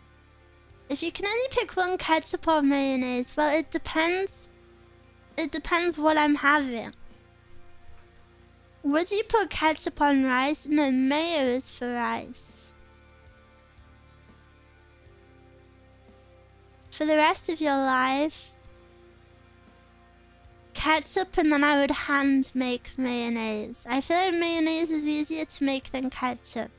If you can only pick one, ketchup or mayonnaise, well, it depends. It depends what I'm having. Would you put ketchup on rice? No, mayo is for rice. For the rest of your life, ketchup, and then I would hand make mayonnaise. I feel like mayonnaise is easier to make than ketchup.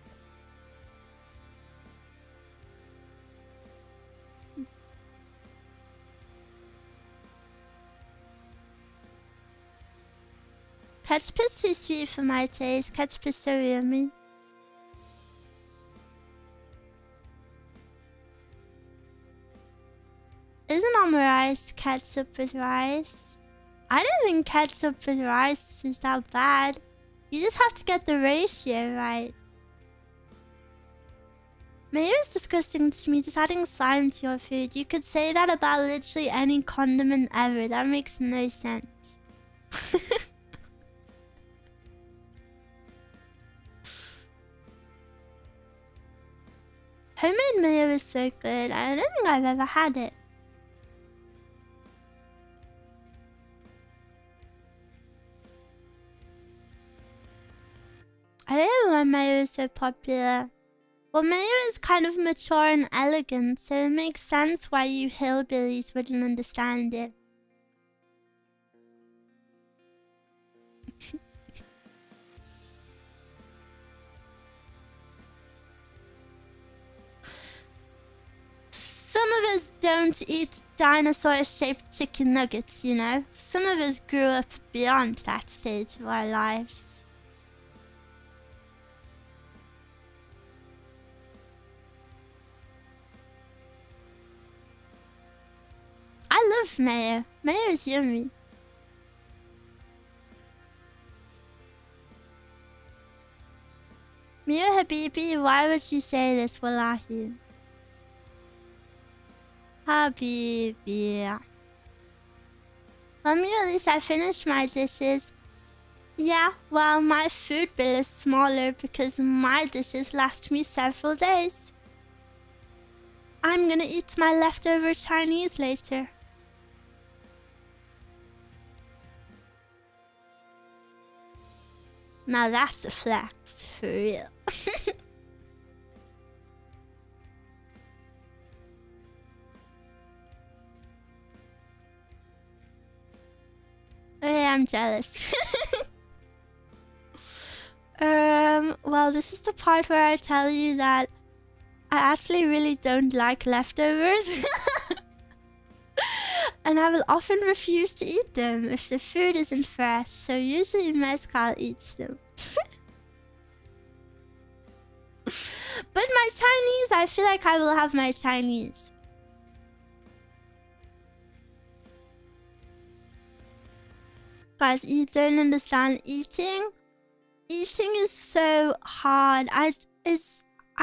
Ketchup is too sweet for my taste. Ketchup is so yummy. Isn't omurice ketchup with rice? I don't think ketchup with rice is that bad. You just have to get the ratio right. Mayo is disgusting to me, just adding slime to your food. You could say that about literally any condiment ever. That makes no sense. Homemade mayo is so good. I don't think I've ever had it. I don't know why mayo is so popular. Well, mayo is kind of mature and elegant, so it makes sense why you hillbillies wouldn't understand it. Some of us don't eat dinosaur-shaped chicken nuggets, you know? Some of us grew up beyond that stage of our lives. I love mayo. Mayo is yummy. Mio Habibi, why would you say this, Wallahi? Habibi. Well, me, at least I finished my dishes. Yeah, well, my food bill is smaller because my dishes last me several days. I'm gonna eat my leftover Chinese later. Now that's a flex, for real. Oh yeah, I'm jealous. Well, this is the part where I tell you that I actually really don't like leftovers. And I will often refuse to eat them if the food isn't fresh, so usually Mezcal eats them. But my Chinese, I feel like I will have my Chinese. Guys, you don't understand eating. Eating is so hard. I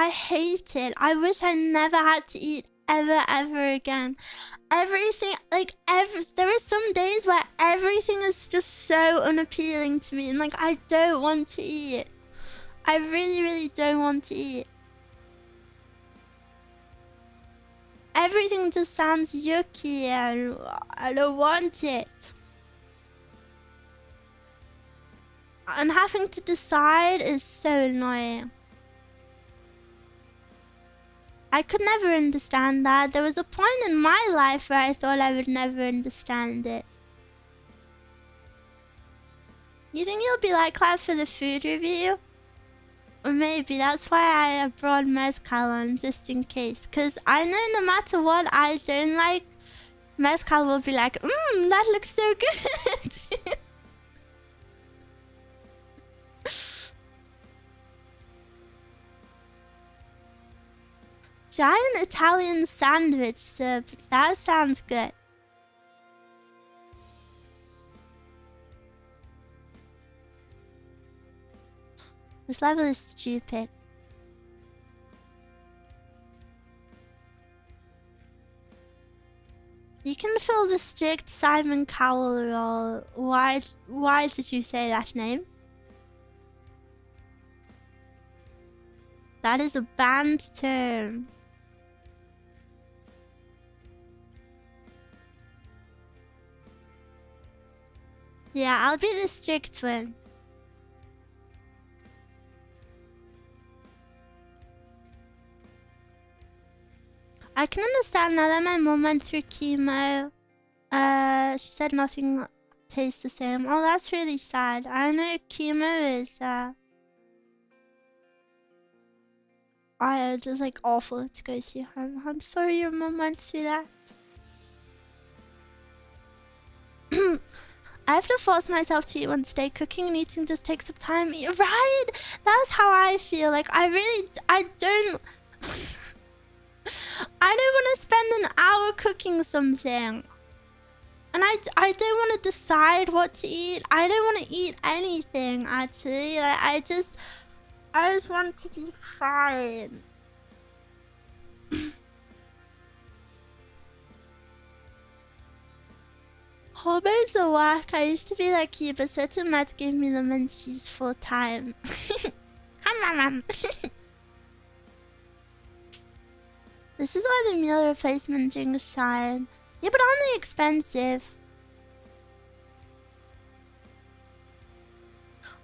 hate it. I wish I never had to eat ever again. Everything, like, there are some days where everything is just so unappealing to me, and like I don't want to eat. I really don't want to eat. Everything just sounds yucky and I don't want it. And having to decide is so annoying. I could never understand that. There was a point in my life where I thought I would never understand it. You think you'll be like that for the food review? Or maybe that's why I brought Mezcal on, just in case. Because I know no matter what I don't like, Mezcal will be like, that looks so good. Giant Italian sandwich sub. That sounds good. This level is stupid. You can fill the strict Simon Cowell role. Why did you say that name? That is a banned term. Yeah, I'll be the strict one. I can understand now that my mom went through chemo. She said nothing tastes the same. Oh, that's really sad. I know chemo is just like awful to go through. I'm sorry your mom went through that. I have to force myself to eat once a day. Cooking and eating just takes up time. Right? That's how I feel. Like, I don't... I don't want to spend an hour cooking something. And I don't want to decide what to eat. I don't want to eat anything, actually. Like, I just want to be fine. Hormones are whack. I used to be like you, but certain meds gave me the munchies full time. This is why the meal replacement drinks shine. Yeah, but aren't they expensive?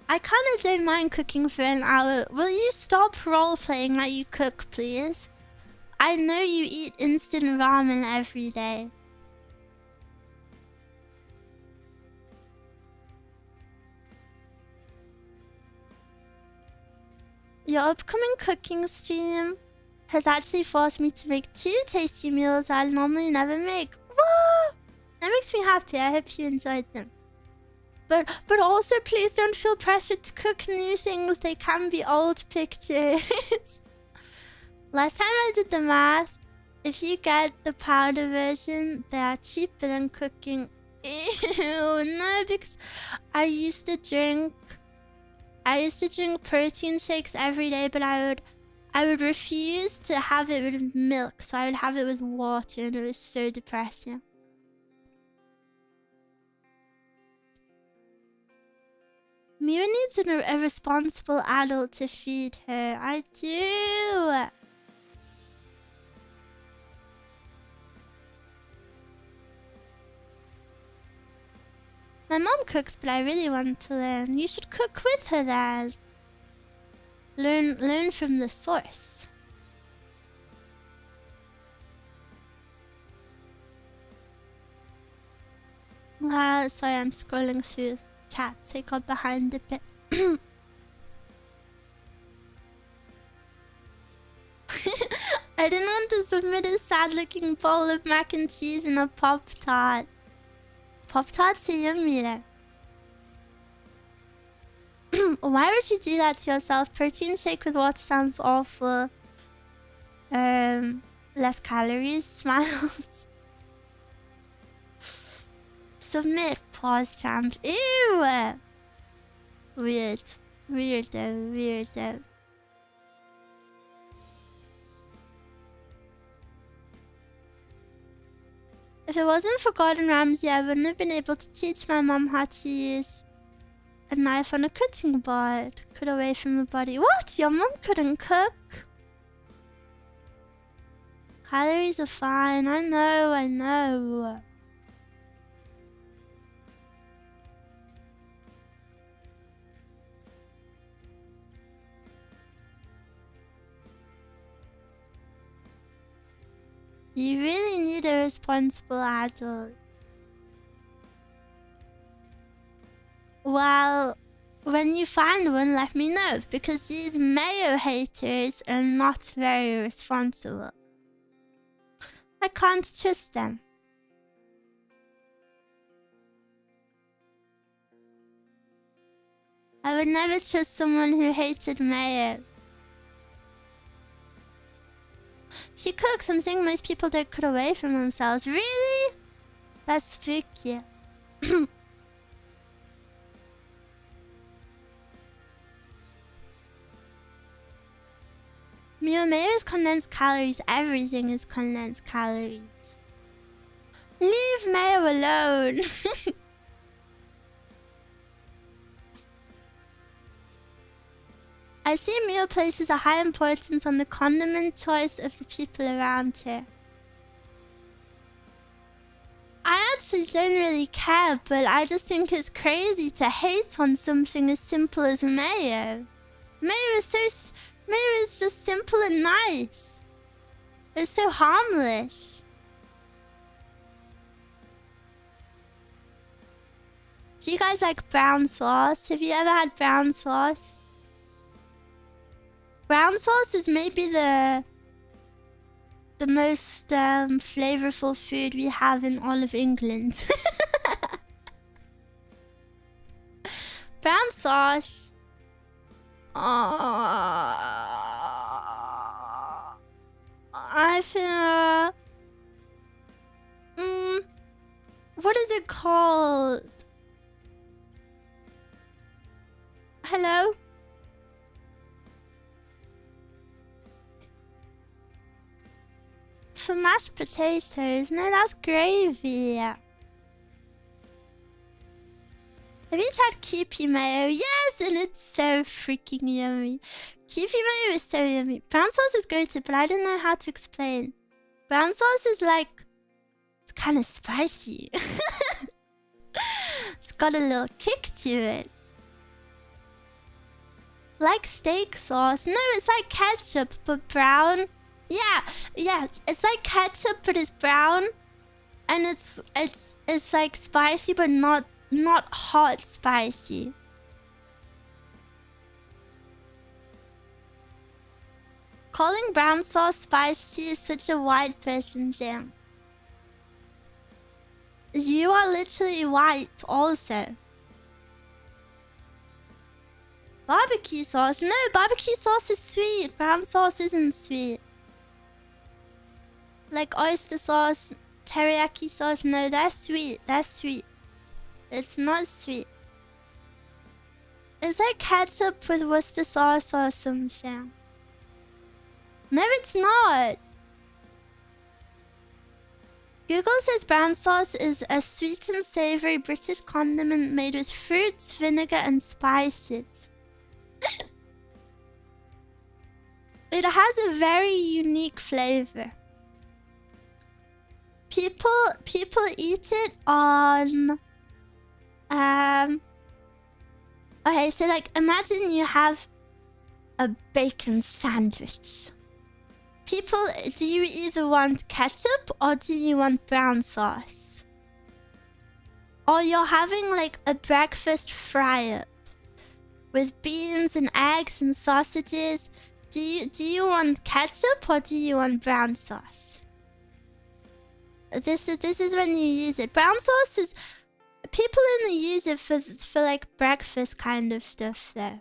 I kinda don't mind cooking for an hour. Will you stop role-playing that you cook, please? I know you eat instant ramen every day. Your upcoming cooking stream has actually forced me to make 2 tasty meals I'll normally never make. Whoa! That makes me happy. I hope you enjoyed them. But also, please don't feel pressured to cook new things. They can be old pictures. Last time I did the math, if you get the powder version, they are cheaper than cooking. Ew, no, because I used to drink protein shakes every day, but I would refuse to have it with milk, so I would have it with water, and it was so depressing. Mira needs a responsible adult to feed her. I do. My mom cooks, but I really want to learn. You should cook with her then. Learn from the source. Sorry, I'm scrolling through chat, so I got behind a bit. I didn't want to submit a sad-looking bowl of mac and cheese and a Pop-Tart. Pop-Tarts are yummy though. Why would you do that to yourself? Protein shake with water sounds awful. Less calories, smiles. Submit, pause, champ. Ew! Weird. Weirdo. If it wasn't for Gordon Ramsay, I wouldn't have been able to teach my mom how to use a knife on a cutting board. Cut away from the body. What? Your mom couldn't cook? Calories are fine. I know. You really need a responsible adult. Well, when you find one, let me know, because these mayo haters are not very responsible. I can't trust them. I would never trust someone who hated mayo. She cooks. I'm saying most people don't cut away from themselves. Really? That's spooky. Mayo is condensed calories. Everything is condensed calories. Leave mayo alone. I see meal places a high importance on the condiment choice of the people around here. I actually don't really care, but I just think it's crazy to hate on something as simple as mayo. Mayo is just simple and nice. It's so harmless. Do you guys like brown sauce? Have you ever had brown sauce? Brown sauce is maybe the most flavorful food we have in all of England. Brown sauce. I feel. What is it called? Hello? For mashed potatoes? No, that's gravy. Have you tried Kewpie mayo? Yes, and it's so freaking yummy. Kewpie mayo is so yummy. Brown sauce is good, but I don't know how to explain. Brown sauce is like... It's kind of spicy. It's got a little kick to it. Like steak sauce. No, it's like ketchup, but brown. Yeah, it's like ketchup, but it's brown, and it's like spicy, but not hot spicy. Calling brown sauce spicy is such a white person thing. You are literally white, also. Barbecue sauce? No, barbecue sauce is sweet. Brown sauce isn't sweet. Like oyster sauce, teriyaki sauce, no, that's sweet. It's not sweet. It's like ketchup with Worcester sauce or something. No, it's not. Google says brown sauce is a sweet and savory British condiment made with fruits, vinegar, and spices. It has a very unique flavor. People eat it on Okay, so like imagine you have a bacon sandwich. People, do you either want ketchup or do you want brown sauce? Or you're having like a breakfast fry-up with beans and eggs and sausages. Do you want ketchup or do you want brown sauce? This is when you use it. Brown sauce is, people only use it for like breakfast kind of stuff though.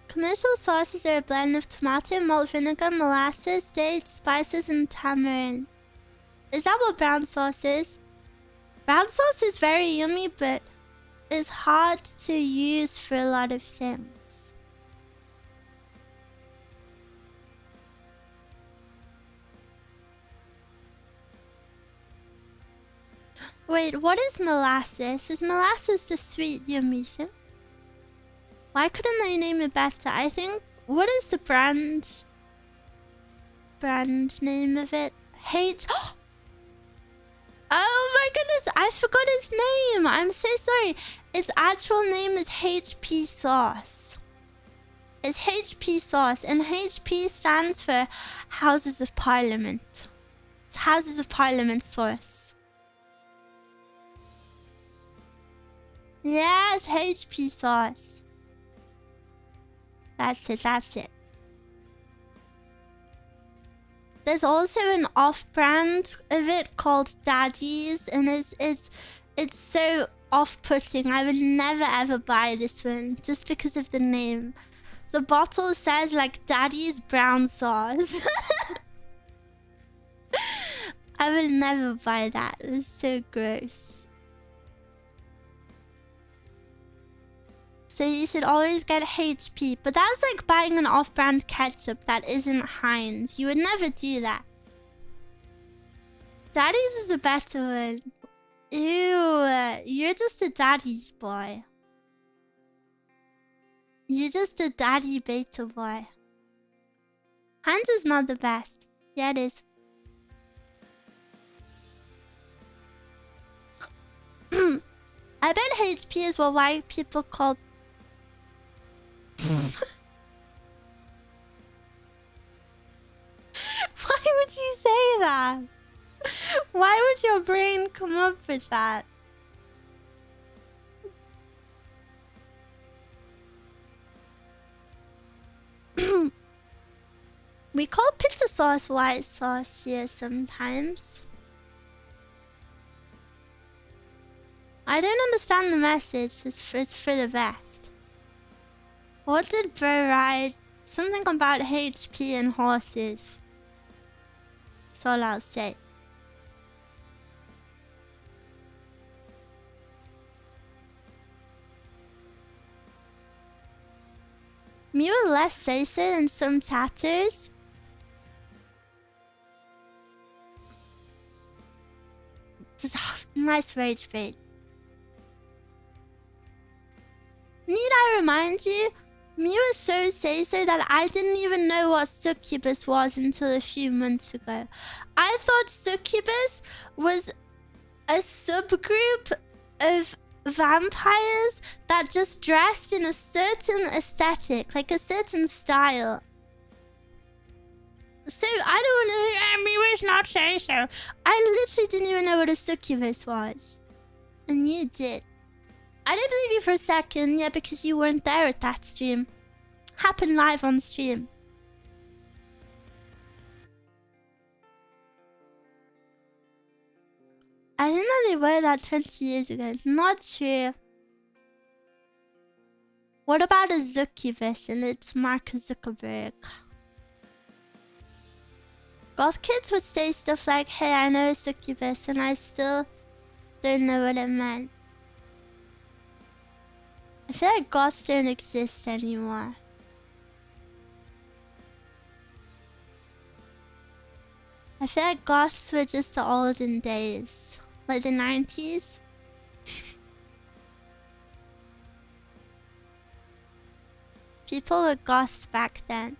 Commercial sauces are a blend of tomato, malt vinegar, molasses, dates, spices, and tamarind. Is that what brown sauce is? Brown sauce is very yummy, but it's hard to use for a lot of things. Wait, what is molasses? Is molasses the sweet yummy thing? Why couldn't they name it better? I think... What is the brand name of it? Oh my goodness, I forgot his name. I'm so sorry. Its actual name is HP sauce. It's HP sauce, and HP stands for Houses of Parliament. It's Houses of Parliament sauce. Yes, HP sauce. That's it, that's it. There's also an off-brand of it called Daddy's, and it's so off-putting. I would never ever buy this one just because of the name. The bottle says like Daddy's brown sauce. I would never buy that. It's so gross. So you should always get HP. But that's like buying an off-brand ketchup that isn't Heinz. You would never do that. Daddy's is a better one. Ew, you're just a daddy's boy. You're just a daddy beta boy. Heinz is not the best. Yeah, it is. I bet HP is what white people call... Why would you say that? Why would your brain come up with that? We call pizza sauce white sauce here sometimes. I don't understand the message. It's for the best. What did Bro write? Something about HP and horses. That's all I'll say. Me with less say-so than some chatters. Nice rage bait. Need I remind you? Me was so say-so that I didn't even know what succubus was until a few months ago. I thought succubus was a subgroup of vampires that just dressed in a certain aesthetic, like a certain style. So I don't know, me was not say-so. I literally didn't even know what a succubus was. And you did. I didn't believe you for a second, yeah, because you weren't there at that stream. Happened live on stream. I didn't know they were that 20 years ago. Not sure. What about a succubus and it's Mark Zuckerberg? Goth kids would say stuff like, hey, I know a succubus, and I still don't know what it meant. I feel like goths don't exist anymore. I feel like goths were just the olden days. Like the 90s. People were goths back then.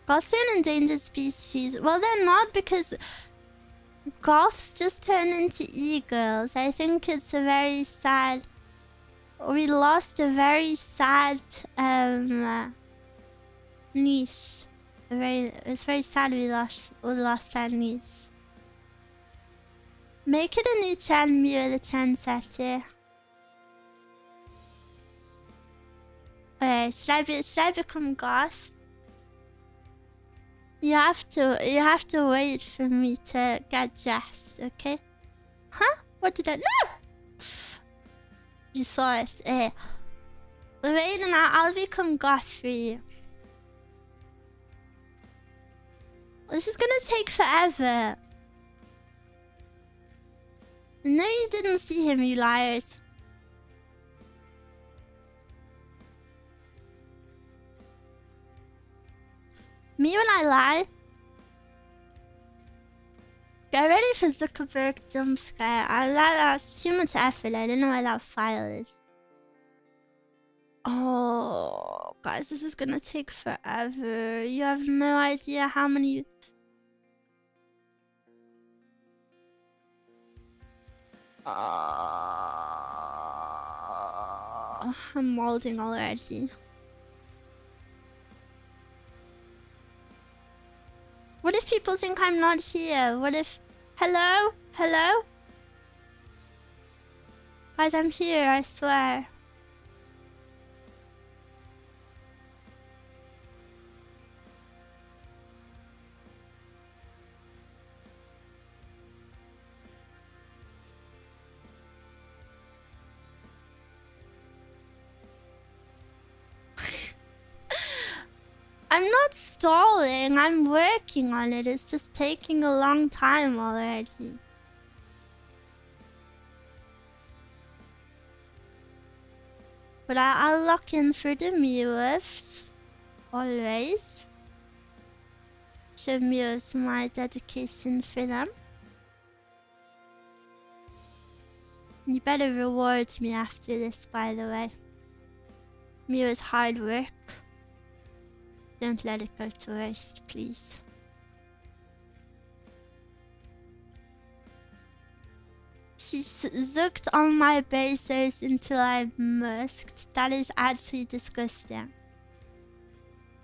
Goths are an endangered species. Well, they're not, because goths just turn into e-girls. I think it's a very sad... We lost a very sad niche. It's very sad we lost that niche. Make it a new trend, Mira the trendsetter. Okay, should I become goth? You have to wait for me to get dressed, okay? Huh? What did I... No! You saw it. Wait, and I'll become goth for you. This is gonna take forever. No, you didn't see him, you liars. Me when I lie? Get ready for Zuckerberg jump scare. That's too much effort. I don't know where that file is. Oh, guys, this is gonna take forever. You have no idea how many... I'm molding already. What if people think I'm not here? What if... Hello? Hello? Guys, I'm here, I swear. I'm not stalling, I'm working on it. It's just taking a long time already. But I'll lock in for the mirrors. Always. Show mirrors my dedication for them. You better reward me after this, by the way. Mirror's hard work. Don't let it go to waste, please. She zooked on my basers until I musked. That is actually disgusting.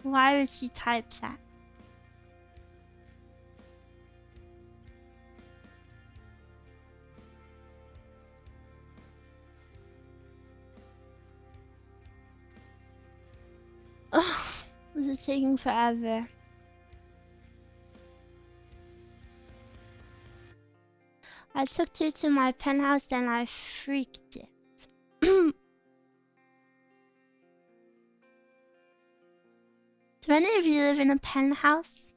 Why would she type that? Ugh. This is taking forever. I took her to my penthouse, then I freaked it. Do any of you live in a penthouse?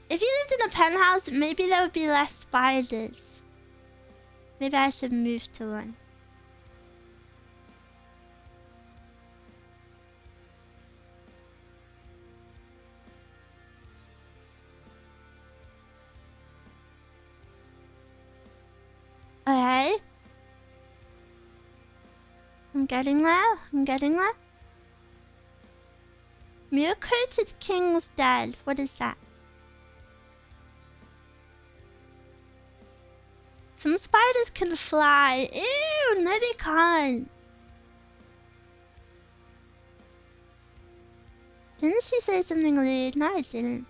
If you lived in a penthouse, maybe there would be less spiders. Maybe I should move to one. Okay. I'm getting there. I'm getting there. Mutated King's dead. What is that? Some spiders can fly. Ew, no they can't. Didn't she say something lewd? No, I didn't.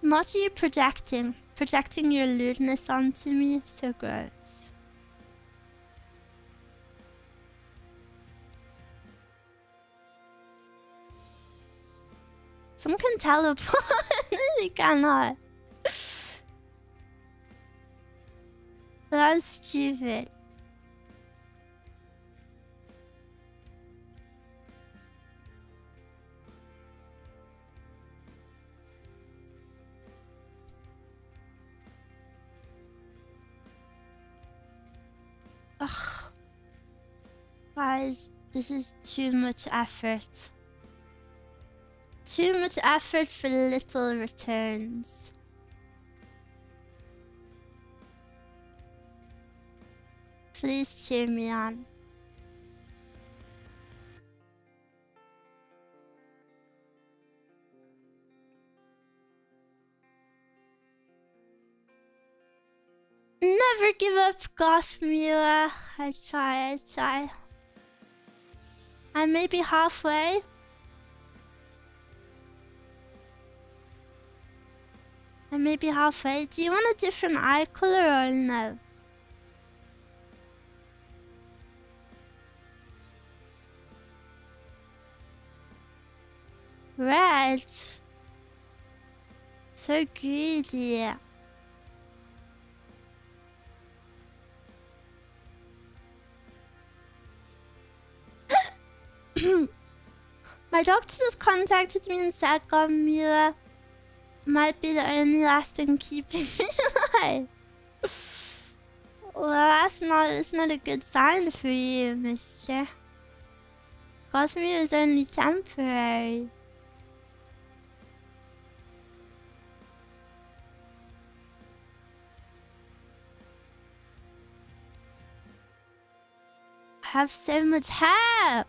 Not you projecting. Projecting your lewdness onto me. So gross. Some can teleport. They cannot. That's stupid. Ugh. Guys, this is too much effort. Too much effort for little returns. Please cheer me on. Never give up, Gothmula. I try. I may be halfway. Do you want a different eye color or no? Red. So greedy. My doctor just contacted me and said Gothmula might be the only last thing keeping me alive. Well, it's not a good sign for you, mister. Gothmula is only temporary. I have so much hair!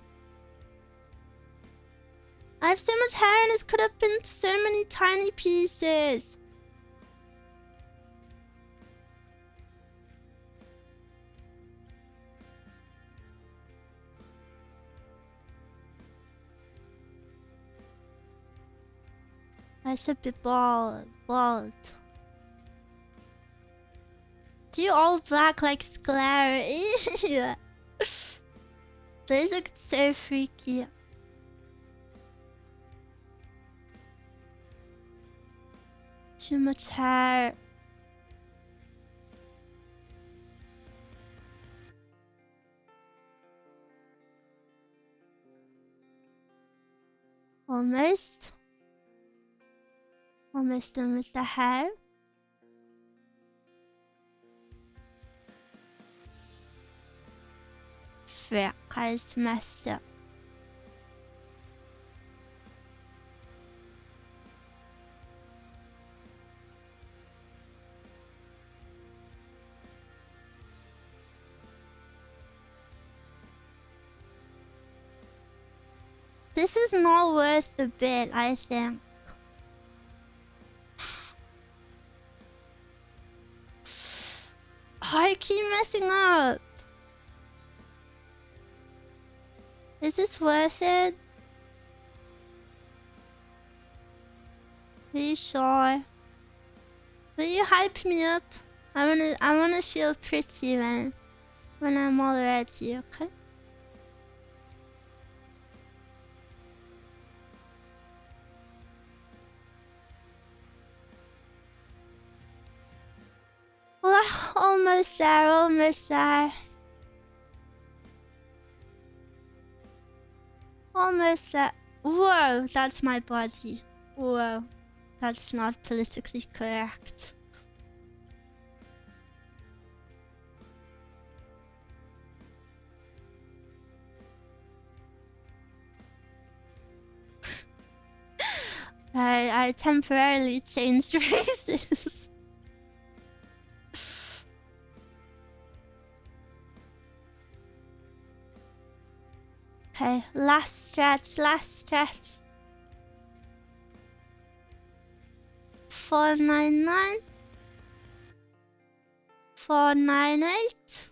I have so much hair and it's cut up into so many tiny pieces. I should be bald. Do you all black like Sclary? Yeah. Those look so freaky. Too much hair. Almost done with the hair. Frick, I just messed up. This is not worth the bit, I think. I keep messing up. Is this worth it? Are you sure? Will you hype me up? I wanna feel pretty when I'm all ready, okay? Well, almost there. Almost there. Whoa, that's my body. Whoa, that's not politically correct. I temporarily changed races. Okay, last stretch. 499. 498.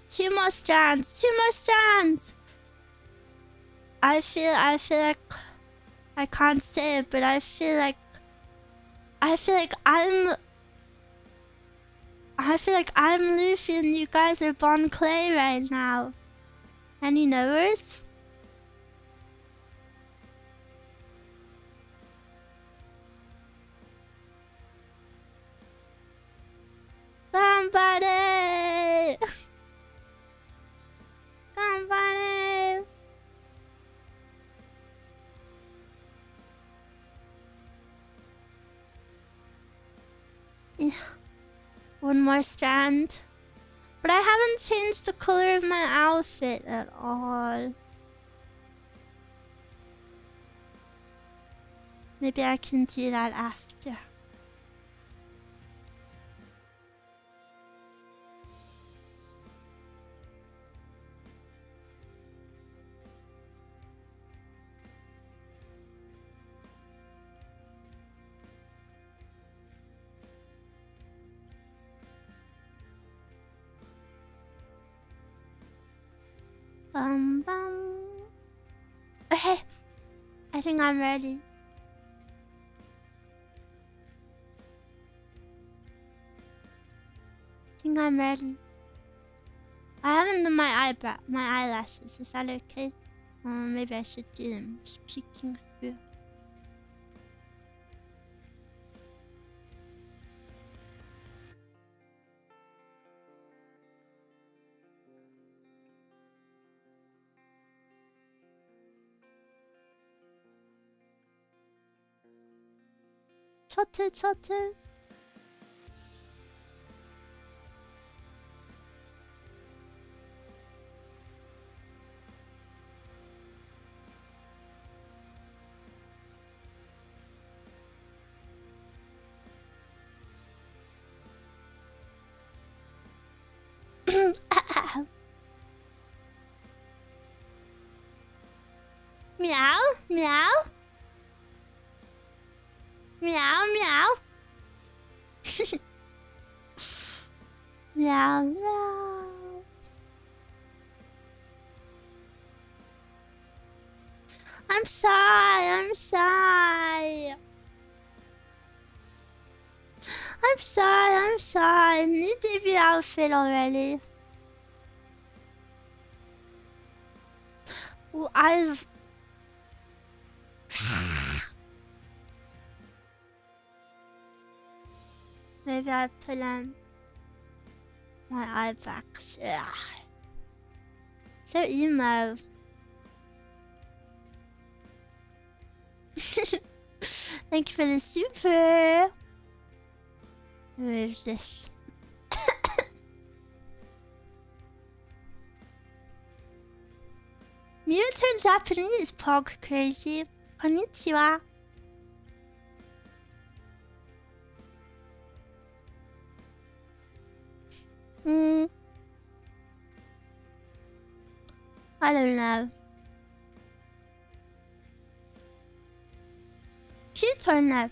Two more strands. I feel like I can't say it, but I feel like I'm Luffy and you guys are Bon Clay right now. Any knowers? Somebody! Yeah. One more strand. But I haven't changed the color of my outfit at all. Maybe I can do that after. Bum. Okay, I think I'm ready. I'm ready. I haven't done my eyelashes. Is that okay? Maybe I should do them. Just peeking through. Zatsu. Meow, meow. Meow, meow. Meow, meow. I'm shy. New debut outfit already. Well, maybe I put on my eye backs. Yeah. So emo. Thank you for the super. Remove this. Mew turned Japanese, Pog crazy. Konnichiwa. I don't know. Cute or no?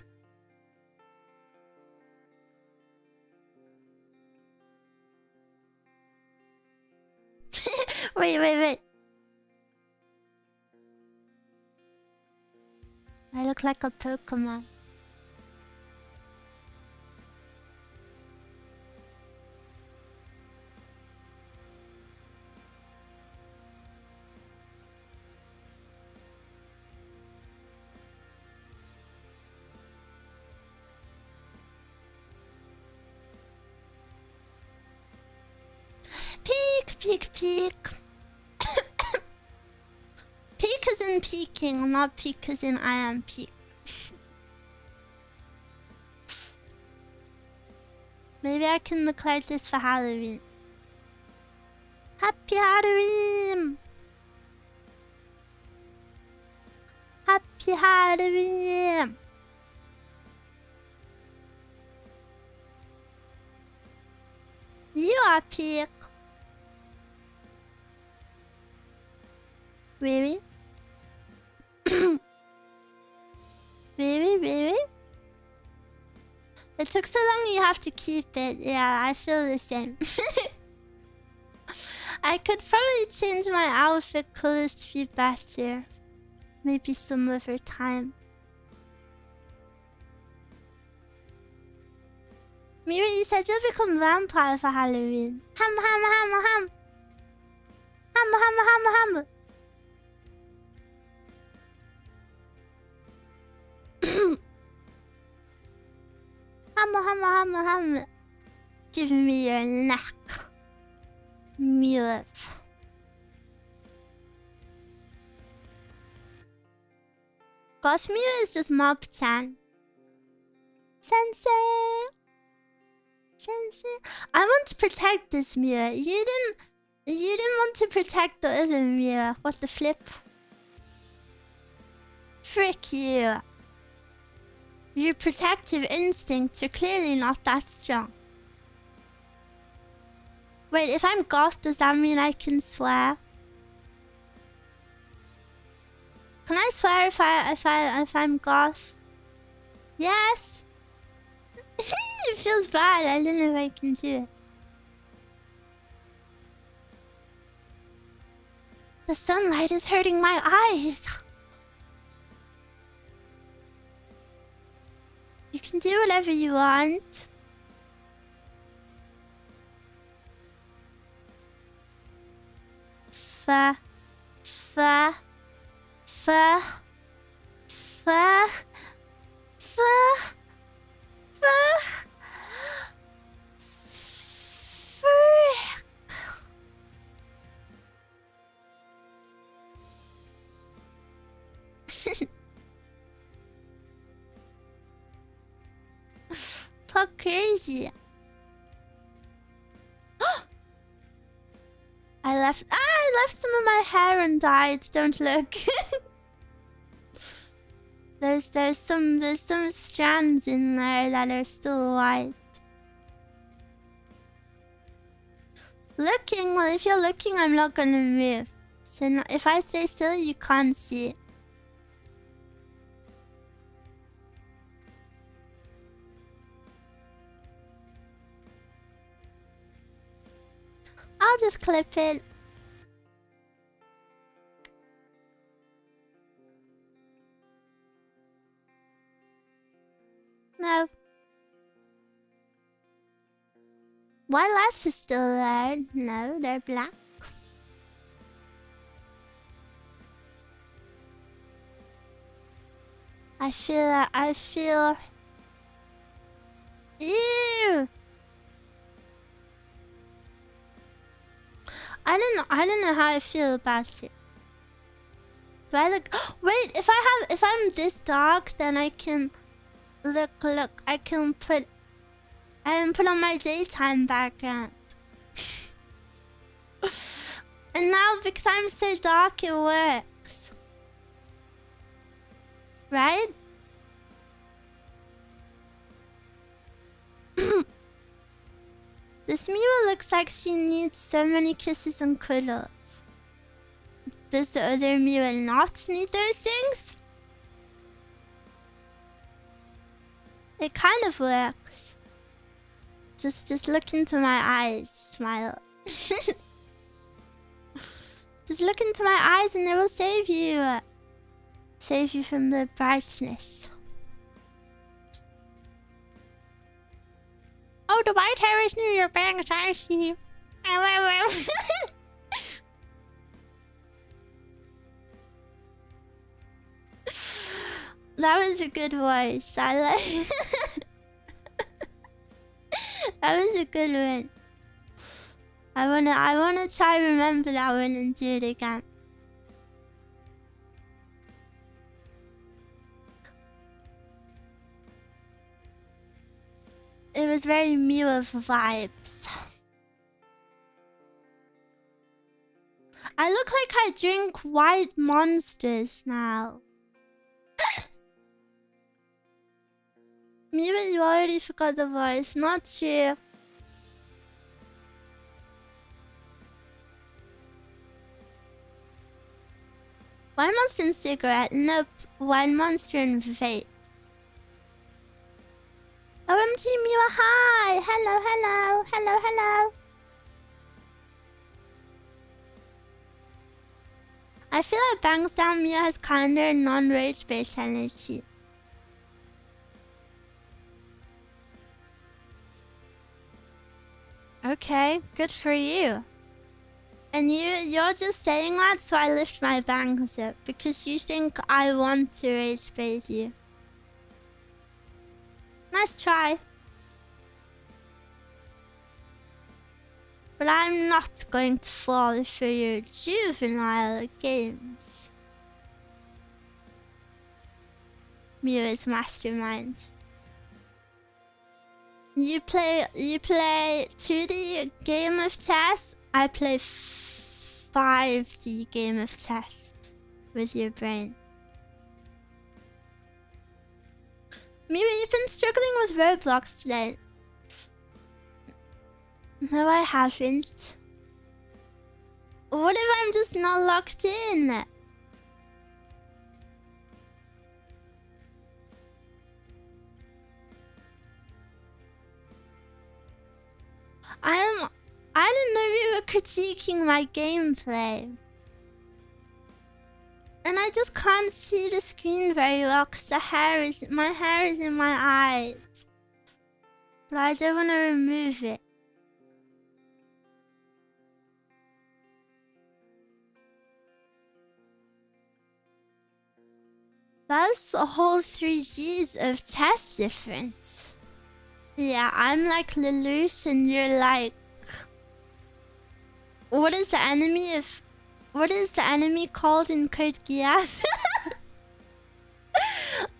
Wait. I look like a Pokemon. Peek. Peek as in peeking, not peek as in I am peek. Maybe I can look like this for Halloween. Happy Halloween! Happy Halloween! You are peek. Really? Really? It took so long, you have to keep it. Yeah, I feel the same. I could probably change my outfit colors to be better. Maybe some other time. Mira, you said you'll become vampire for Halloween. Ham. Ham. Ham. Give me your neck. Millet. Goth Mira is just Mob-chan. Sensei. I want to protect this Mira. You didn't want to protect the other Mira. What the flip? Frick you. Your protective instincts are clearly not that strong. Wait, if I'm goth, does that mean I can swear? Can I swear if I'm goth? Yes. It feels bad. I don't know if I can do it. The sunlight is hurting my eyes. You can do whatever you want. Fa, fa, fa, fa, fa, fa, frick. Talk crazy. I left some of my hair undyed. Don't look. there's some strands in there that are still white. Looking, well, if you're looking, I'm not gonna move. So no, if I stay still, you can't see. I'll just clip it. No. My lash is still there. No, they're black. I feel... Ew! I don't know how I feel about it. Do I look... Wait, if I'm this dark, then I can... Look, I can put on my daytime background. And now, because I'm so dark, it works. Right? This Miwa looks like she needs so many kisses and cuddles. Does the other Miwa not need those things? It kind of works. Just look into my eyes, smile. Just look into my eyes and they will save you. Save you from the brightness. Oh, the white hair is new. Your bangs, I see. That was a good voice. I like. That was a good one. I wanna try remember that one and do it again. It was very Miwa vibes. I look like I drink white monsters now. Miwa, you already forgot the voice. Not true. White monster and cigarette? Nope. White monster and vape. OMG, Miwa, hi! Hello. I feel like Bangs Down Miwa has kinda non-rage bait energy. Okay, good for you. And you're just saying that so I lift my bangs up because you think I want to rage bait you. Nice try. But I'm not going to fall for your juvenile games. Miwa's mastermind. You play 2D game of chess. I play 5D game of chess with your brain. Maybe you've been struggling with Roblox today. No, I haven't. What if I'm just not locked in? I didn't know you were critiquing my gameplay. And I just can't see the screen very well because my hair is in my eyes. But I don't want to remove it. That's a whole 3Gs of chest difference. Yeah, I'm like Lelouch and you're like... What is the enemy called in Code Geass?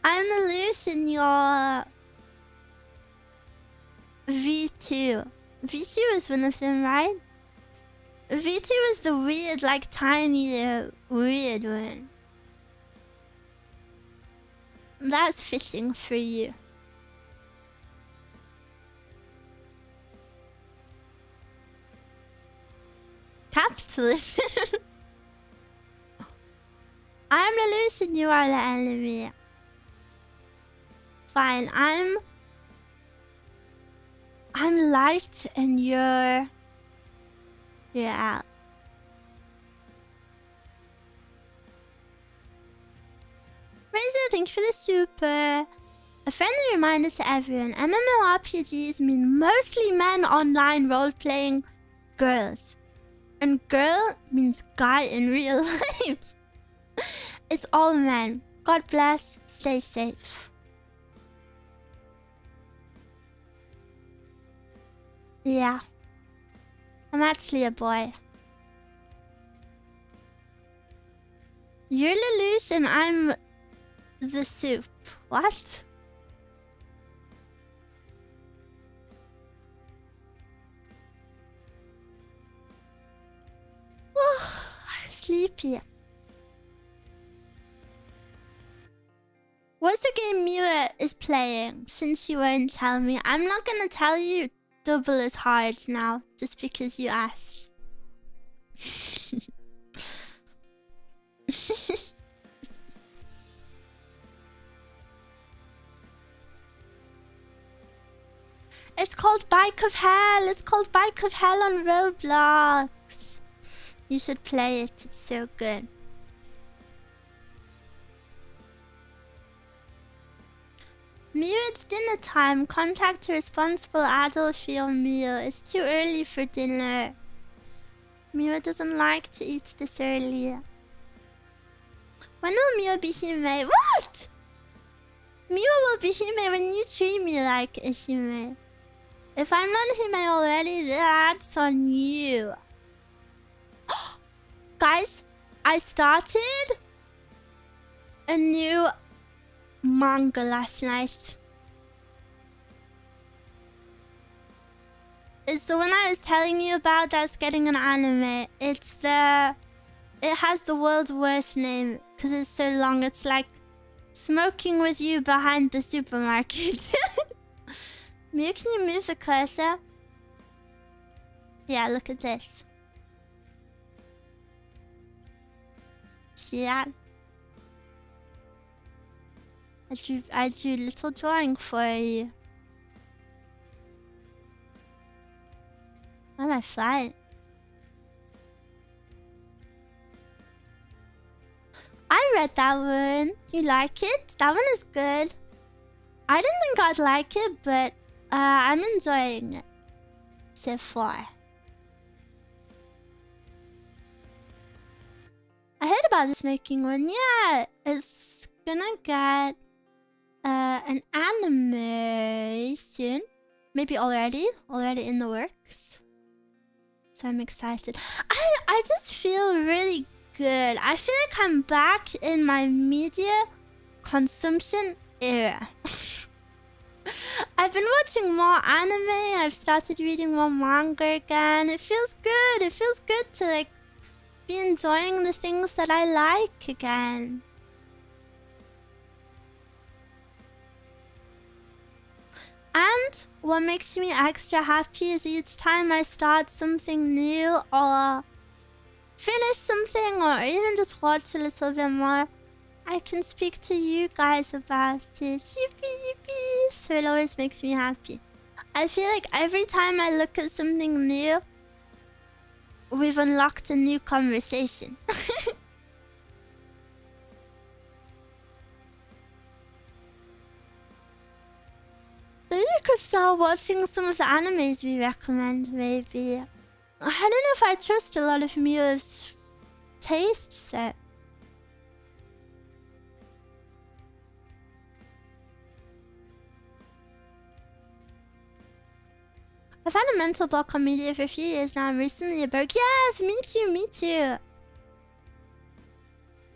I'm Lelouch and you're... V2. V2 is one of them, right? V2 is the weird, like tiny, weird one. That's fitting for you. Capitalist. I'm Lelouch and you are the enemy. Fine, I'm light and you're out. Razor, thank you for the super. A friendly reminder to everyone, MMORPGs mean mostly men online role-playing girls. And girl means guy in real life. It's all men. God bless, stay safe. Yeah. I'm actually a boy. You're Lelouch and I'm the soup. What? Sleepy. What's the game Mira is playing? Since you won't tell me. I'm not gonna tell you double as hard now, just because you asked. It's called Bike of Hell. It's called Bike of Hell on Roblox. You should play it. It's so good. Mira, it's dinner time. Contact a responsible adult for your meal. It's too early for dinner. Mira doesn't like to eat this early. When will Mira be Hime? What? Mira will be Hime when you treat me like a Hime. If I'm not Hime already, that's on you. Guys, I started a new manga last night. It's the one I was telling you about that's getting an anime. It has the world's worst name because it's so long. It's like smoking with you behind the supermarket. Mia, can you move the cursor? Yeah, look at this. See that? I drew a little drawing for you. Why am I flying? I read that one. You like it? That one is good. I didn't think I'd like it, but I'm enjoying it so far. I heard about this making one. Yeah, it's gonna get an anime soon. Maybe already in the works. So I'm excited. I just feel really good. I feel like I'm back in my media consumption era. I've been watching more anime. I've started reading more manga again. It feels good. It feels good to like be enjoying the things that I like again. And what makes me extra happy is each time I start something new or finish something or even just watch a little bit more, I can speak to you guys about it. Yippee, yippee. So it always makes me happy. I feel like every time I look at something new, we've unlocked a new conversation. Then you could start watching some of the animes we recommend, maybe. I don't know if I trust a lot of Mio's tastes though. I've had a mental block on media for a few years now. I'm recently a broke. Yes, me too, me too.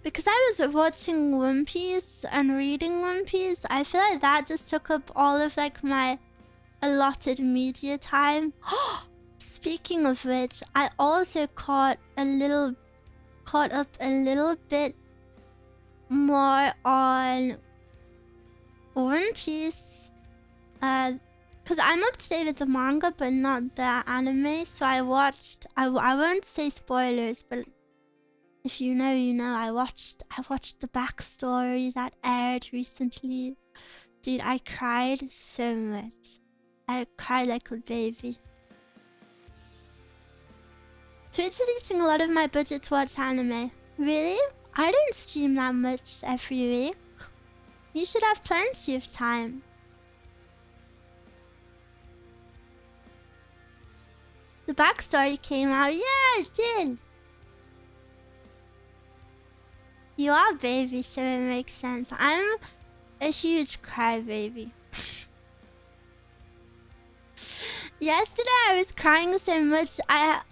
Because I was watching One Piece and reading One Piece, I feel like that just took up all of like my allotted media time. Speaking of which, I also caught up a little bit more on One Piece. Because I'm up to date with the manga, but not the anime. So I watched. I won't say spoilers, but if you know, you know. I watched the backstory that aired recently. Dude, I cried so much. I cried like a baby. Twitch is eating a lot of my budget to watch anime. Really? I don't stream that much every week. You should have plenty of time. The backstory came out. Yeah, it did. You are baby, so it makes sense. I'm a huge crybaby. Yesterday I was crying so much I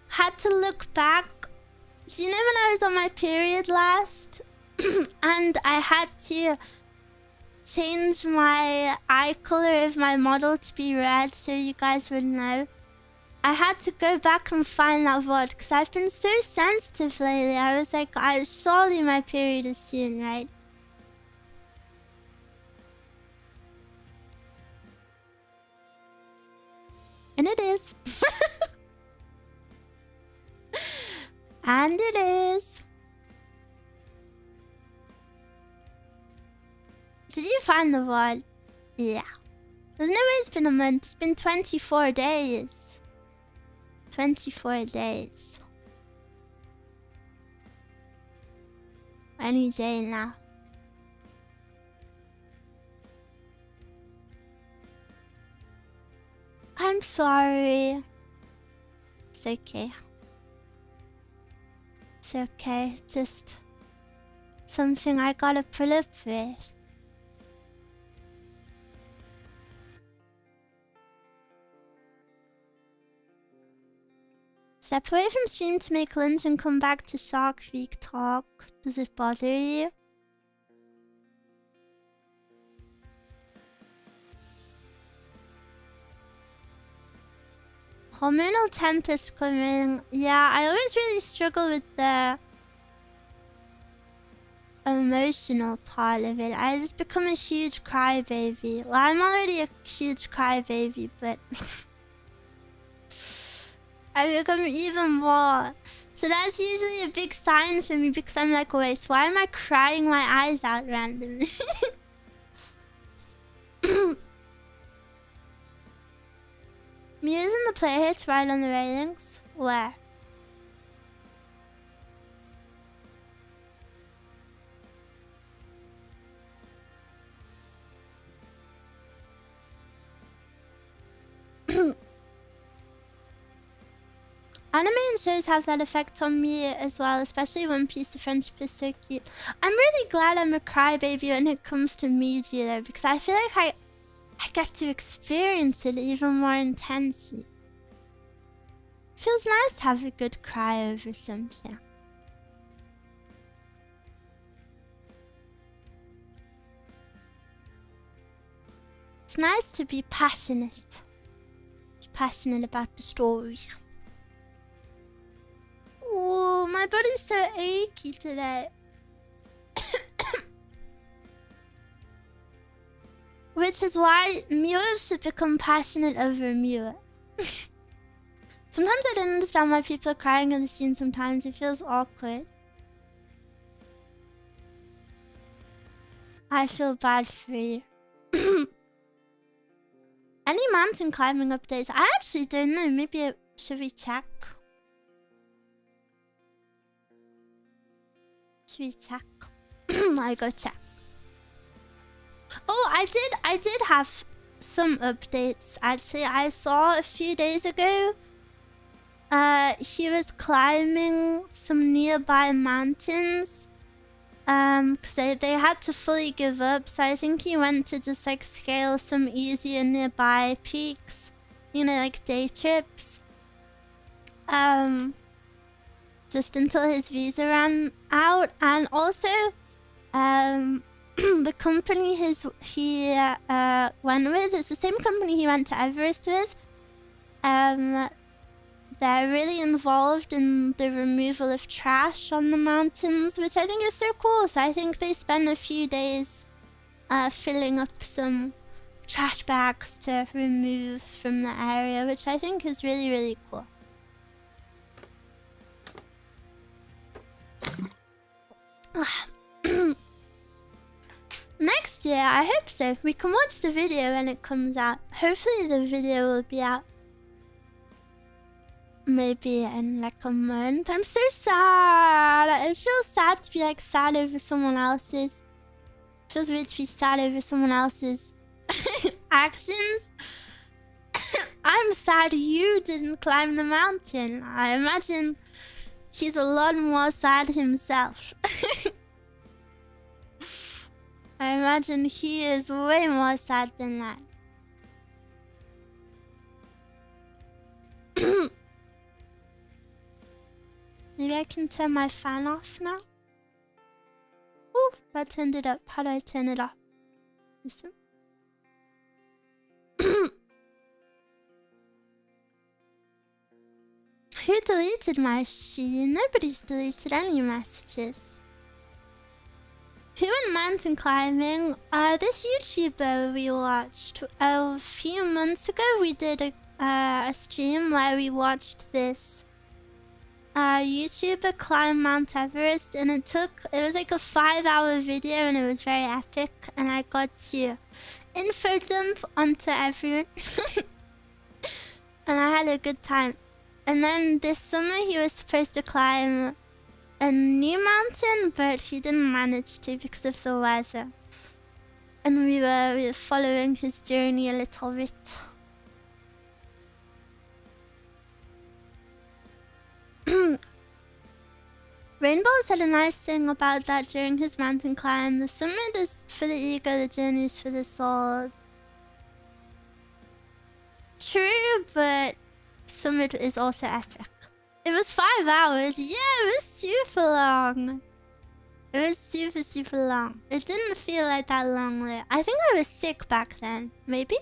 had to look back. Do you know when I was on my period last? And I had to change my eye color of my model to be red so you guys would know. I had to go back and find that VOD because I've been so sensitive lately. I was like, surely my period is soon, right? And it is. And it is. Did you find the VOD? Yeah. There's no way it's been a month. It's been 24 days. 24 days. Any day now. I'm sorry. It's okay. It's okay. Just something I gotta put up with. Step away from stream to make lunch and come back to Shark Week talk. Does it bother you? Hormonal tempest coming. Yeah, I always really struggle with the emotional part of it. I just become a huge crybaby. Well, I'm already a huge crybaby, but I become even more. So that's usually a big sign for me because I'm like, wait, why am I crying my eyes out randomly? Muse in the play hits right on the railings? Where? Anime and shows have that effect on me as well, especially One Piece. The friendship is so cute. I'm really glad I'm a crybaby when it comes to media though, because I feel like I get to experience it even more intensely. It feels nice to have a good cry over something. It's nice to be passionate. Be passionate about the story. Oh, my body's so achy today. Which is why Mule should become passionate over Mule. Sometimes I don't understand why people are crying in the scene sometimes. It feels awkward. I feel bad for you. Any mountain climbing updates? I actually don't know. Maybe should we check? Should we check? I go check. Oh, I did have some updates actually. I saw a few days ago. He was climbing some nearby mountains. Because they had to fully give up, so I think he went to just like scale some easier nearby peaks, you know, like day trips. Just until his visa ran out, and also, the company he went with is the same company he went to Everest with. They're really involved in the removal of trash on the mountains, which I think is so cool. So I think they spend a few days filling up some trash bags to remove from the area, which I think is really, really cool. Next year, I hope so. We can watch the video when it comes out. Hopefully the video will be out maybe in like a month. I'm so sad. It feels sad to be like sad over someone else's. It feels weird to be sad over someone else's actions. I'm sad you didn't climb the mountain. I imagine he's a lot more sad himself. I imagine he is way more sad than that. Maybe I can turn my fan off now. Ooh, that turned it up. How do I turn it off? This one? Who deleted my sheet? Nobody's deleted any messages. Who went mountain climbing? This YouTuber we watched a few months ago. We did a stream where we watched this YouTuber climb Mount Everest, and it was like a 5-hour video, and it was very epic, and I got to info dump onto everyone. And I had a good time. And then this summer he was supposed to climb a new mountain, but he didn't manage to because of the weather. And we were following his journey a little bit. Rainbow said a nice thing about that during his mountain climb. The summit is for the ego, the journey is for the soul. True, but summit is also epic. It was 5 hours. Yeah, it was super long. It was super, super long. It didn't feel like that long though. I think I was sick back then. Maybe?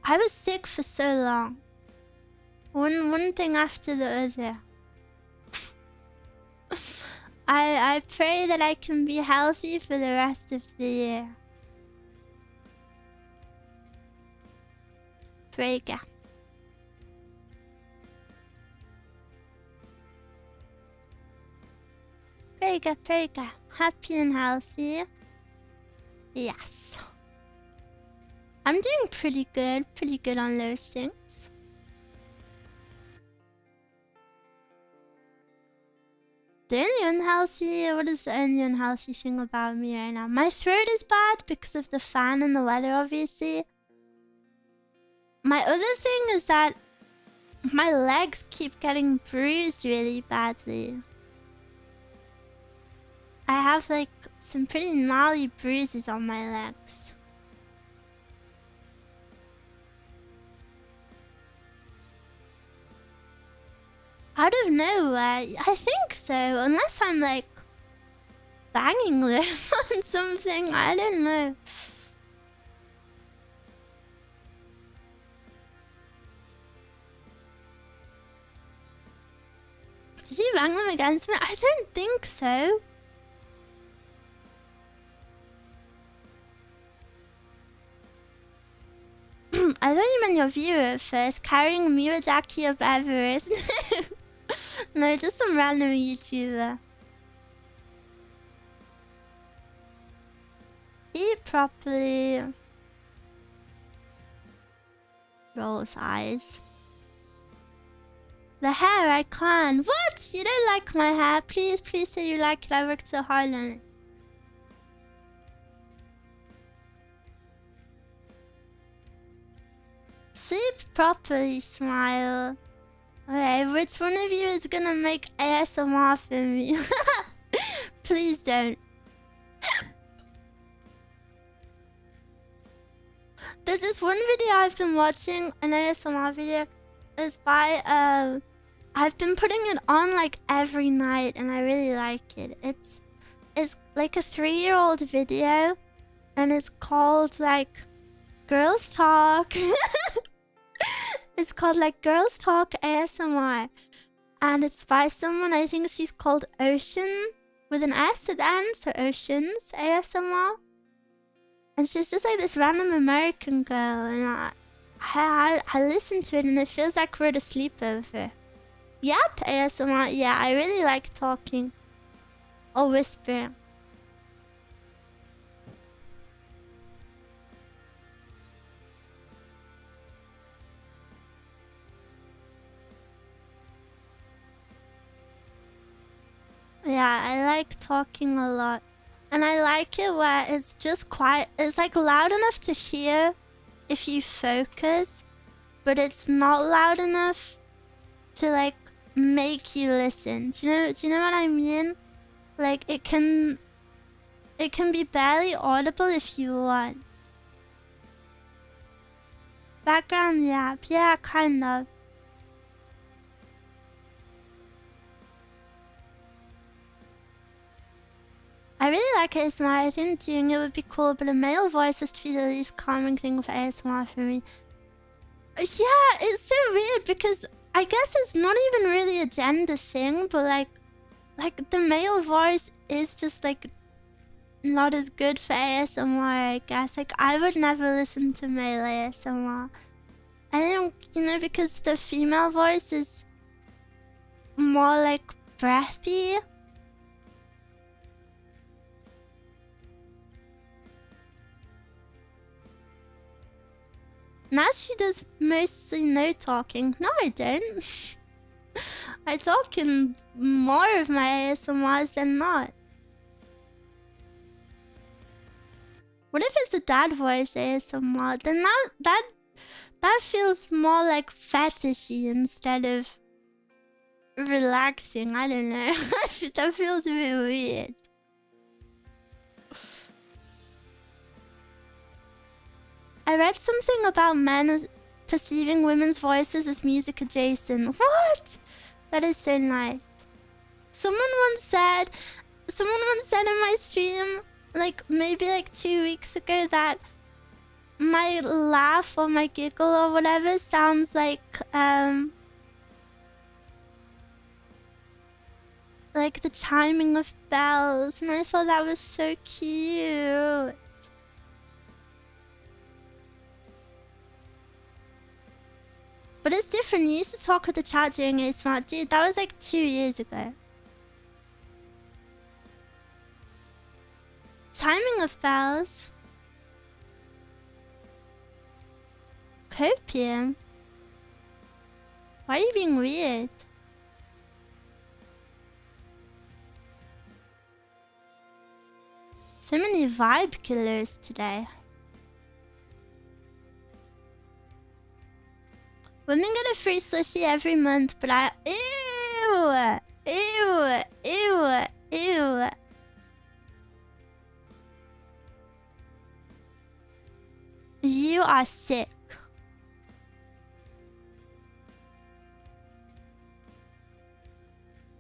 I was sick for so long. One thing after the other. I pray that I can be healthy for the rest of the year. Pray, God. Very good. Happy and healthy. Yes. I'm doing pretty good on those things. The only unhealthy, what is the only unhealthy thing about me right now? My throat is bad because of the fan and the weather, obviously. My other thing is that my legs keep getting bruised really badly. I have like some pretty gnarly bruises on my legs. Out of nowhere, I think so, unless I'm like banging them on something, I don't know. Did you bang them against me? I don't think so. I thought you meant your viewer at first. Carrying Miwadaki of Everest. No, just some random YouTuber. Eat properly. Roll his eyes. The hair, I can't. What? You don't like my hair? Please, please say you like it. I worked so hard on it. Sleep properly, Smile. Okay, which one of you is gonna make ASMR for me? Please don't. There's this one video I've been watching, an ASMR video. It's by, I've been putting it on like every night and I really like it. It's like a 3-year-old video and it's called like Girls Talk. It's called like Girls Talk ASMR. And it's by someone, I think she's called Ocean with an S at the end, so Oceans ASMR. And she's just like this random American girl, and I listen to it and it feels like we're at a sleepover. Yep, ASMR, yeah, I really like talking. Or whispering. Yeah, I like talking a lot. And I like it where it's just quiet. It's like loud enough to hear if you focus, but it's not loud enough to like make you listen. Do you know what I mean? Like it can be barely audible if you want. Background yap, yeah, kind of. I really like ASMR. I think doing it would be cool, but a male voice has to be the least calming thing for ASMR for me. Yeah, it's so weird because I guess it's not even really a gender thing, but like the male voice is just like not as good for ASMR, I guess. Like I would never listen to male ASMR. I think, you know, because the female voice is more like breathy. Now she does mostly no talking. No, I don't. I talk in more of my ASMRs than not. What if it's a dad voice ASMR? Then that feels more like fetishy instead of relaxing. I don't know. That feels a bit weird. I read something about men as perceiving women's voices as music adjacent. What? That is so nice. Someone once said in my stream, like maybe like 2 weeks ago, that my laugh or my giggle or whatever sounds like the chiming of bells, and I thought that was so cute. But it's different. You used to talk with the chat during ASMR. Dude, that was like 2 years ago. Chiming of bells. Copium. Why are you being weird? So many vibe killers today. Women get a free sushi every month, but I... Ew! Ew! Ew! Ew! You are sick.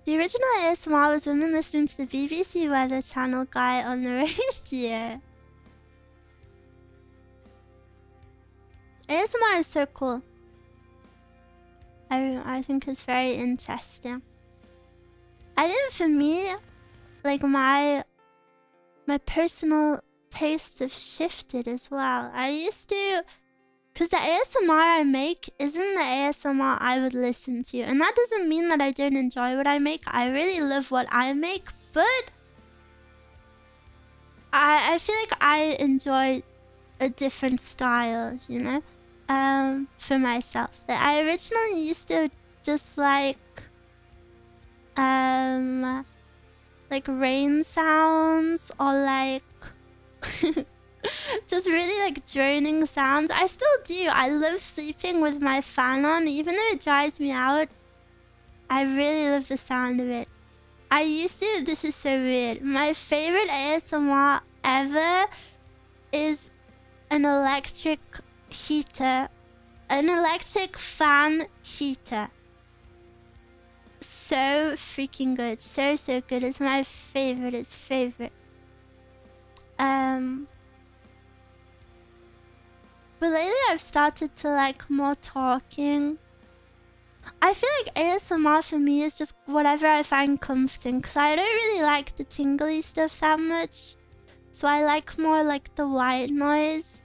The original ASMR was women listening to the BBC Weather Channel guy on the radio. ASMR is so cool. I think it's very interesting. I think for me, like my personal tastes have shifted as well. I used to Because the ASMR I make isn't the ASMR I would listen to. And that doesn't mean that I don't enjoy what I make. I really love what I make, but I feel like I enjoy a different style, you know, for myself. That I originally used to just like rain sounds or like just really like droning sounds. I still do. I love sleeping with my fan on, even though it dries me out. I really love the sound of it. I used to, this is so weird. My favorite ASMR ever is an electric heater. An electric fan heater. So freaking good. So good. It's my favorite. It's favorite. But lately I've started to like more talking. I feel like ASMR for me is just whatever I find comforting, because I don't really like the tingly stuff that much. So I like more like the white noise.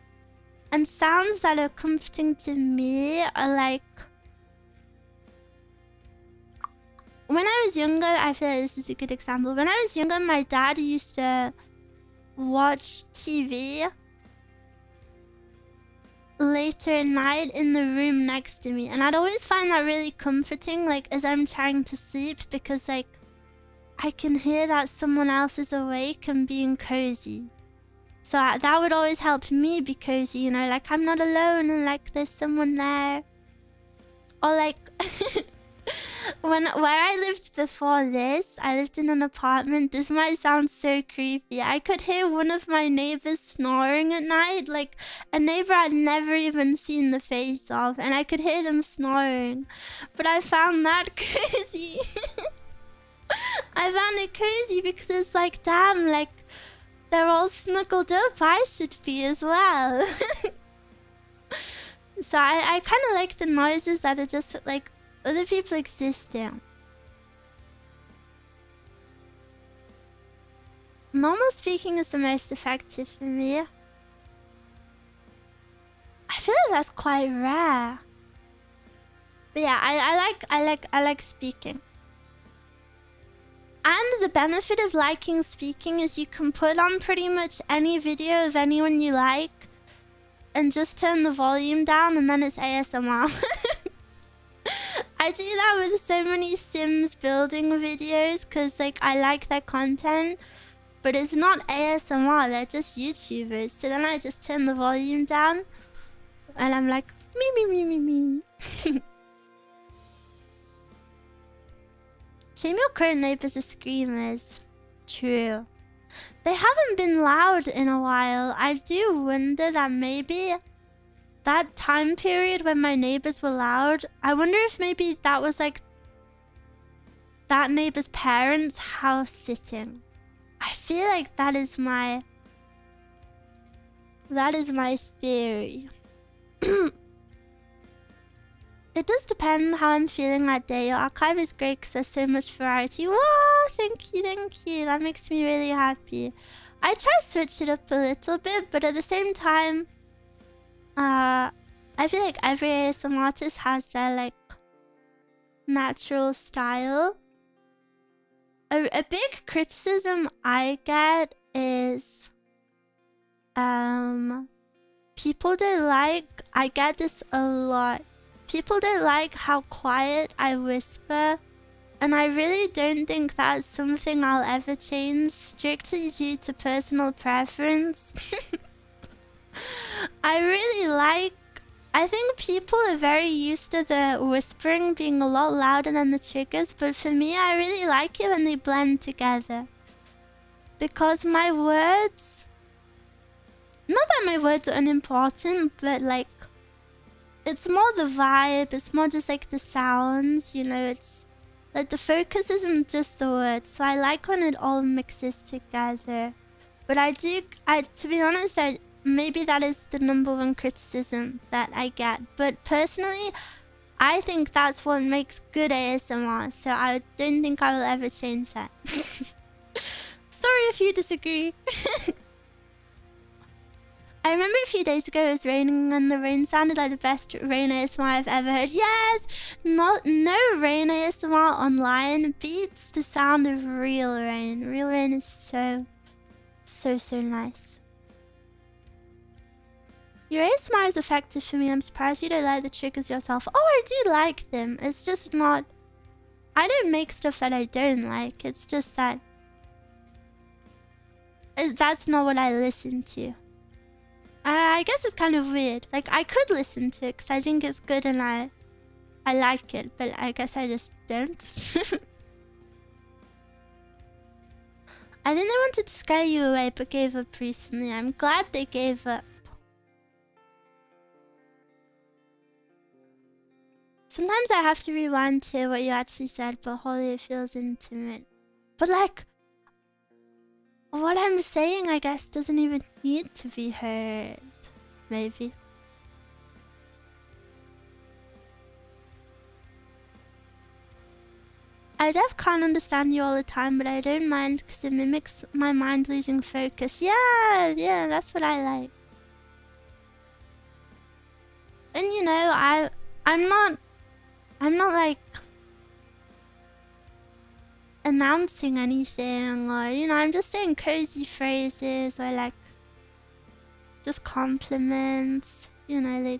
And sounds that are comforting to me are like... When I was younger, I feel like this is a good example. When I was younger, my dad used to watch TV later at night in the room next to me, and I'd always find that really comforting, like as I'm trying to sleep, because like I can hear that someone else is awake and being cozy. So that would always help me be cozy, you know, like I'm not alone and like there's someone there. Or like where I lived before this, I lived in an apartment. This might sound so creepy. I could hear one of my neighbors snoring at night, like a neighbor I'd never even seen the face of, and I could hear them snoring. But I found that cozy. I found it cozy because it's like, damn, like they're all snuggled up. I should be as well. So I kind of like the noises that are just like other people existing. Normal speaking is the most effective for me. I feel like that's quite rare. But yeah, I like speaking. And the benefit of liking speaking is you can put on pretty much any video of anyone you like and just turn the volume down, and then it's ASMR. I do that with so many Sims building videos because like I like their content, but it's not ASMR, they're just YouTubers. So then I just turn the volume down and I'm like, me. Shame your current neighbors are screamers. True. They haven't been loud in a while. I do wonder that maybe that time period when my neighbors were loud, I wonder if maybe that was like that neighbor's parents' house sitting. I feel like that is my theory. It does depend how I'm feeling that day. Your archive is great because there's so much variety. Whoa, thank you. That makes me really happy. I try to switch it up a little bit, but at the same time, I feel like every ASMR artist has their like natural style. A big criticism I get is people don't like, I get this a lot. People don't like how quiet I whisper, and I really don't think that's something I'll ever change, strictly due to personal preference. I think people are very used to the whispering being a lot louder than the triggers, but for me, I really like it when they blend together. Because my words... Not that my words are unimportant, but like... It's more the vibe, it's more just like the sounds, you know, it's... Like the focus isn't just the words, so I like when it all mixes together. But to be honest, maybe that is the #1 criticism that I get. But personally, I think that's what makes good ASMR, so I don't think I will ever change that. Sorry if you disagree. I remember a few days ago it was raining and the rain sounded like the best rain ASMR I've ever heard. Yes! No rain ASMR online beats the sound of real rain. Real rain is so nice. Your ASMR is effective for me. I'm surprised you don't like the triggers yourself. Oh, I do like them. It's just not... I don't make stuff that I don't like. It's just that... that's not what I listen to. I guess it's kind of weird. Like, I could listen to it because I think it's good and I like it. But I guess I just don't. I think they wanted to scare you away but gave up recently. I'm glad they gave up. Sometimes I have to rewind to hear what you actually said, but holy, it feels intimate. But like, what I'm saying, I guess, doesn't even need to be heard. Maybe. I can't understand you all the time, but I don't mind because it mimics my mind losing focus. Yeah, that's what I like. And you know, I'm not like announcing anything, or you know, I'm just saying cozy phrases or like just compliments. You know,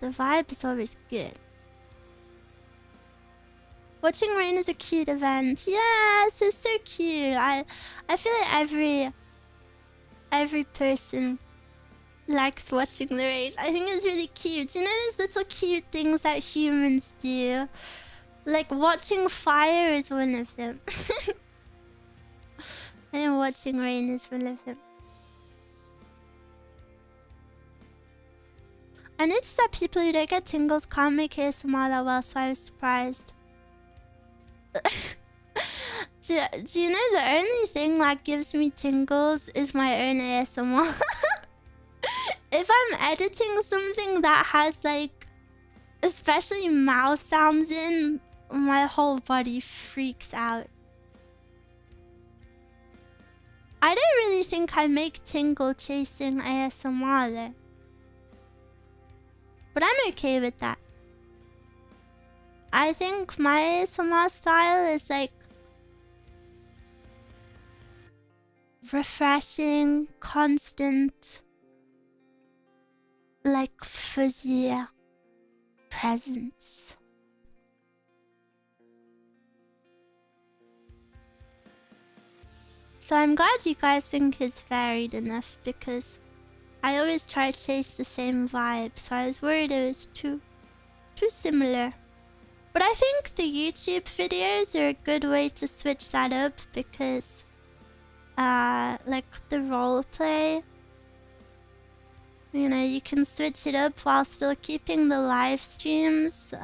the vibe is always good. Watching rain is a cute event. Yes, it's so cute. I feel like every person likes watching the rain. I think it's really cute. You know, those little cute things that humans do. Like watching fire is one of them. And watching rain is one of them. I noticed that people who don't get tingles can't make ASMR that well, so I was surprised. do you know the only thing that gives me tingles is my own ASMR? If I'm editing something that has like, especially mouth sounds in, my whole body freaks out. I don't really think I make tingle chasing ASMR though. But I'm okay with that. I think my ASMR style is like refreshing, constant, like fuzzy presence. So I'm glad you guys think it's varied enough because I always try to chase the same vibe, so I was worried it was too similar. But I think the YouTube videos are a good way to switch that up because like the roleplay, you know, you can switch it up while still keeping the live streams.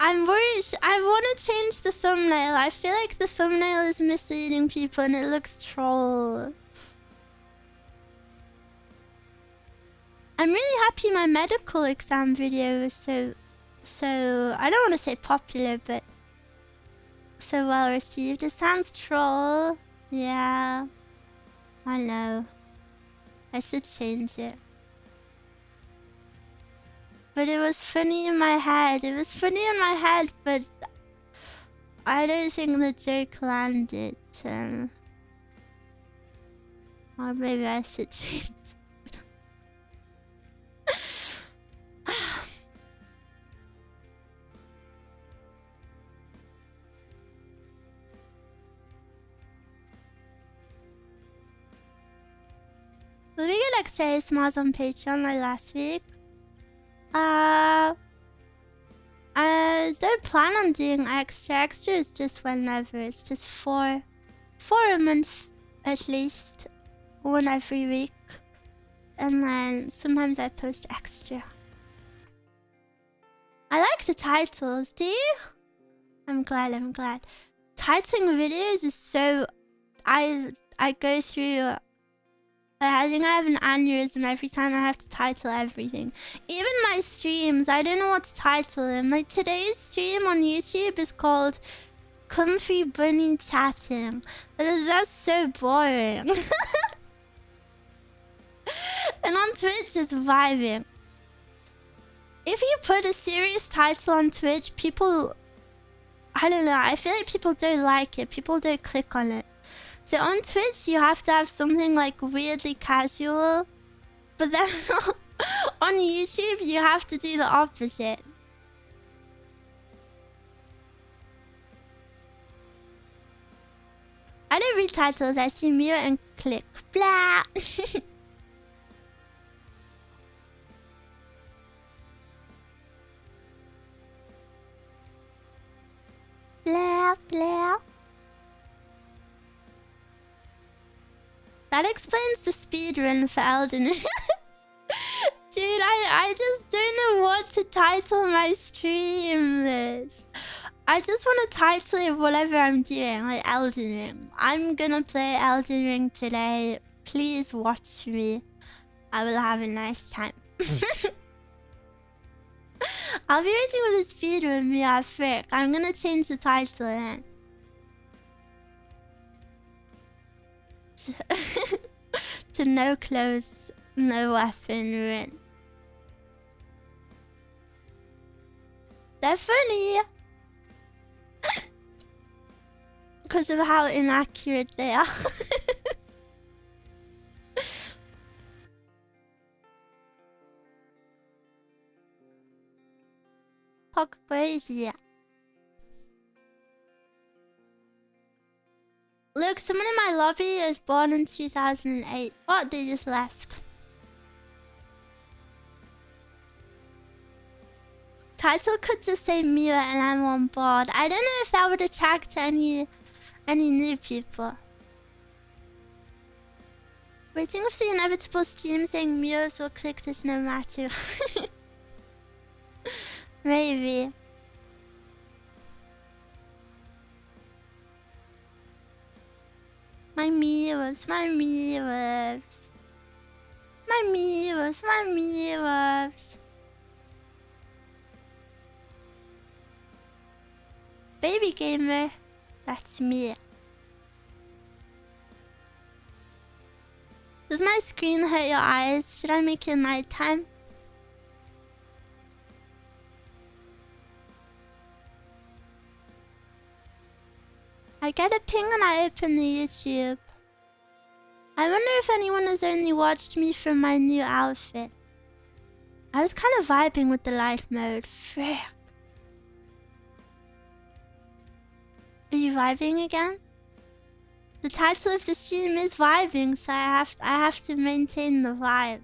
I'm worried. I want to change the thumbnail. I feel like the thumbnail is misleading people and it looks troll. I'm really happy my medical exam video was so I don't want to say popular, but so well received. It sounds troll. Yeah. I know. I should change it. But it was funny in my head. It was funny in my head, but I don't think the joke landed. Or maybe I should change it. Will we get extra ASMRs on Patreon like last week? I don't plan on doing extra. Extra is just whenever. It's just four a month at least. One every week. And then sometimes I post extra. I like the titles, do you? I'm glad. Titling videos is so... I go through... I think I have an aneurysm every time I have to title everything. Even my streams, I don't know what to title them. Like today's stream on YouTube is called comfy bunny chatting. That's so boring. And on Twitch, it's vibing. If you put a serious title on Twitch, people... I don't know, I feel like people don't like it. People don't click on it. So on Twitch, you have to have something like weirdly casual. But then on YouTube, you have to do the opposite. I don't read titles, I see mute and click. Blah! Blah, blah. That explains the speedrun for Elden Ring. Dude, I just don't know what to title my stream this. I just want to title it whatever I'm doing, like Elden Ring. I'm gonna play Elden Ring today. Please watch me. I will have a nice time. I'll be waiting with a speedrun, yeah, frick. I'm gonna change the title then. To no clothes, no weapon ruin. They're funny! Because of how inaccurate they are. Talk crazy. Look, someone in my lobby is born in 2008. What? They just left. Title could just say Mia and I'm on board. I don't know if that would attract any new people. Waiting for the inevitable stream saying Mios will click this no matter. Maybe. My Mios, my Mios. My Mios, my Mios. Baby gamer, that's me. Does my screen hurt your eyes? Should I make it nighttime? I get a ping and I open the YouTube. I wonder if anyone has only watched me from my new outfit. I was kind of vibing with the light mode. Frick. Are you vibing again? The title of the stream is vibing, so I have to maintain the vibe.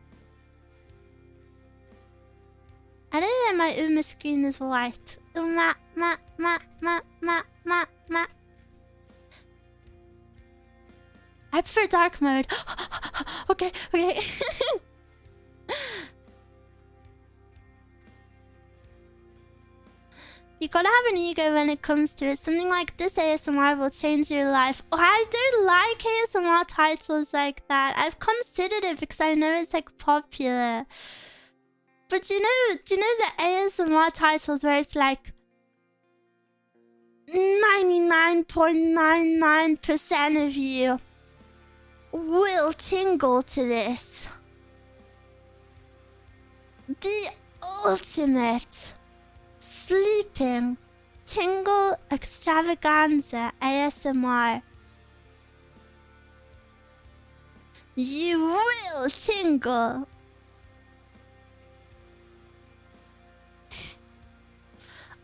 I don't know, my Uma screen is white. Uma, ma, ma, ma, ma, ma, ma. I prefer dark mode. Okay, okay. You gotta have an ego when it comes to it. Something like this ASMR will change your life. Oh, I don't like ASMR titles like that. I've considered it because I know it's like popular. But do you know the ASMR titles where it's like 99.99% of you will tingle to this. The ultimate sleeping tingle extravaganza ASMR. You will tingle.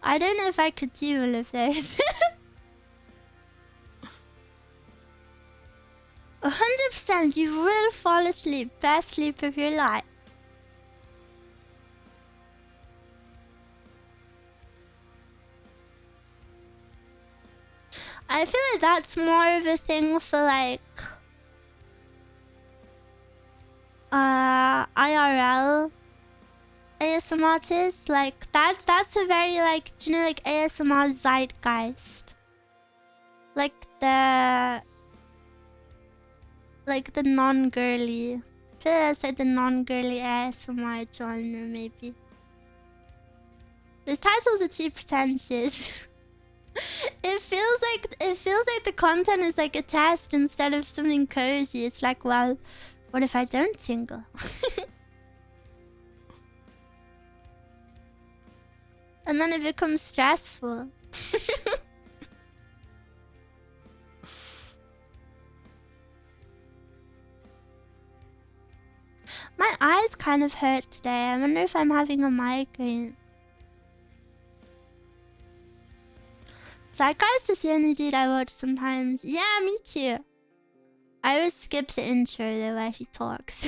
I don't know if I could do all of those. 100% you will fall asleep. Best sleep of your life. I feel like that's more of a thing for like IRL ASMR artists. Like that's a very like, do you know, like ASMR zeitgeist. Like the non-girly. I feel like that's like the non-girly ASMR genre maybe. Those titles are too pretentious. It feels like the content is like a test instead of something cozy. It's like, well, what if I don't tingle? And then it becomes stressful. My eyes kind of hurt today. I wonder if I'm having a migraine. Zeitgeist is the only dude I watch sometimes. Yeah, me too. I always skip the intro though where he talks.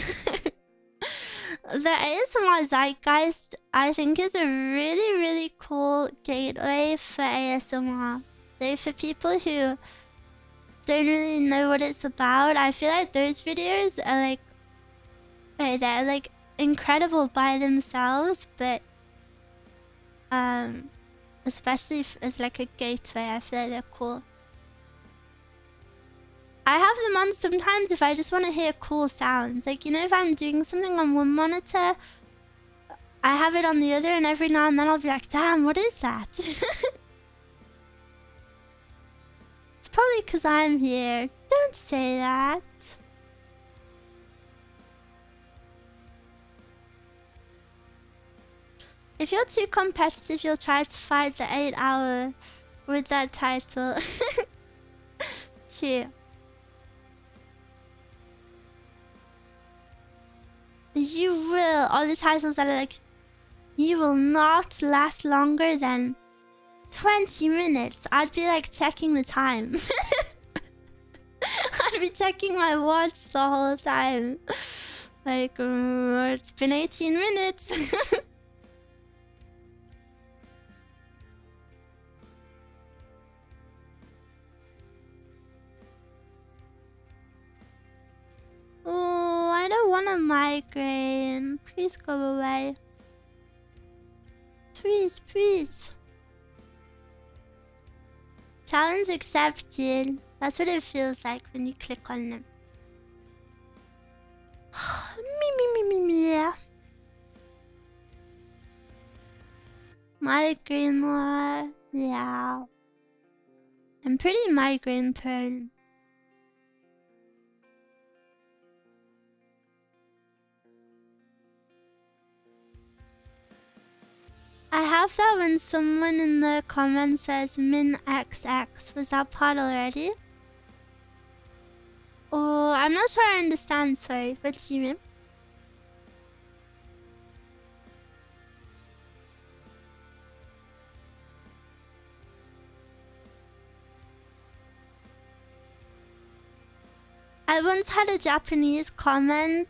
The ASMR Zeitgeist, I think, is a really, really cool gateway for ASMR. So for people who don't really know what it's about, I feel like those videos are like, they're like incredible by themselves, but especially as like a gateway, I feel like they're cool. I have them on sometimes if I just want to hear cool sounds. Like, you know, if I'm doing something on one monitor, I have it on the other, and every now and then I'll be like, damn, what is that? It's probably because I'm here. Don't say that. If you're too competitive, you'll try to fight the 8-hour with that title. True. You will. All the titles that are like, you will not last longer than 20 minutes. I'd be like checking the time. I'd be checking my watch the whole time. Like, it's been 18 minutes. Oh, I don't want a migraine. Please go away. Please, please. Challenge accepted. That's what it feels like when you click on them. me. Migraine more. Yeah. I'm pretty migraine prone. I have that when someone in the comments says min XX. Was that part already? Oh, I'm not sure I understand, sorry. What do you mean? I once had a Japanese comment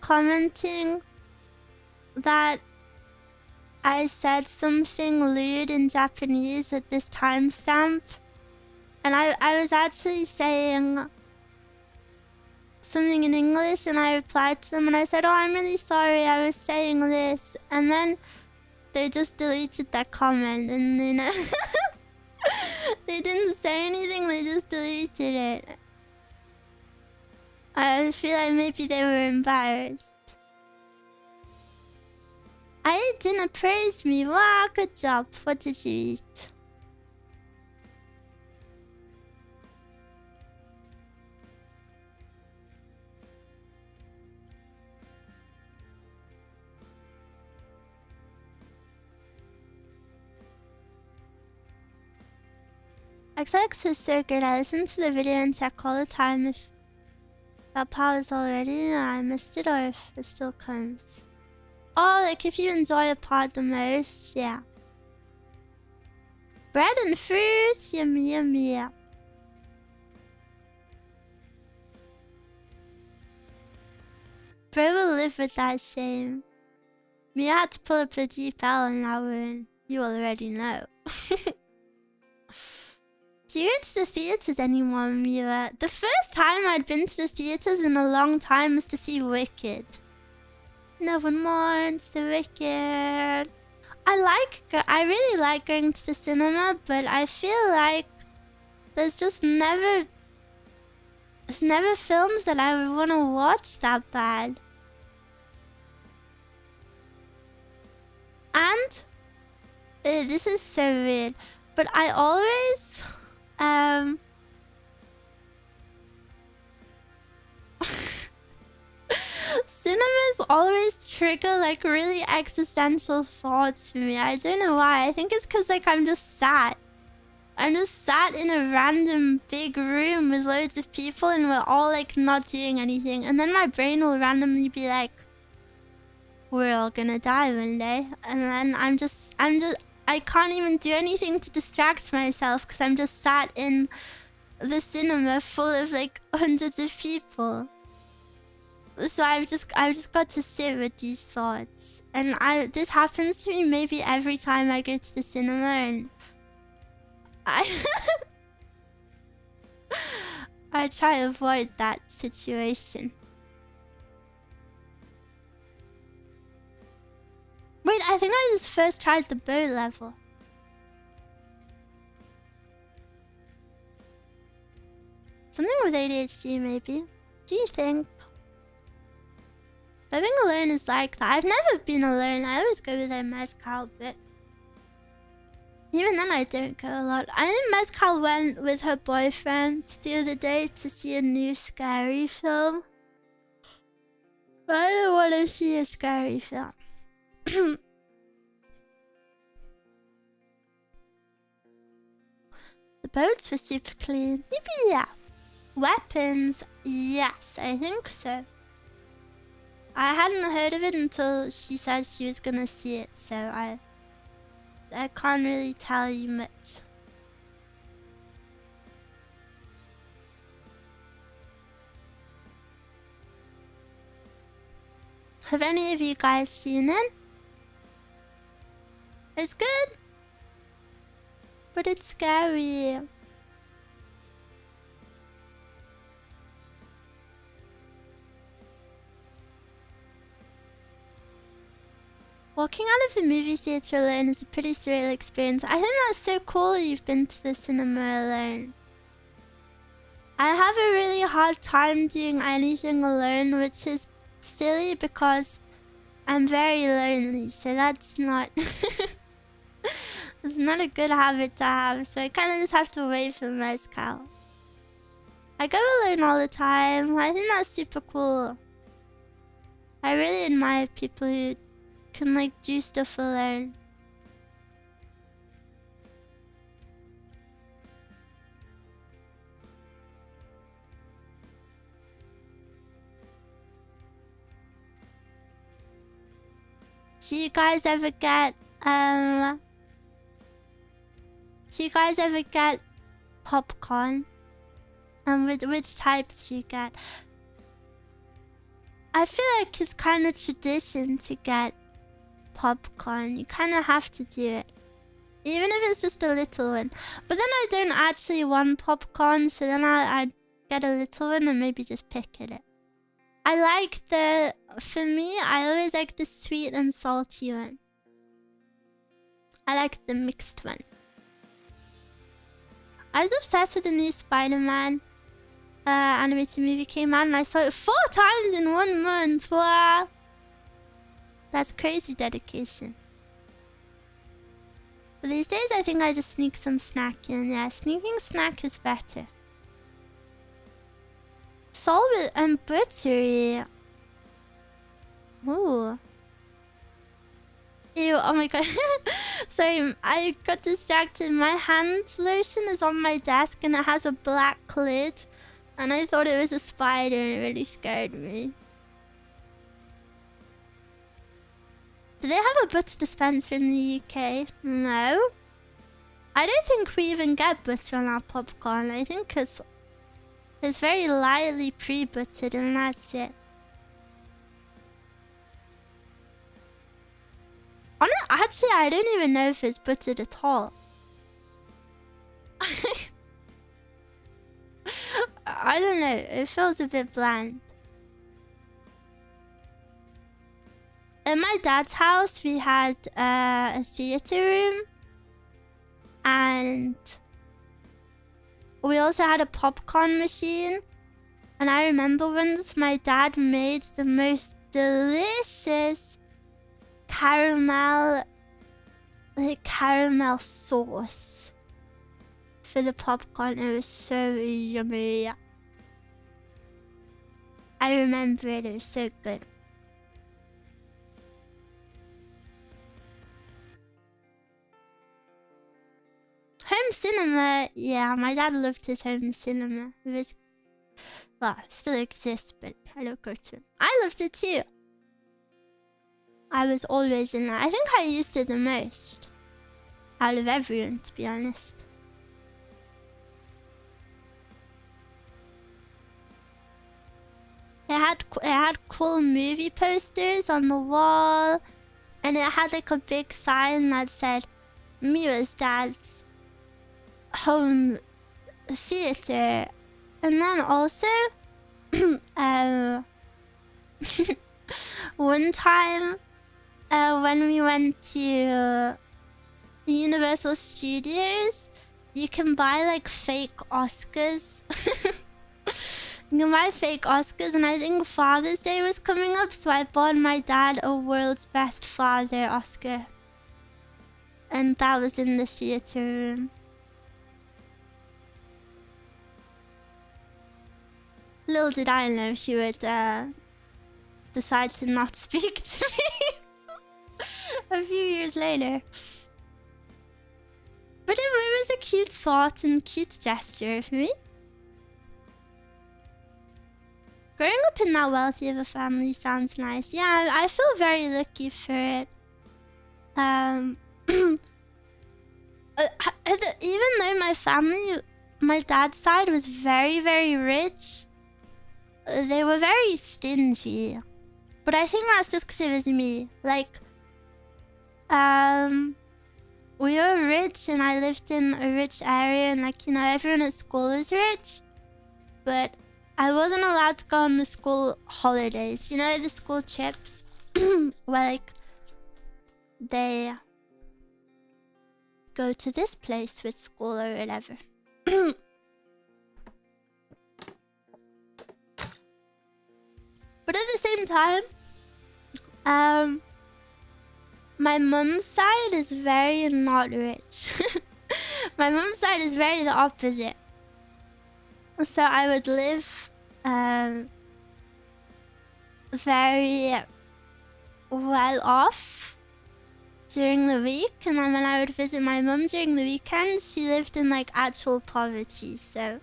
commenting that I said something lewd in Japanese at this timestamp. And I was actually saying something in English, and I replied to them and I said, oh, I'm really sorry, I was saying this. And then they just deleted that comment, and you know, they didn't say anything, they just deleted it. I feel like maybe they were embarrassed. I ate dinner, praise me. Wow, good job. What did you eat? XX is so good. I listen to the video and check all the time if that part is already, I missed it, or if it still comes. Oh, like if you enjoy a part the most, yeah. Bread and fruit, yummy, yummy. Bro will live with that shame. Mia had to pull up a deep L on that one. You already know. Do you go to the theaters anymore, Mia? The first time I'd been to the theaters in a long time was to see Wicked. No one mourns the wicked. I really like going to the cinema, but I feel like there's never films that I would want to watch that bad. And this is so weird. But I always cinemas always trigger like really existential thoughts for me. I don't know why. I think it's because like I'm just sat in a random big room with loads of people and we're all like not doing anything. And then my brain will randomly be like, we're all gonna die one day. And then I can't even do anything to distract myself because I'm just sat in the cinema full of like hundreds of people. So I've just got to sit with these thoughts. And this happens to me maybe every time I go to the cinema, and I try to avoid that situation. Wait, I think I just first tried the bow level. Something with ADHD maybe. Do you think? Living alone is like that. I've never been alone. I always go with a mezcal, but even then I don't go a lot. I think Mezcal went with her boyfriend the other day to see a new scary film. But I don't want to see a scary film. The boats were super clean. Yeah. Weapons, yes, I think so. I hadn't heard of it until she said she was gonna see it, so I can't really tell you much. Have any of you guys seen it? It's good, but it's scary. Walking out of the movie theater alone is a pretty surreal experience. I think that's so cool you've been to the cinema alone. I have a really hard time doing anything alone, which is silly because I'm very lonely, so that's not it's not a good habit to have, so I kind of just have to wait for mezcal. I go alone all the time. I think that's super cool. I really admire people who can like do stuff alone. Do you guys ever get popcorn? Which types do you get? I feel like it's kind of tradition to get popcorn. You kind of have to do it, even if it's just a little one. But then I don't actually want popcorn, so then I'd get a little one and maybe just pick at it. I like for me, I always like the sweet and salty one. I like the mixed one. I was obsessed with the new Spider-Man animated movie came out, and I saw it 4 times in 1 month. Wow. That's crazy dedication. But these days, I think I just sneak some snack in. Yeah, sneaking snack is better. Salt and buttery. Ooh. Ew, oh my god. Sorry, I got distracted. My hand lotion is on my desk and it has a black lid. And I thought it was a spider and it really scared me. Do they have a butter dispenser in the UK? No. I don't think we even get butter on our popcorn. I think it's very lightly pre-buttered and that's it. Actually, I don't even know if it's buttered at all. I don't know. It feels a bit bland. In my dad's house, we had a theater room. And we also had a popcorn machine. And I remember once my dad made the most delicious caramel sauce. for the popcorn. It was so yummy. I remember it. It was so good. Home cinema, yeah, my dad loved his home cinema. It was, well, it still exists, but I don't go to it. I loved it too. I was always in there. I think I used it the most out of everyone, to be honest. It had cool movie posters on the wall, and it had like a big sign that said Mia's dad's home theater. And then also one time when we went to Universal Studios, you can buy like fake Oscars. You can buy fake Oscars, and I think Father's Day was coming up, so I bought my dad a World's Best Father Oscar. And that was in the theater room. Little did I know he would decide to not speak to me a few years later. But it was a cute thought and cute gesture of me. Growing up in that wealthy of a family sounds nice. Yeah, I feel very lucky for it. Even though my family, my dad's side was very, very rich, they were very stingy. But I think that's just because it was me. Like, we were rich and I lived in a rich area, and like, you know, everyone at school is rich. But I wasn't allowed to go on the school holidays. You know, the school trips where like they go to this place with school or whatever. But at the same time, my mom's side is very not rich. My mom's side is very the opposite. So I would live very well off during the week, and then when I would visit my mum during the weekend, she lived in like actual poverty. So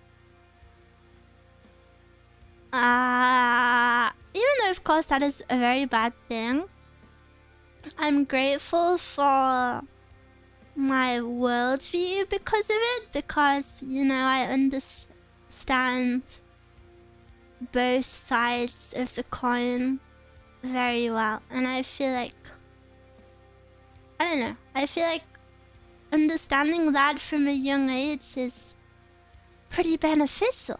even though of course that is a very bad thing, I'm grateful for my worldview because of it, because, you know, I understand both sides of the coin very well, and I feel like, I don't know, I feel like understanding that from a young age is pretty beneficial.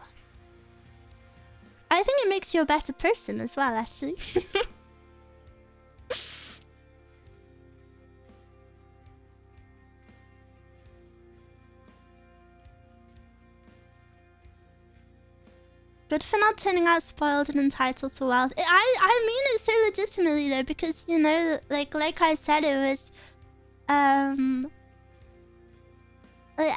I think it makes you a better person as well, actually. Good for not turning out spoiled and entitled to wealth. I mean it so legitimately though, because, you know, like I said, it was like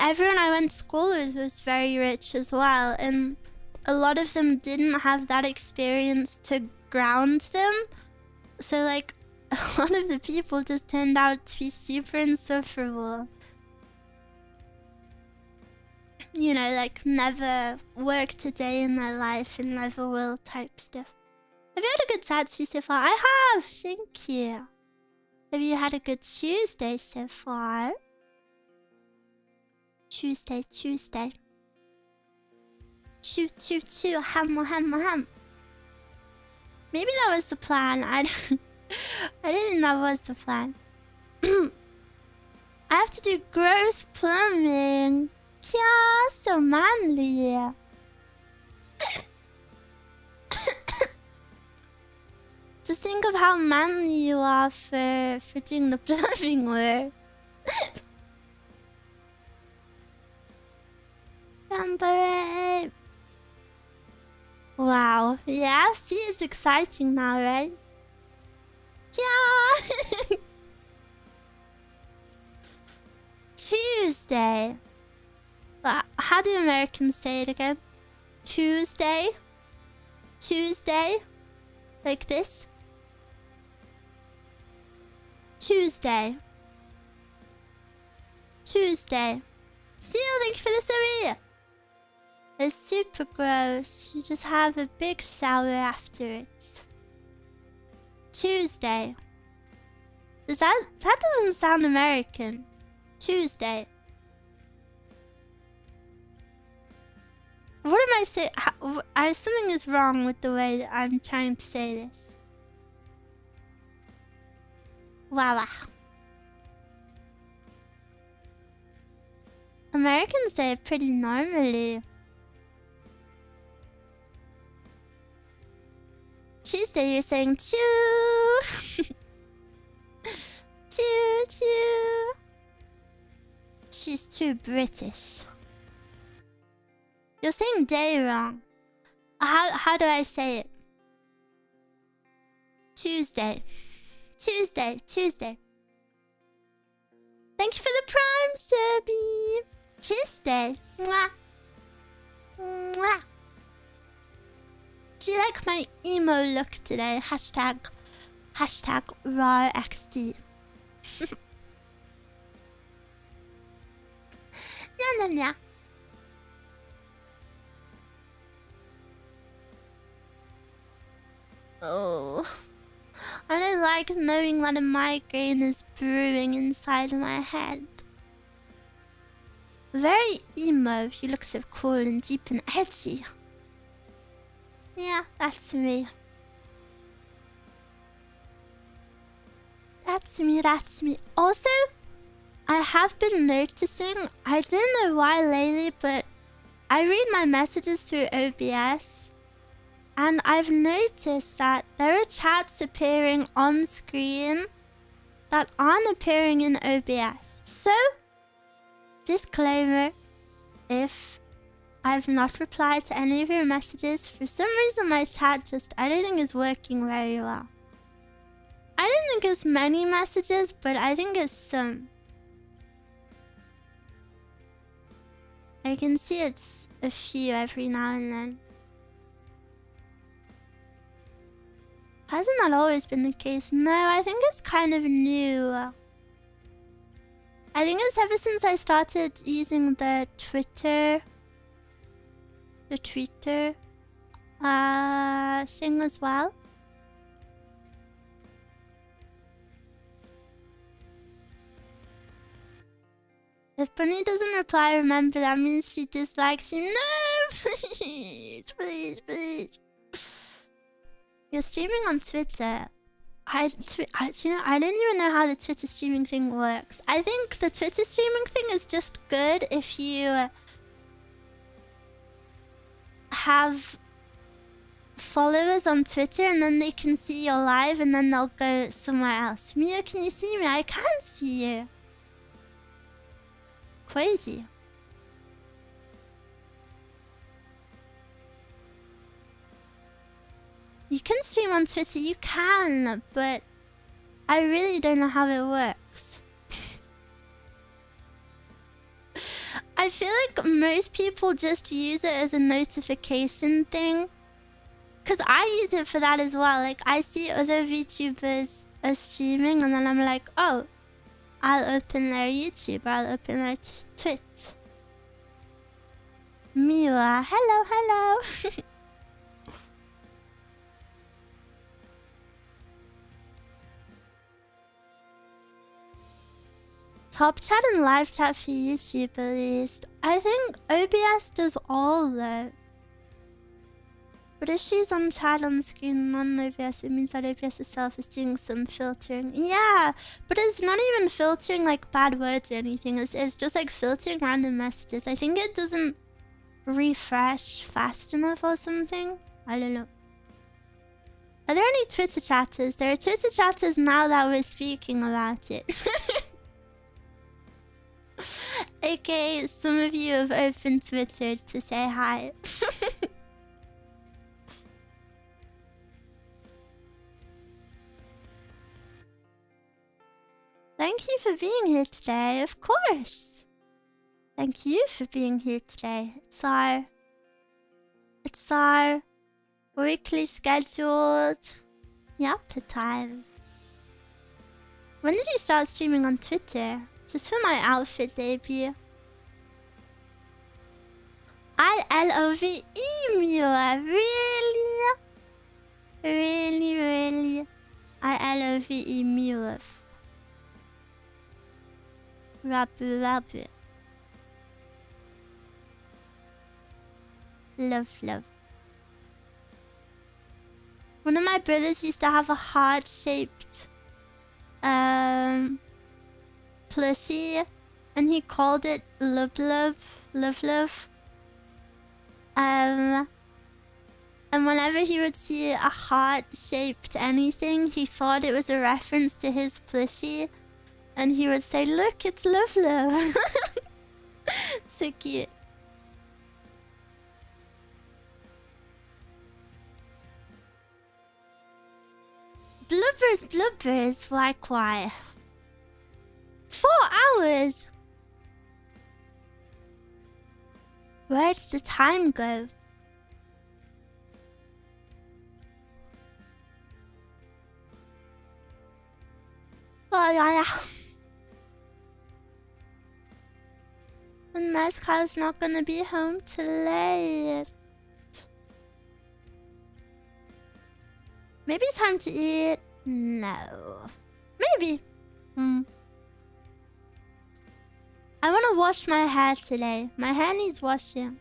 everyone I went to school with was very rich as well, and a lot of them didn't have that experience to ground them. So like a lot of the people just turned out to be super insufferable. You know, like never worked a day in their life and never will type stuff. Have you had a good Zatsu so far? I have, thank you. Have you had a good Tuesday so far? Tuesday. Chew, ham. Maybe that was the plan. I didn't think that was the plan. I have to do gross plumbing. Yeah, so manly. Just think of how manly you are for doing the plumbing work. Gambaret. Wow. Yeah, see, it's exciting now, right? Yeah. Tuesday. But how do Americans say it again? Tuesday? Tuesday? Like this? Tuesday. Tuesday. Still, thank you for the sub. It's super gross. You just have a big shower afterwards. Tuesday. That doesn't sound American. Tuesday. What am I saying? Something is wrong with the way that I'm trying to say this. Wow. Americans say it pretty normally. Tuesday, you're saying choo. Choo choo. She's too British. You're saying day wrong. How do I say it? Tuesday. Tuesday. Tuesday. Thank you for the prime, Serby. Tuesday. Mwah. Mwah. Do you like my emo look today? Hashtag RARXD. Yeah. Oh, I don't like knowing that a migraine is brewing inside my head. Very emo. You look so cool and deep and edgy. Yeah, that's me. That's me. Also, I have been noticing, I don't know why lately, but I read my messages through OBS. And I've noticed that there are chats appearing on screen that aren't appearing in OBS. So, disclaimer, if I've not replied to any of your messages, for some reason my chat I don't think is working very well. I don't think it's many messages, but I think it's some. I can see it's a few every now and then. Hasn't that always been the case? No, I think it's kind of new. I think it's ever since I started using the Twitter thing as well. If Bunny doesn't reply, remember that means she dislikes you. No, please. You're streaming on Twitter. I don't even know how the Twitter streaming thing works. I think the Twitter streaming thing is just good if you have followers on Twitter and then they can see you're live and then they'll go somewhere else. Mio, can you see me? I can't see you. Crazy. You can stream on Twitter, you can, but I really don't know how it works. I feel like most people just use it as a notification thing. Because I use it for that as well. Like, I see other VTubers are streaming and then I'm like, oh, I'll open their YouTube, I'll open their Twitch. Miwa, hello. Top chat and live chat for YouTube at least. I think OBS does all though. But if she's on chat on the screen on OBS, it means that OBS itself is doing some filtering. Yeah, but it's not even filtering like bad words or anything. It's just like filtering random messages. I think it doesn't refresh fast enough or something. I don't know. Are there any Twitter chatters? There are Twitter chatters now that we're speaking about it. Okay, some of you have opened Twitter to say hi. Thank you for being here today, of course. Thank you for being here today. It's our weekly scheduled yappa time. When did you start streaming on Twitter? Just for my outfit debut. I-L-O-V-E Mula. Really? Really? I-L-O-V-E Mula. Rabu. Love. One of my brothers used to have a heart-shaped plushie, and he called it Love. And whenever he would see a heart-shaped anything, he thought it was a reference to his plushie, and he would say, "Look, it's Love." So cute. Blubbers, like why? 4 hours! Where did the time go? Oh, yeah. And Mascot's not gonna be home till late. Maybe it's time to eat? No. Maybe. I want to wash my hair today. My hair needs washing.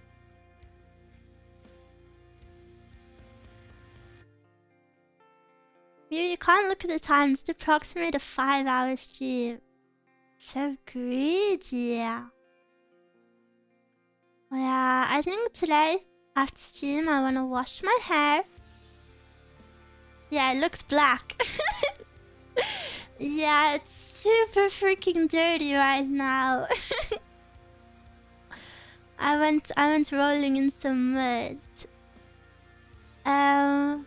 You can't look at the time. It's approximately a 5-hour stream. So greedy. Yeah, I think today, after stream, I want to wash my hair. Yeah, it looks black. Yeah, it's super freaking dirty right now. I went rolling in some mud. I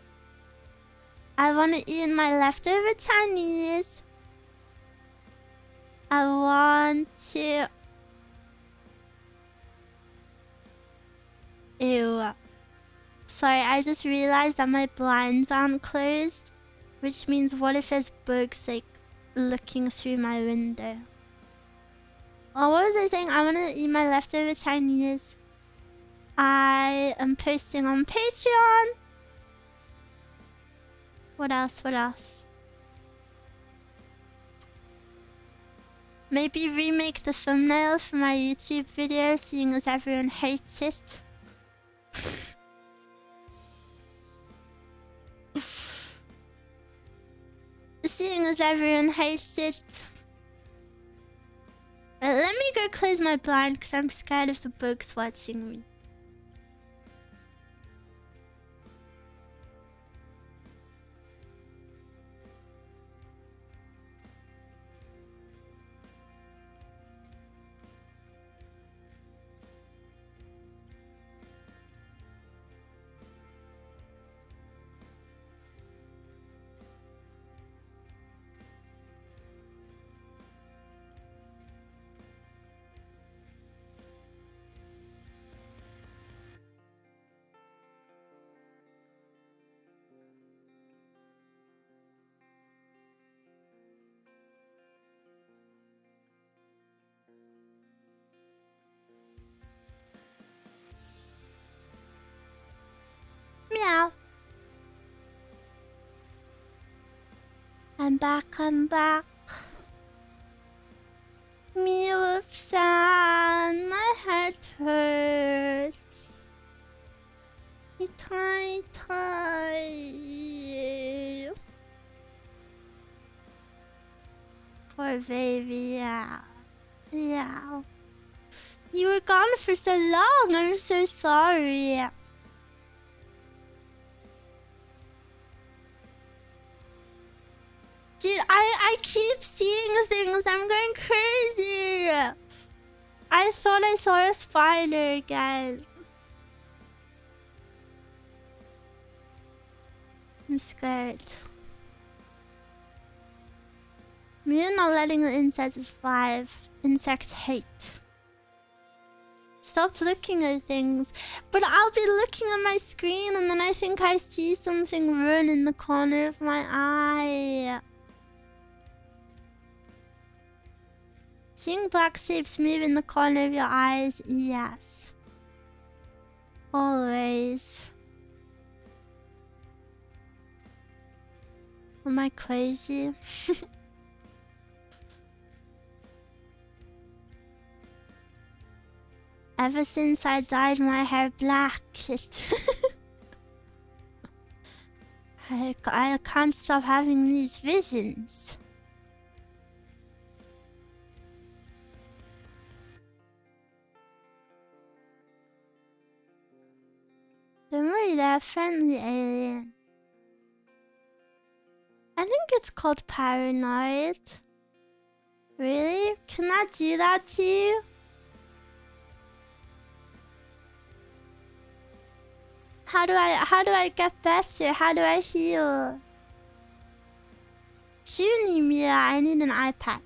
want to eat my leftover Chinese. I want to... Ew. Sorry, I just realized that my blinds aren't closed. Which means, what if there's bugs, like, looking through my window? Oh, what was I saying? I want to eat my leftover Chinese. I am posting on Patreon. What else? Maybe remake the thumbnail for my YouTube video, seeing as everyone hates it. Seeing as everyone hates it. But let me go close my blind because I'm scared of the bugs watching me. Meow. I'm back. Mew-san, my head hurts. Itai. Poor baby, yeah. You were gone for so long, I'm so sorry. Dude, I keep seeing things. I'm going crazy. I thought I saw a spider again. I'm scared. We're not letting the insects survive. Insect hate. stop looking at things. But I'll be looking at my screen and then I think I see something run in the corner of my eye. Seeing black shapes move in the corner of your eyes, yes. Always. Am I crazy? Ever since I dyed my hair black, I can't stop having these visions. Don't worry, they're a friendly alien. I think it's called paranoid. Really? Can that do that to you? How do I get better? How do I heal? Mia, I need an iPad.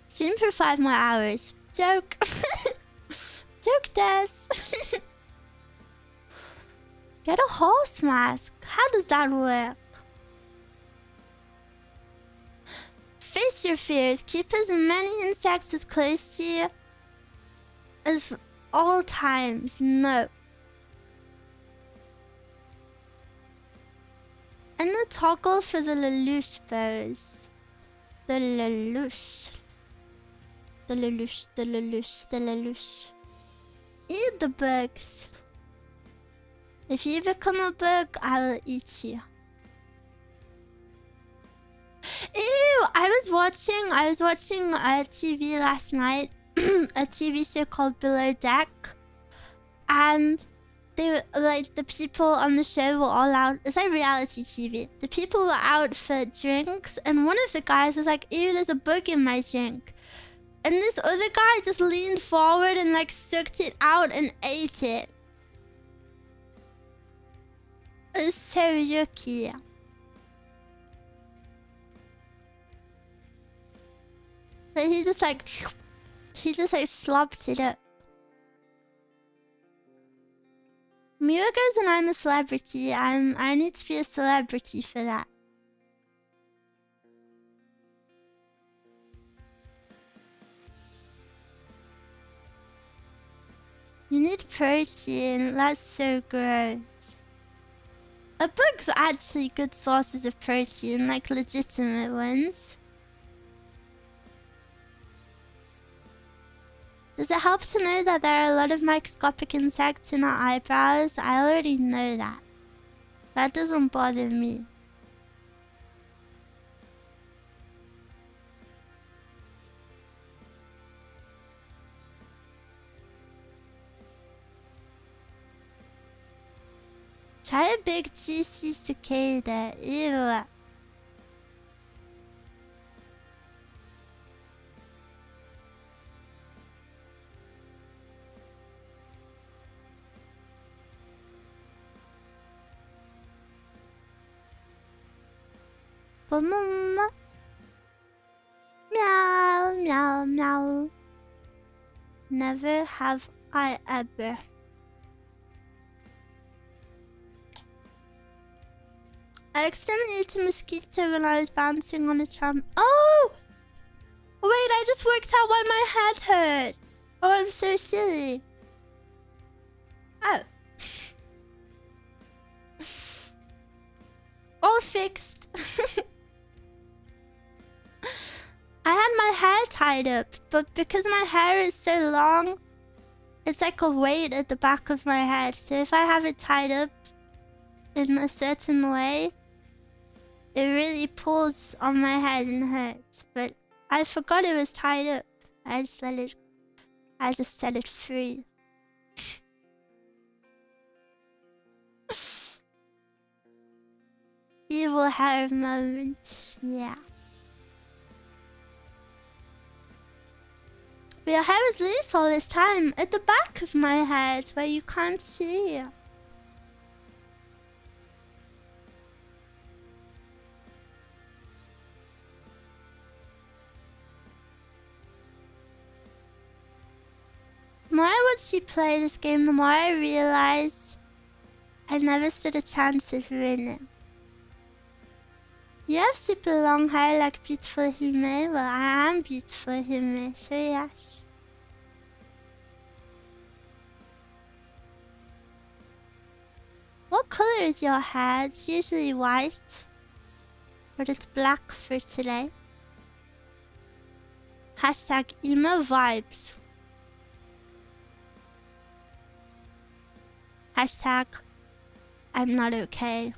Stream for 5 more hours. Joke. Joke, Des. Get a horse mask. How does that work? Face your fears. Keep as many insects as close to you as all times. No. And the toggle for the lelouch bows. The lelouch. The lelouch, the lelouch, the lelouch. Eat the bugs. If you become a bug, I will eat you. Ew! I was watching TV last night. A TV show called Below Deck. And they like the people on the show were all out. It's like reality TV. The people were out for drinks, and one of the guys was like, "Ew, there's a bug in my drink." And this other guy just leaned forward and like sucked it out and ate it. It was so yucky. But he just like slopped it up. Mira goes and I'm a celebrity. I need to be a celebrity for that. You need protein. That's so gross. A bug's actually good sources of protein, like legitimate ones. Does it help to know that there are a lot of microscopic insects in our eyebrows? I already know that. That doesn't bother me. Try a big juicy cicada. Ew. Meow, meow, meow. Never have I ever. I accidentally ate a mosquito when I was bouncing on a tram. Oh! Wait, I just worked out why my head hurts. Oh, I'm so silly. Oh. All fixed. I had my hair tied up, but because my hair is so long, it's like a weight at the back of my head. So if I have it tied up in a certain way, it really pulls on my head and hurts. But I forgot it was tied up. I just set it free. Evil hair moment. Yeah. But your hair was loose all this time. At the back of my head where you can't see. watch you play this game, the more I realize I never stood a chance of winning. You have super long hair like beautiful Hime. Well, I am beautiful Hime, so yes. What color is your hair? It's usually white, but it's black for today. Hashtag emo vibes. Hashtag I'm not okay.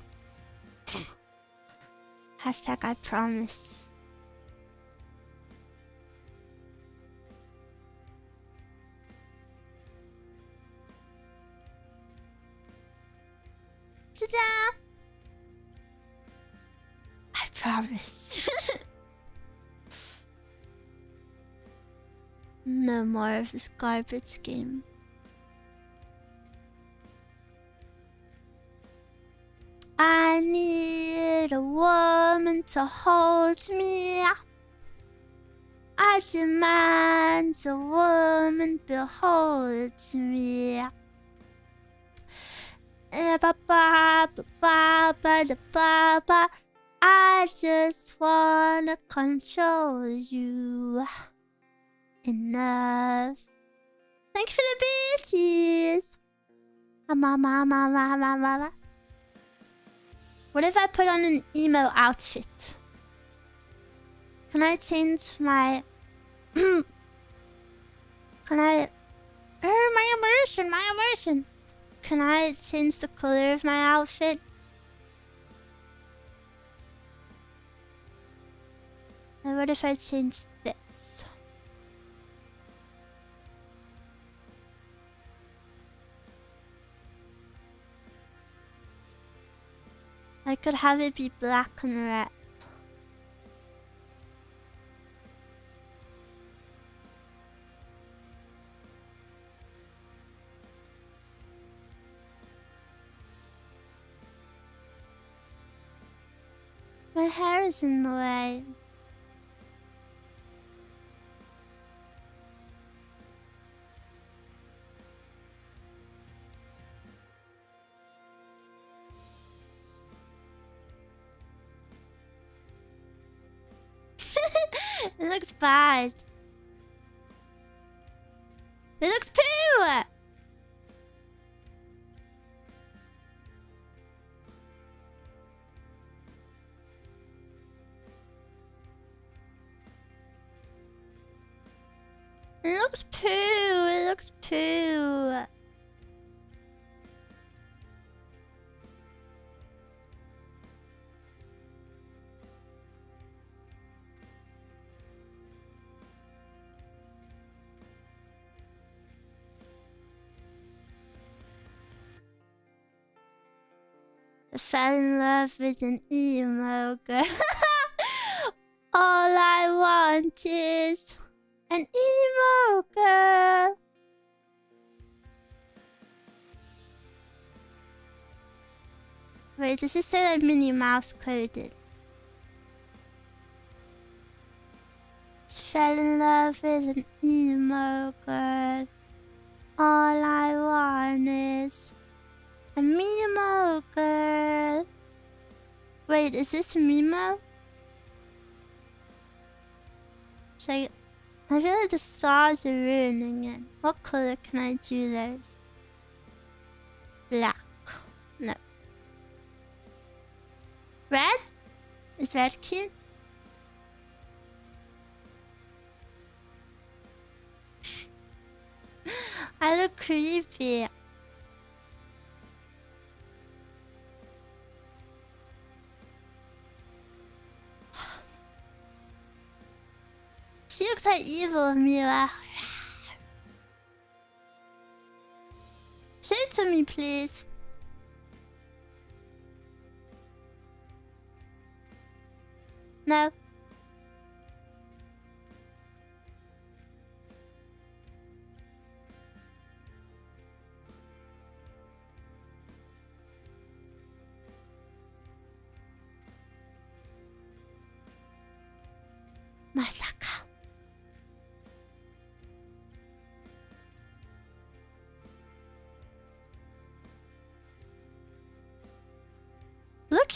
Hashtag I promise. Ta-da! I promise. No more of this garbage game. I need a woman to hold me. I demand a woman beholds me. I just wanna control you. Enough. Thank you for the bitches. What if I put on an emo outfit? Can I change my... Can I... my immersion. Can I change the color of my outfit? And what if I change this? I could have it be black and red. My hair is in the way. It looks bad. It looks poo! It looks poo! It looks poo! I fell in love with an emo girl. All I want is an emo girl. Wait, this is so like Minnie Mouse coded. Fell in love with an emo girl. All I want is a Mimo girl. Wait, is this Mimo? I feel like the stars are ruining it. What color can I do those? Black. No. Red? Is red cute? I look creepy. She looks like evil, Mila. Show it to me, please. No. Masaka.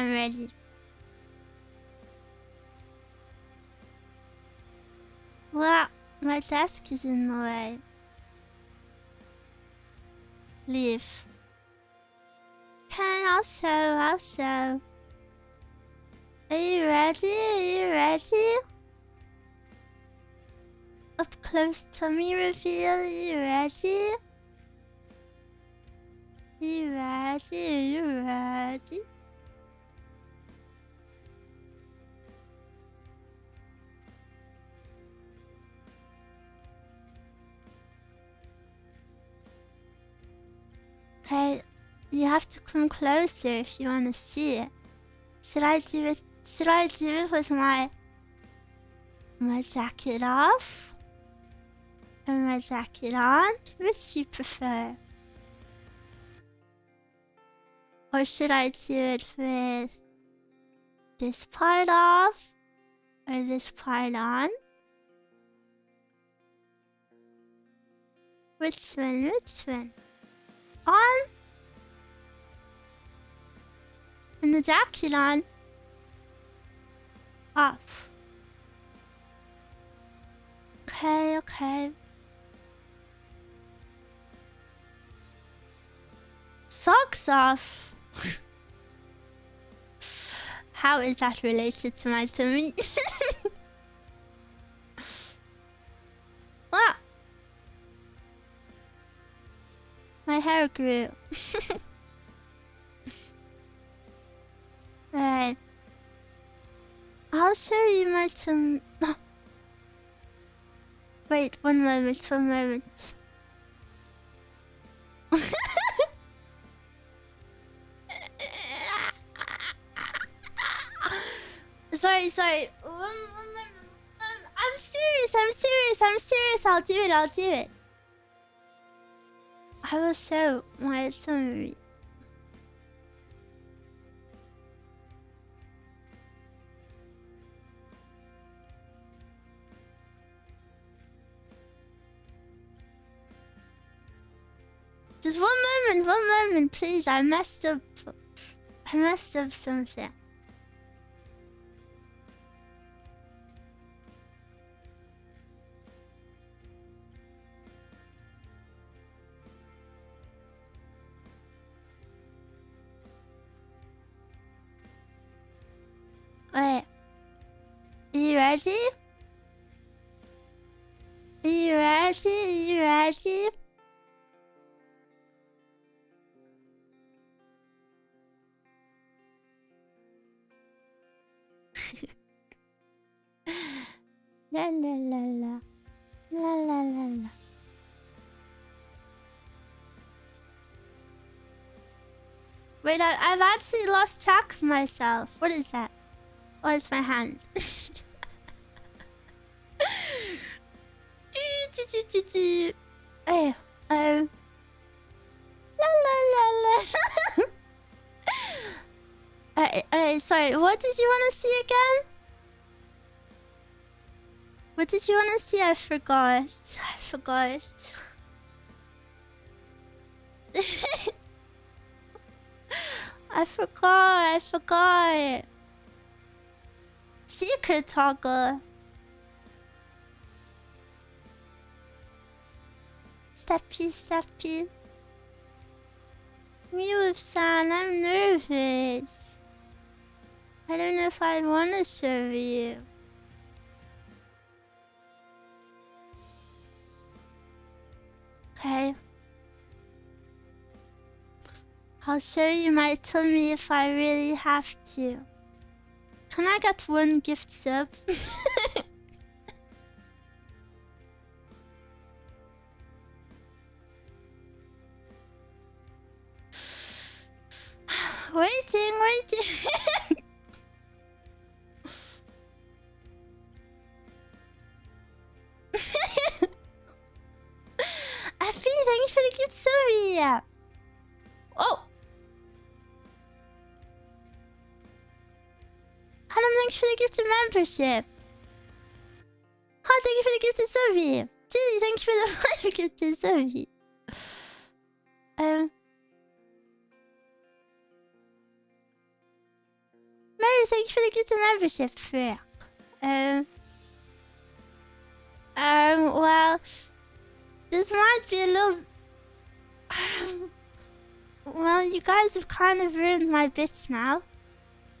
I'm ready. Well, my desk is in the way. Leave. Okay, I'll show. Are you ready? Up close tummy reveal, are you ready? You ready? Okay, you have to come closer if you want to see it. Should I do it with my jacket off? Or my jacket on? Which do you prefer? Or should I do it with this part off? Or this part on? Which one? On? And the jacket on? Off. Okay. Socks off. How is that related to my tummy? What? My hair grew. Right. I'll show you my tummy. Wait, one moment. Sorry. One moment. I'm serious. I'll do it. I will show my tummy. Just one moment, please. I messed up something. Wait. Are you ready? La. Wait, I've actually lost track of myself. What is that? Oh, it's my hand. Hey, sorry, what did you want to see again? What did you want to see? I forgot. I forgot. Secret toggle. Steppy. Move-san, I'm nervous. I don't know if I want to show you. Okay. I'll show you my tummy if I really have to. Can I get one gift sub? Waiting. Effie, thank you for the gift sub. Oh! Adam, thank you for the gifted membership. Hi, thank you for the gifted Sophie. Julie, thank you for the 5 gifted Sophie. thank you for the gift of membership, Frick. Well, this might be a little... well, you guys have kind of ruined my bits now.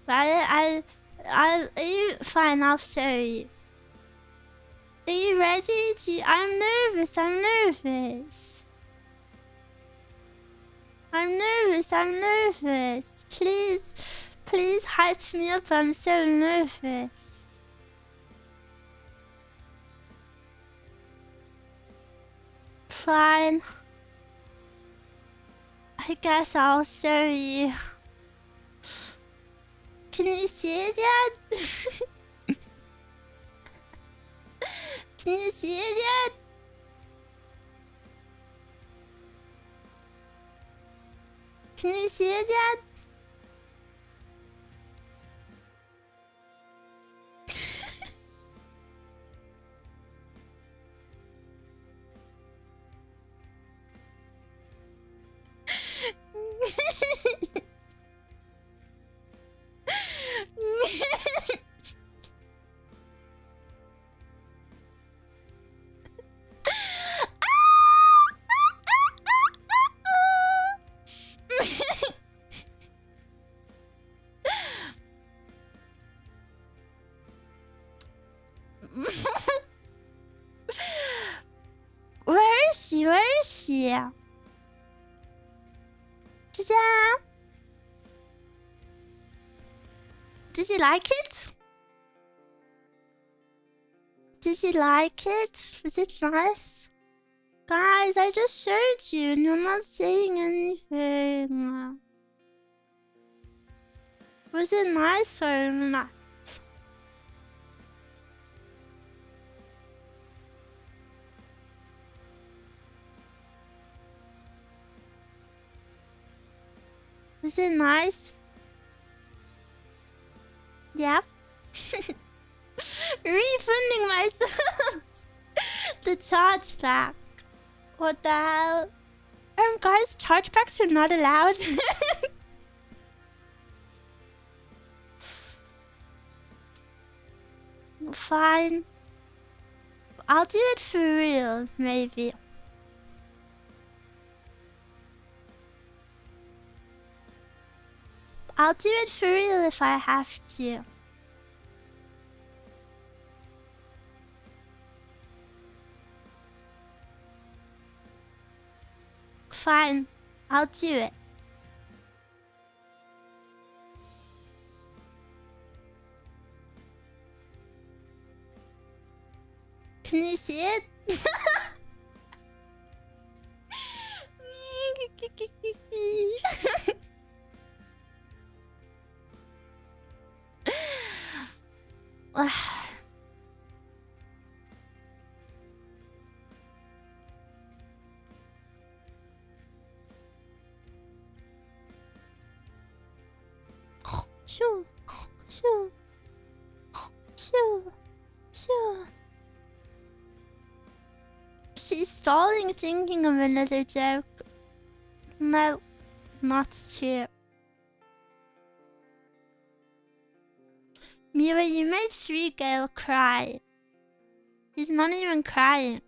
But fine, I'll show you. Are you ready? I'm nervous, I'm nervous. I'm nervous. Please hype me up, I'm so nervous. Fine. I guess I'll show you. Can you see it yet? Can you see it yet? Can you see it yet? Where is she? Where is she? Ta-da! Did you like it? Did you like it? Was it nice? Guys, I just showed you and you're not saying anything. Was it nice or not? Was it nice? Yep. Refunding myself the chargeback. What the hell? Guys, chargebacks are not allowed. Fine. I'll do it for real, maybe. I'll do it for real if I have to. Fine, I'll do it. Can you see it? Sure. She's stalling, thinking of another joke. No, not true. Mira, you made 3 Gale cry. He's not even crying.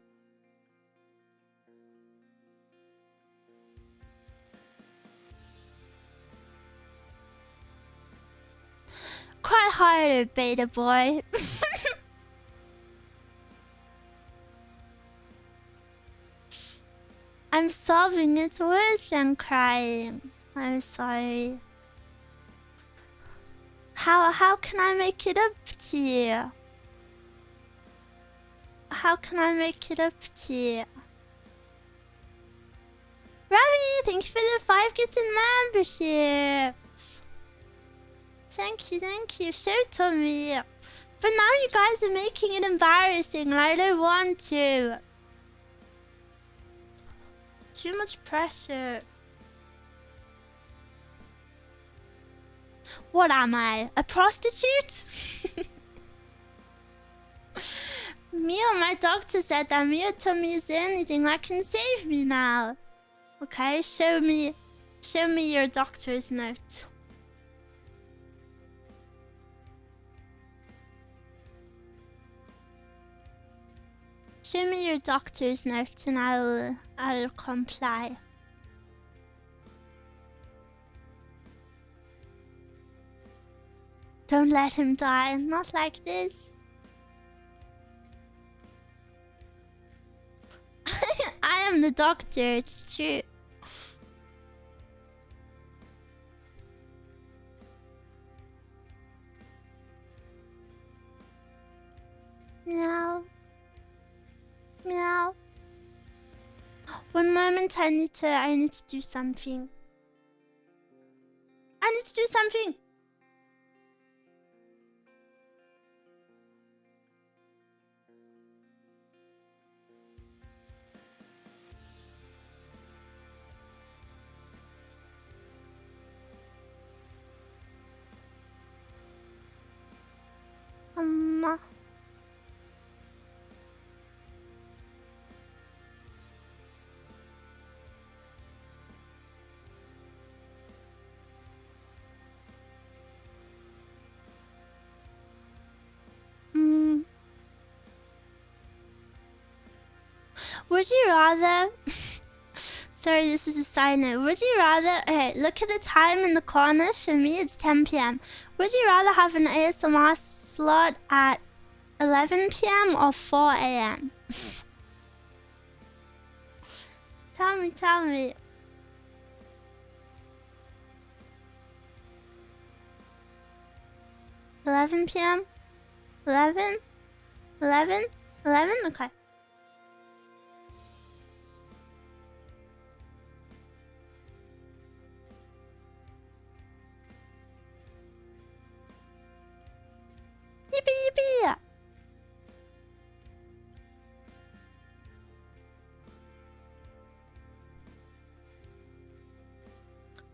Cry harder, beta boy. I'm sobbing, it's worse than crying. I'm sorry. How can I make it up to you? How can I make it up to you? Ravi, thank you for the 5 gifted memberships. Thank you. Show to me. But now you guys are making it embarrassing and I don't want to. Too much pressure. What am I? A prostitute? Mia, my doctor said that Mia told me is the only thing that can save me now. Okay, show me your doctor's note. Show me your doctor's note and I'll comply. Don't let him die, not like this. I am the doctor, it's true. Meow. Meow. One moment, I need to do something. I need to do something. Would you rather... Sorry, this is a side note. Would you rather... Okay, look at the time in the corner. For me, it's 10 p.m. Would you rather have an ASMR slot at 11 p.m. or 4 a.m.? Tell me. $11 p.m.? 11? 11? 11? Okay. Yippee!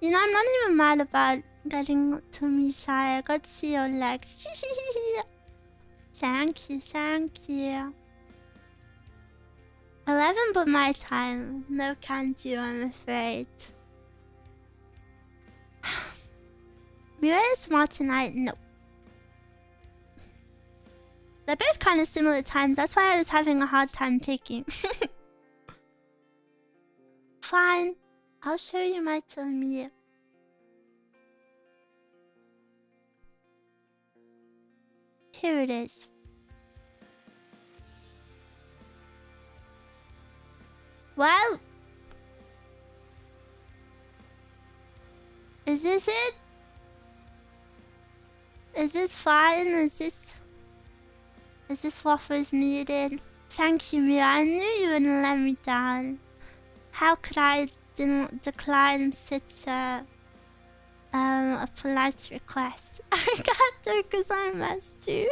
You know, I'm not even mad about getting to Misha. I got to see your legs. Thank you. 11 but my time. No can do, I'm afraid. Mira is smart tonight? No. They're both kind of similar times. That's why I was having a hard time picking. Fine. I'll show you my tummy. Here it is. Well, is this it? Is this fine? Is this what was needed? Thank you, Mia. I knew you wouldn't let me down. How could I decline such a polite request? Arigato gozaimasu.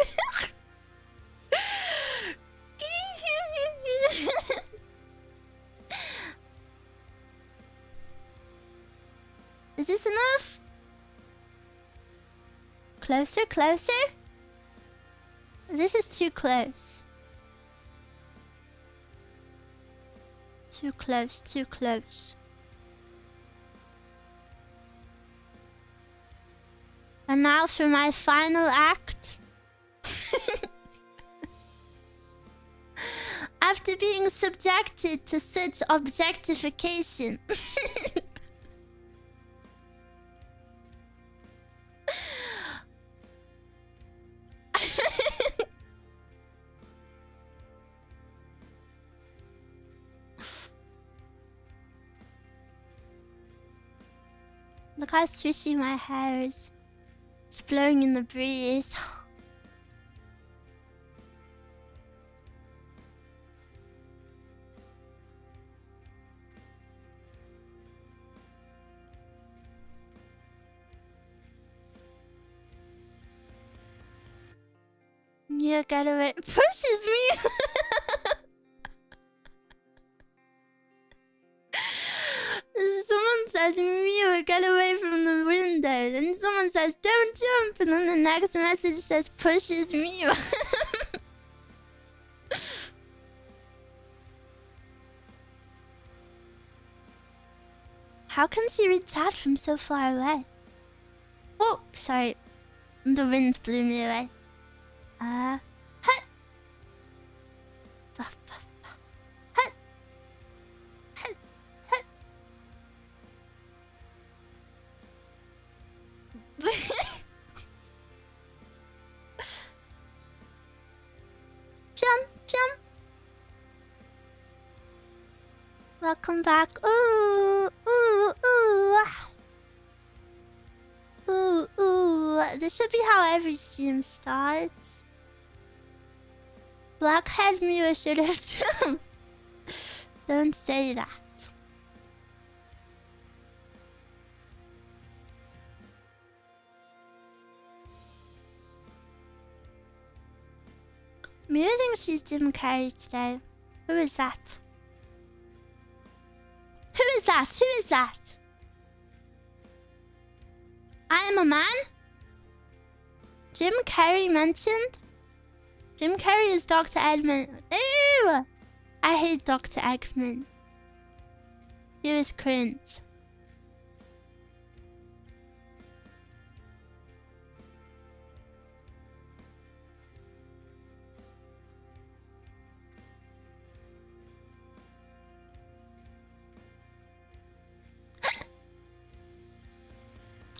Is this enough? Closer? This is too close. Too close. And now for my final act. After being subjected to such objectification. Look how swishy my hair is. It's blowing in the breeze. You got away. Pushes me. Someone says, Mew, get away from the window. Then someone says, don't jump. And then the next message says, pushes Mew. How can she reach out from so far away? Oh, sorry. The wind blew me away. Hut. Buff. Pium, pium. Welcome back. Ooh, ooh, ooh. Ooh, ooh. This should be how every stream starts. Blackhead Mew should have. Don't say that. Mew thinks she's Jim Carrey today. Who is that? Who is that? Who is that? I am a man? Jim Carrey mentioned? Jim Carrey is Dr. Eggman. Ew! I hate Dr. Eggman. He was cringe.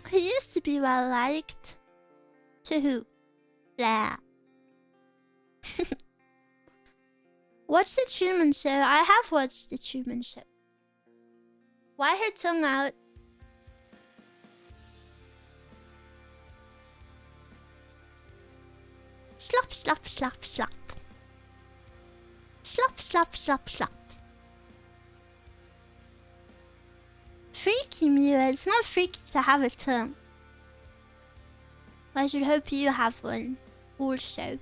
He used to be well liked. To who? Blah. Watch the Truman Show. I have watched the Truman Show. Why her tongue out? Slop, slop, slop, slop. Slop, slop, slop, slop. Freaky Mew. It's not freaky to have a tongue. I should hope you have one. Also.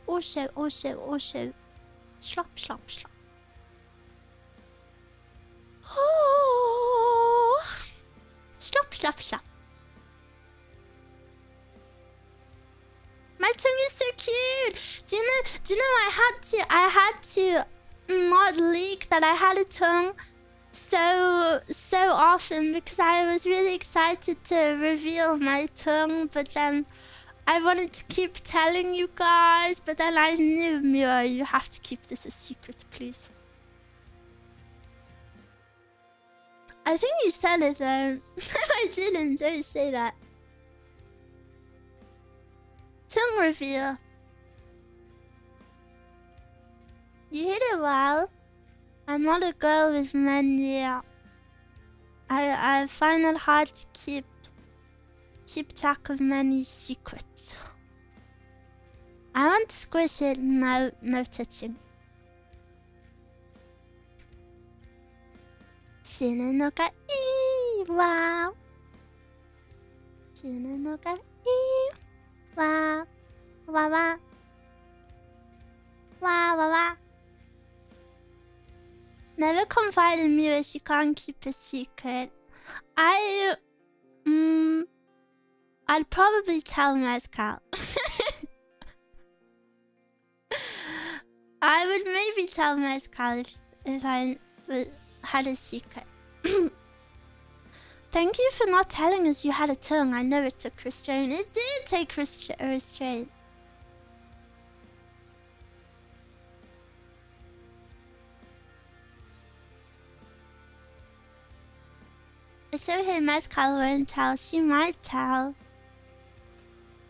Also. Slop, slop, slop. Oh. Slop, slop, slop. My tongue is so cute. Do you know I had to not leak that I had a tongue so often because I was really excited to reveal my tongue, but then I wanted to keep telling you guys, but then I knew, Mira, you have to keep this a secret, please. I think you said it though. If I didn't, don't say that. Tongue reveal. You hit it well. I'm not a girl with many. I find it hard to keep track of many secrets. I want to squish it. No touching. Shine no ka ii wa. Shine no ka ii wa wa wa wa wa wa. Never confide in me if she can't keep a secret. I'd probably tell Mezcal. I would maybe tell Mezcal if I had a secret. Thank you for not telling us you had a tongue. I know it took restraint. It did take restraint. It's okay, Mezcal won't tell. She might tell.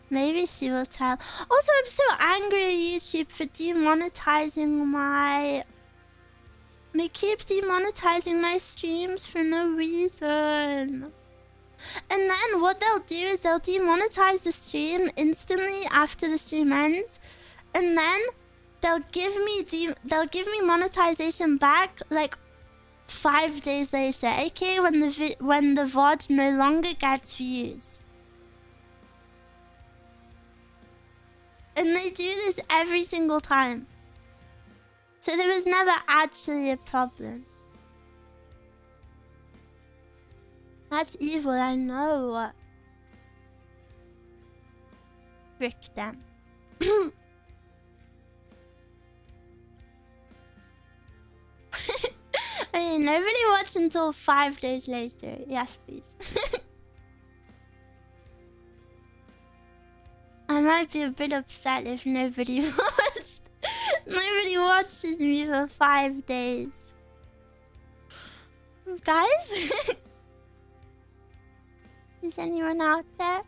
Maybe she will tell. Also, I'm so angry at YouTube for demonetizing my... They keep demonetizing my streams for no reason. And then what they'll do is they'll demonetize the stream instantly after the stream ends. And then they'll give me monetization back like 5 days later, aka when the VOD no longer gets views. And they do this every single time. So there was never actually a problem. That's evil, I know. Frick them. I mean, nobody watched until 5 days later. Yes, please. I might be a bit upset if nobody watched. Nobody watches me for 5 days. Guys? Is anyone out there?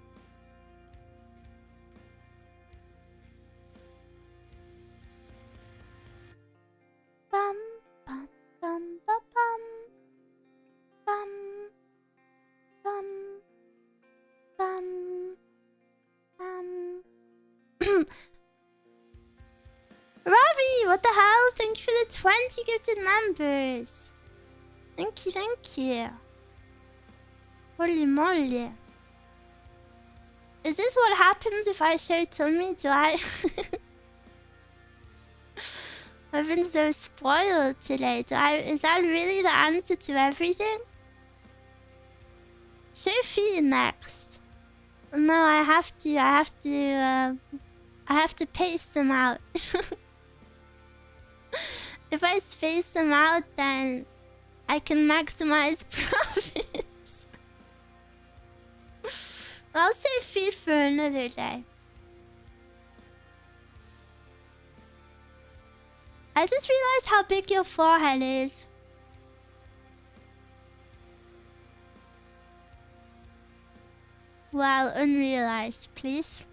Bum bum bum bum bum bum bum bum. Robbie, what the hell? Thank you for the 20 gifted members. Thank you, thank you. Holy moly. Is this what happens if I show Tommy? Do I... I've been so spoiled today. Is that really the answer to everything? Show Fee next. No, I have to pace them out. If I space them out, then I can maximize profits. I'll save feed for another day. I just realized how big your forehead is. Well, unrealized, please.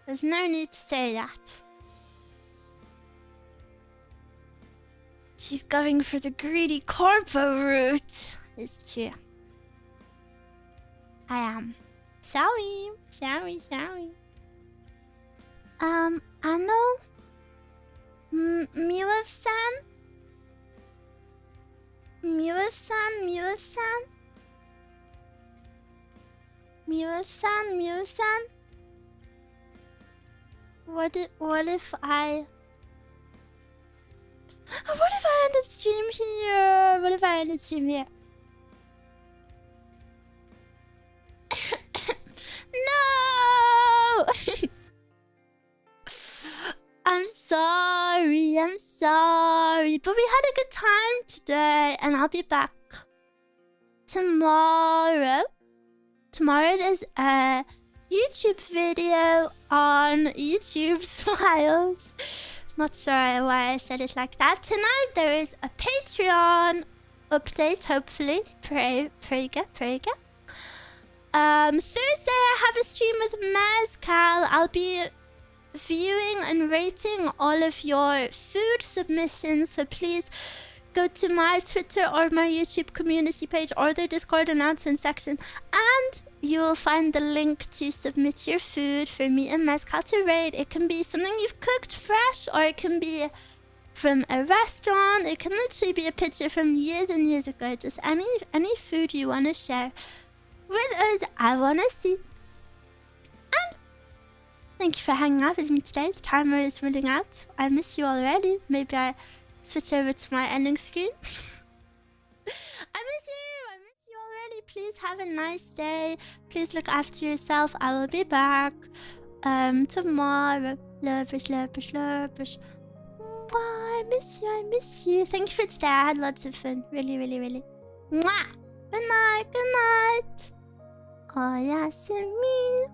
There's no need to say that. She's going for the greedy corpo route. It's true. I am. Sorry. Anno? Milev-san? What if I end the stream here? No! I'm sorry. But we had a good time today, and I'll be back tomorrow. Tomorrow there's a YouTube video on YouTube Smiles. Not sure why I said it like that. Tonight there is a Patreon update, hopefully. Pray. Thursday I have a stream with Mezcal. I'll be viewing and rating all of your food submissions, so please go to my Twitter or my YouTube community page or the Discord announcement section, and you will find the link to submit your food for me and Mezcal to rate. It can be something you've cooked fresh, or it can be from a restaurant. It can literally be a picture from years and years ago. Just any food you want to share with us, I want to see. And thank you for hanging out with me today. The timer is running out. I miss you already. Maybe I switch over to my ending screen. I miss you already. Please have a nice day. Please look after yourself. I will be back tomorrow. Lovers. Mwah, I miss you. Thank you for today. I had lots of fun. Really. Mwah. Good night. Oyasumi.